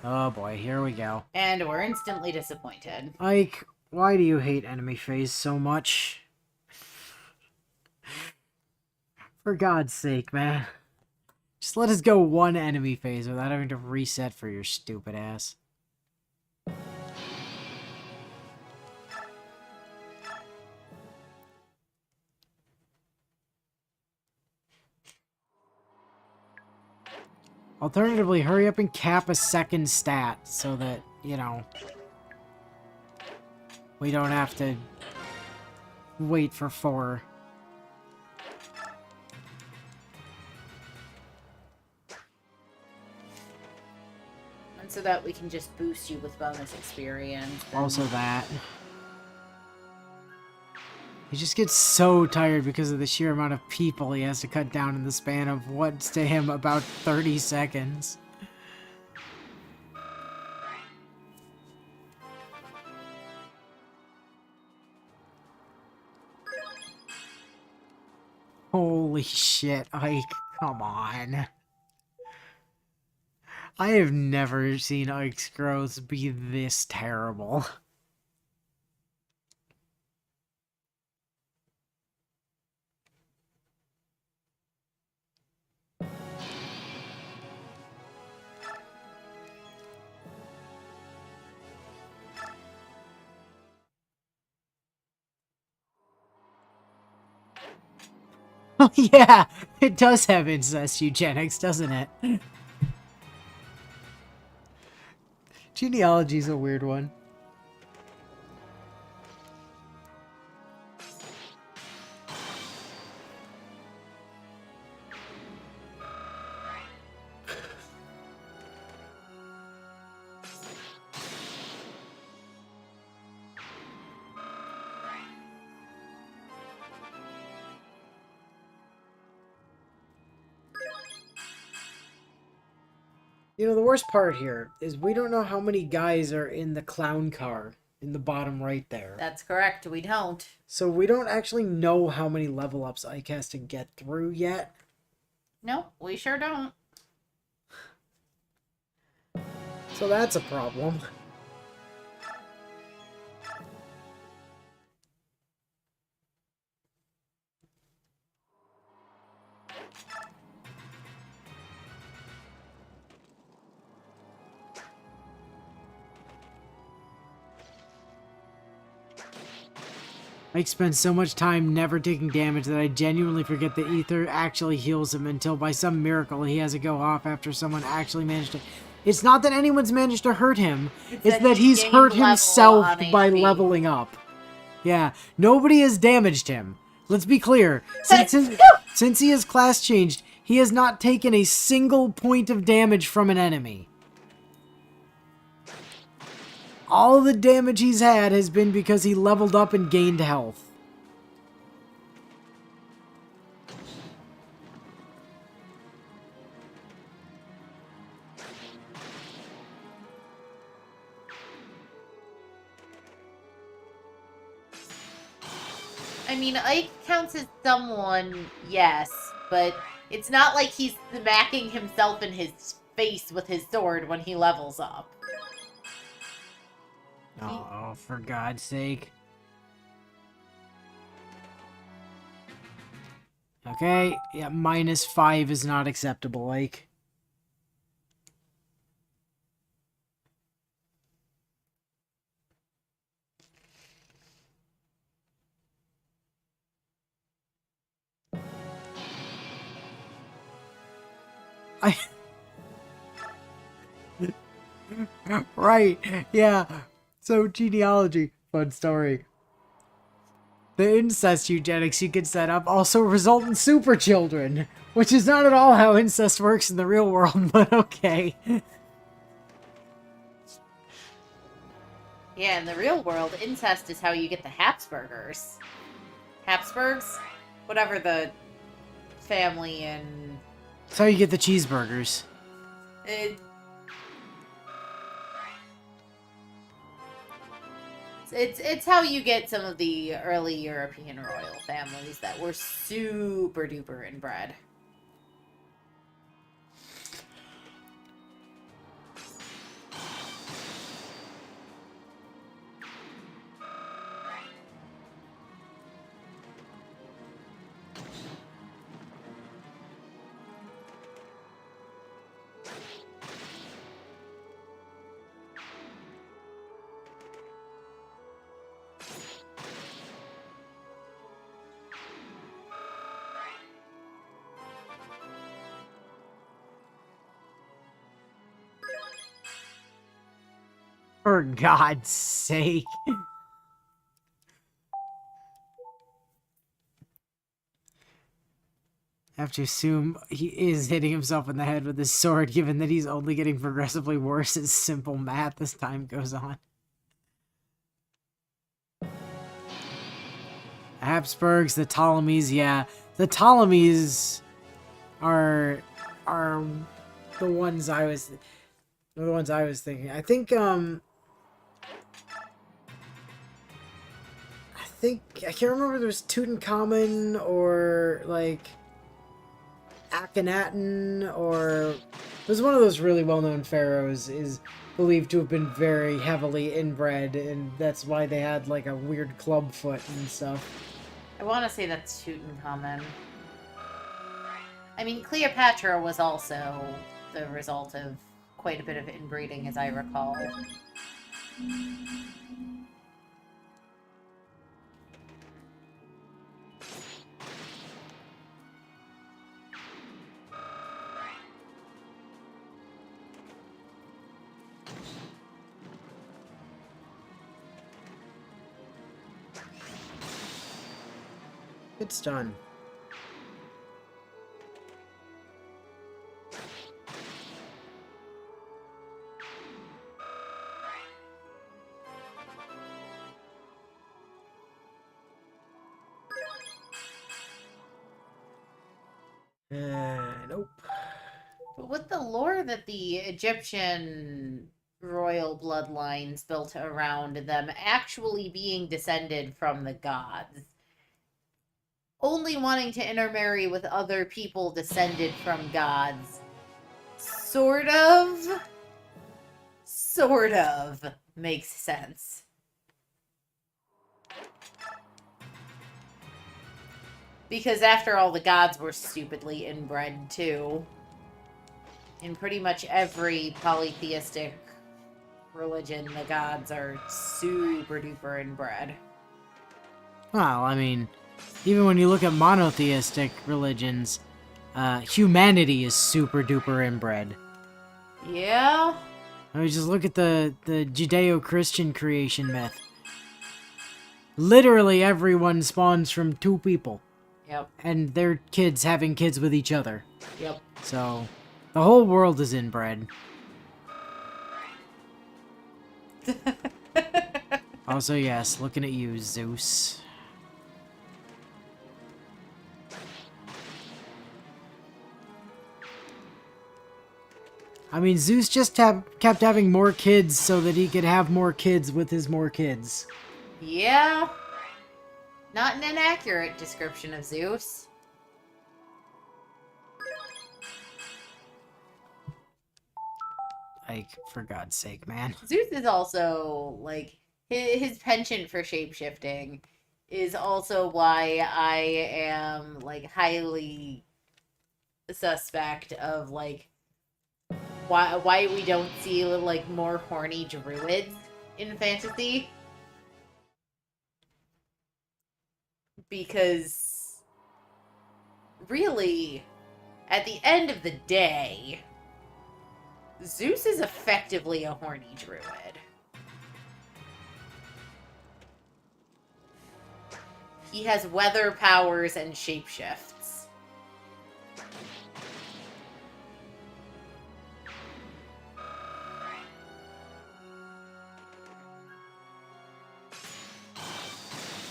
Oh boy, here we go. And we're instantly disappointed. Ike, why do you hate enemy phase so much? For God's sake, man. Just let us go one enemy phase without having to reset for your stupid ass. Alternatively, hurry up and cap a second stat so that, you know, we don't have to wait for 4. And so that we can just boost you with bonus experience. Also that. He just gets so tired because of the sheer amount of people he has to cut down in the span of what's to him about 30 seconds. Holy shit, Ike, come on. I have never seen Ike's growth be this terrible. Oh yeah, it does have incest eugenics, doesn't it? Genealogy's a weird one. You know, the worst part here is we don't know how many guys are in the clown car in the bottom right there. That's correct, we don't. So we don't actually know how many level ups Ike has to get through yet. No, we sure don't. So that's a problem. Ike spends so much time never taking damage that I genuinely forget that Ether actually heals him until by some miracle he has to go off after someone actually managed to... It's not that anyone's managed to hurt him, it's that he's gained hurt level himself on by HP. leveling up. Yeah, nobody has damaged him. Let's be clear. Since he has class changed, he has not taken a single point of damage from an enemy. All the damage he's had has been because he leveled up and gained health. I mean, Ike counts as someone, yes, but it's not like he's smacking himself in his face with his sword when he levels up. Oh, for God's sake. Okay, yeah, -5 is not acceptable, like. Right, yeah. So, genealogy, fun story. the incest eugenics you could set up also result in super children, which is not at all how incest works in the real world, but okay. Yeah, in the real world, incest is how you get the Habsburgers. Habsburgs? Whatever the family in... That's how you get the cheeseburgers. It's how you get some of the early European royal families that were super duper inbred. For God's sake. I have to assume he is hitting himself in the head with his sword, given that he's only getting progressively worse as simple math as time goes on. Habsburgs, the Ptolemies, yeah. The Ptolemies are the ones I was thinking. I can't remember if there was Tutankhamun or like Akhenaten, or it was one of those really well-known pharaohs is believed to have been very heavily inbred, and that's why they had like a weird club foot and stuff. I want to say that's Tutankhamun. I mean, Cleopatra was also the result of quite a bit of inbreeding, as I recall. It's done. Nope. But with the lore that the Egyptian royal bloodlines built around them actually being descended from the gods, only wanting to intermarry with other people descended from gods sort of makes sense. Because after all, the gods were stupidly inbred too. In pretty much every polytheistic religion, the gods are super duper inbred. Well, I mean, even when you look at monotheistic religions, humanity is super duper inbred. Yeah? I mean, just look at the Judeo-Christian creation myth. Literally everyone spawns from two people. Yep. And their kids having kids with each other. Yep. So, the whole world is inbred. Also, yes, looking at you, Zeus. I mean, Zeus just kept having more kids so that he could have more kids with his more kids. Yeah. Not an inaccurate description of Zeus. Like, for God's sake, man. Zeus is also, like, his penchant for shapeshifting is also why I am, like, highly suspect of, like, why we don't see, like, more horny druids in fantasy. Because, really, at the end of the day, Zeus is effectively a horny druid. He has weather powers and shapeshifts.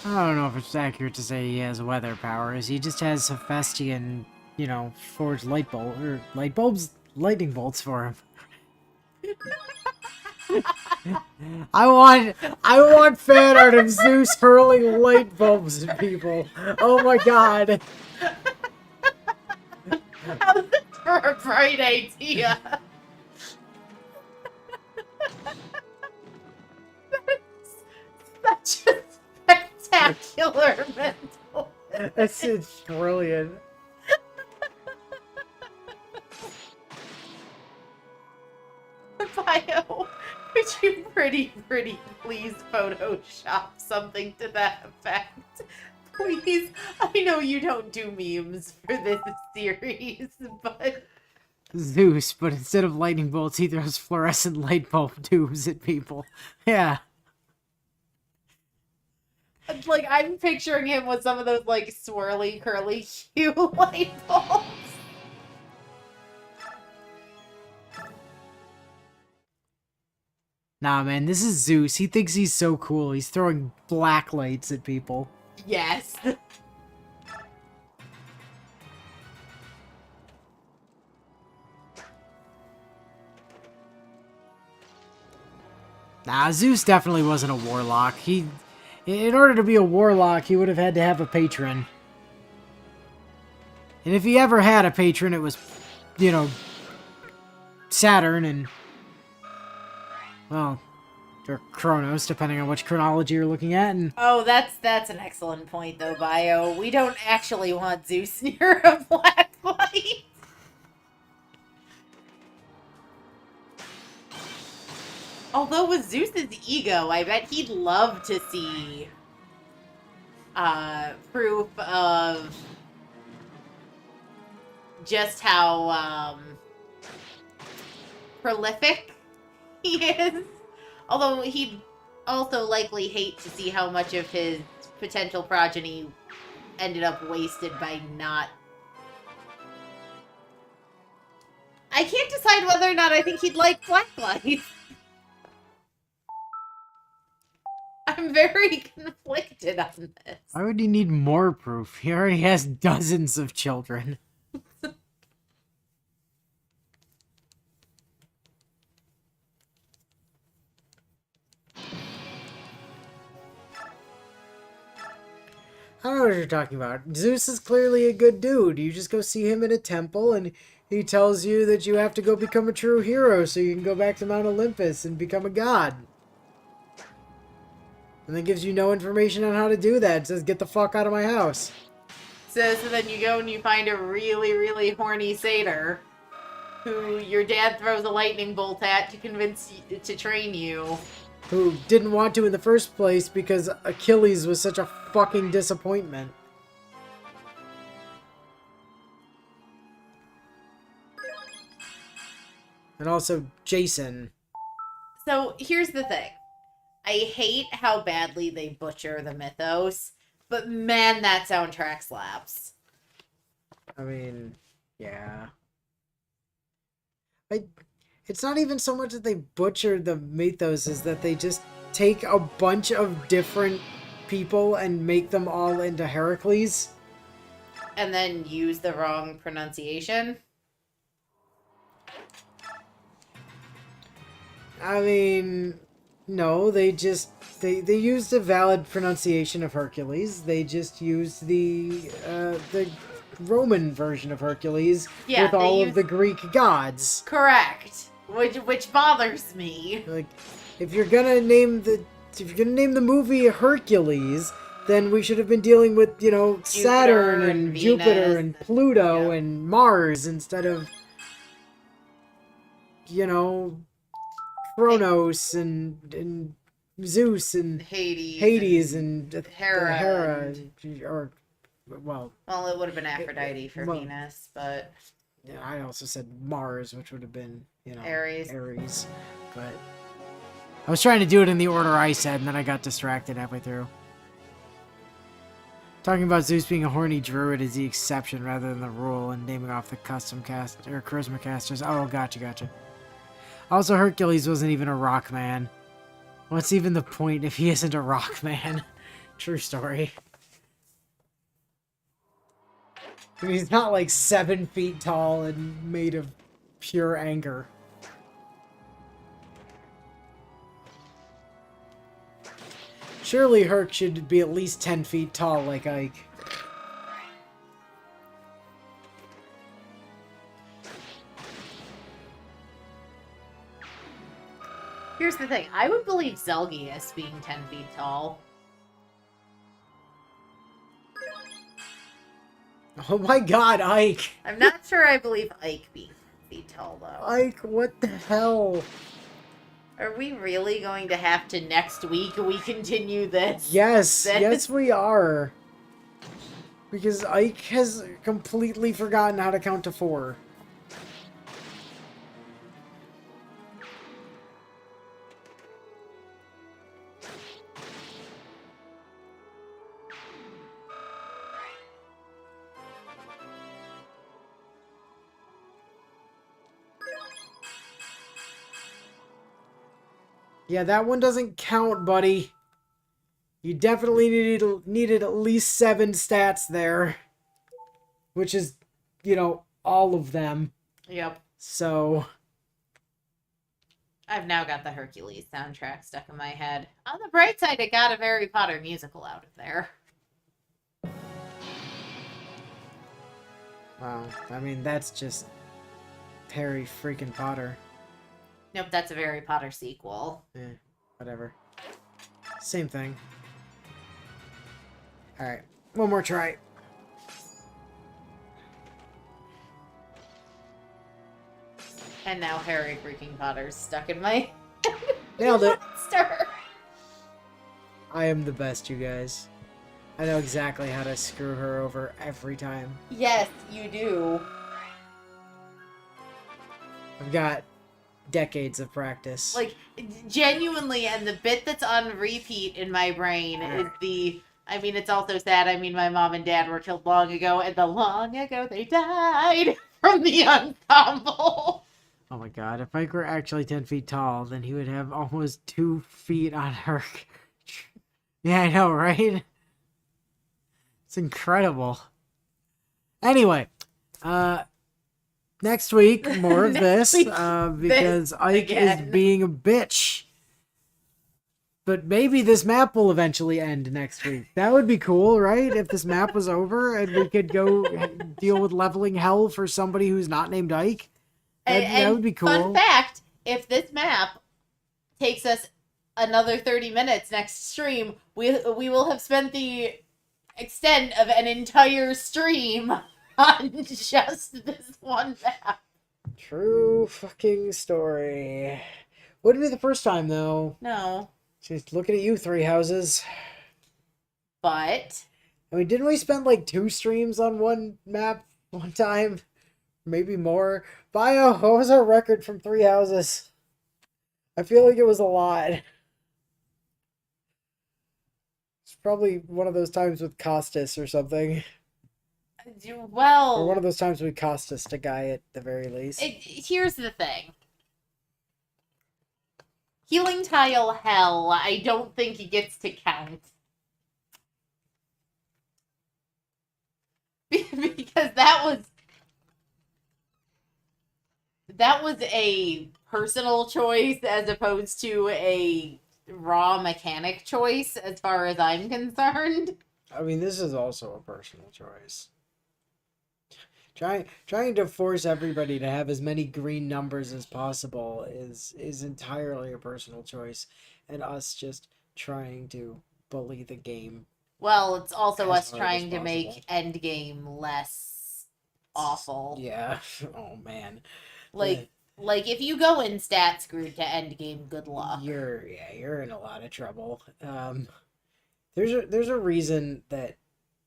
I don't know if it's accurate to say he has weather powers. He just has Hephaestion, you know, forged lightning bolts for him. I want fan art of Zeus hurling light bulbs at people. Oh my god. How's this for a bright idea? That's such a spectacular mental. It's brilliant. Bio, could you pretty please Photoshop something to that effect? Please, I know you don't do memes for this series, but Zeus, but instead of lightning bolts, he throws fluorescent light bulb tubes at people. Yeah. like I'm picturing him with some of those like swirly curly hue light bulbs. Nah, man, this is Zeus. He thinks he's so cool. He's throwing black lights at people. Yes. Nah, Zeus definitely wasn't a warlock. In order to be a warlock, he would have had to have a patron. And if he ever had a patron, it was, you know, Saturn and, well, or Kronos, depending on which chronology you're looking at. And Oh, that's an excellent point though, Bio. We don't actually want Zeus near a black light. Although with Zeus's ego, I bet he'd love to see proof of just how prolific he is. Although he'd also likely hate to see how much of his potential progeny ended up wasted by not... I can't decide whether or not I think he'd like black lights. I'm very conflicted on this. why would he need more proof? He already has dozens of children. I don't know what you're talking about. Zeus is clearly a good dude. You just go see him in a temple and he tells you that you have to go become a true hero so you can go back to Mount Olympus and become a god. And then gives you no information on how to do that. It says, get the fuck out of my house. So then you go and you find a really horny satyr who your dad throws a lightning bolt at to convince you to train you. Who didn't want to in the first place because Achilles was such a fucking disappointment. And also Jason. So here's the thing. I hate how badly they butcher the mythos, but man, that soundtrack slaps. I mean, yeah. It's not even so much that they butcher the mythos, is that they just take a bunch of different people and make them all into Heracles. And then use the wrong pronunciation. I mean, no, they used a valid pronunciation of Hercules. They just used the Roman version of Hercules with all of the Greek gods. Correct. Which bothers me. Like, if you're gonna name the movie Hercules, then we should have been dealing with, you know, Saturn and Venus, Jupiter and Pluto yeah. and Mars instead of, you know, Kronos and Zeus and Hades and Hera or well, it would have been Aphrodite for Venus, but yeah, I also said Mars, which would have been, you know, Ares. But I was trying to do it in the order I said, and then I got distracted halfway through. Talking about Zeus being a horny druid is the exception rather than the rule, and naming off the custom cast or charisma casters. Oh, gotcha. Also, Hercules wasn't even a rock man. What's even the point if he isn't a rock man? True story. I mean, he's not like 7 feet tall and made of pure anger. Surely Herc should be at least 10 feet tall like Ike. Here's the thing. I would believe Zelgius being 10 feet tall. Oh my god, Ike! I'm not sure I believe Ike being 10 feet tall, though. Ike, what the hell? Are we really going to have to next week we continue this? Yes, we are. Because Ike has completely forgotten how to count to 4. Yeah, that one doesn't count, buddy. You definitely needed at least 7 stats there. Which is, you know, all of them. Yep. So... I've now got the Hercules soundtrack stuck in my head. On the bright side, I got a Harry Potter musical out of there. Wow, I mean, that's just Harry freaking Potter. Nope, that's a Harry Potter sequel. Whatever. Same thing. Alright, one more try. And now Harry freaking Potter's stuck in my Nailed it. monster. I am the best, you guys. I know exactly how to screw her over every time. Yes, you do. I've got decades of practice. Like, genuinely, and the bit that's on repeat in my brain is the... I mean, it's also sad. I mean, my mom and dad were killed long ago, and the long ago they died from the ensemble. Oh my god, if Ike were actually 10 feet tall, then he would have almost 2 feet on her. Yeah, I know, right? It's incredible. Anyway, next week, more of this, because Ike is being a bitch. But maybe this map will eventually end next week. That would be cool, right? If this map was over and we could go deal with leveling hell for somebody who's not named Ike. That would be cool. Fun fact, if this map takes us another 30 minutes next stream, we will have spent the extent of an entire stream on just this one map. True fucking story. Wouldn't be the first time, though. No. Just looking at you, Three Houses. But... I mean, didn't we spend like 2 streams on one map one time? Maybe more. Bio, what was our record from Three Houses? I feel like it was a lot. It's probably one of those times with Costas or something. Well... Or one of those times we Costas a guy at the very least. Here's the thing. Healing Tile Hell, I don't think it gets to count. Because that was a personal choice as opposed to a raw mechanic choice as far as I'm concerned. I mean, this is also a personal choice. Trying to force everybody to have as many green numbers as possible is entirely a personal choice, and us just trying to bully the game. Well, it's also As us hard trying as to possible. make Endgame less awful. Yeah. Oh man. Like if you go in stat screwed to Endgame, good luck. You're in a lot of trouble. There's a reason that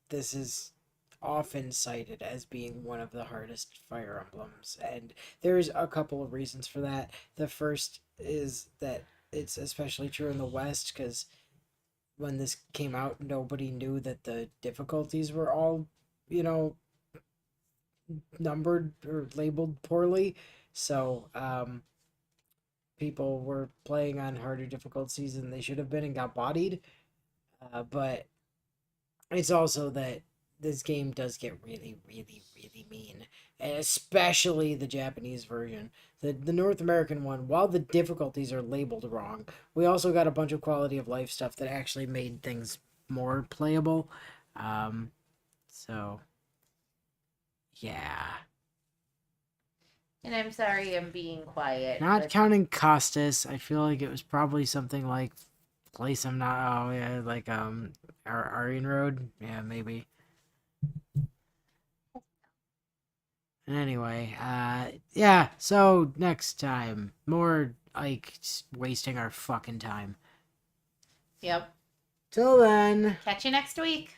this is often cited as being one of the hardest Fire Emblems, and there's a couple of reasons for that. The first is that it's especially true in the West because when this came out, nobody knew that the difficulties were all, numbered or labeled poorly. So, people were playing on harder difficulties than they should have been and got bodied. But it's also that this game does get really, really, really mean, and especially the Japanese version. The North American one, while the difficulties are labeled wrong, we also got a bunch of quality of life stuff that actually made things more playable. So, yeah. And I'm sorry I'm being quiet. Not but counting Costas, I feel like it was probably something like place I'm not. Oh yeah, like Aryan Road. Yeah, maybe. Anyway, yeah. So next time, more like wasting our fucking time. Yep. Till then. Catch you next week.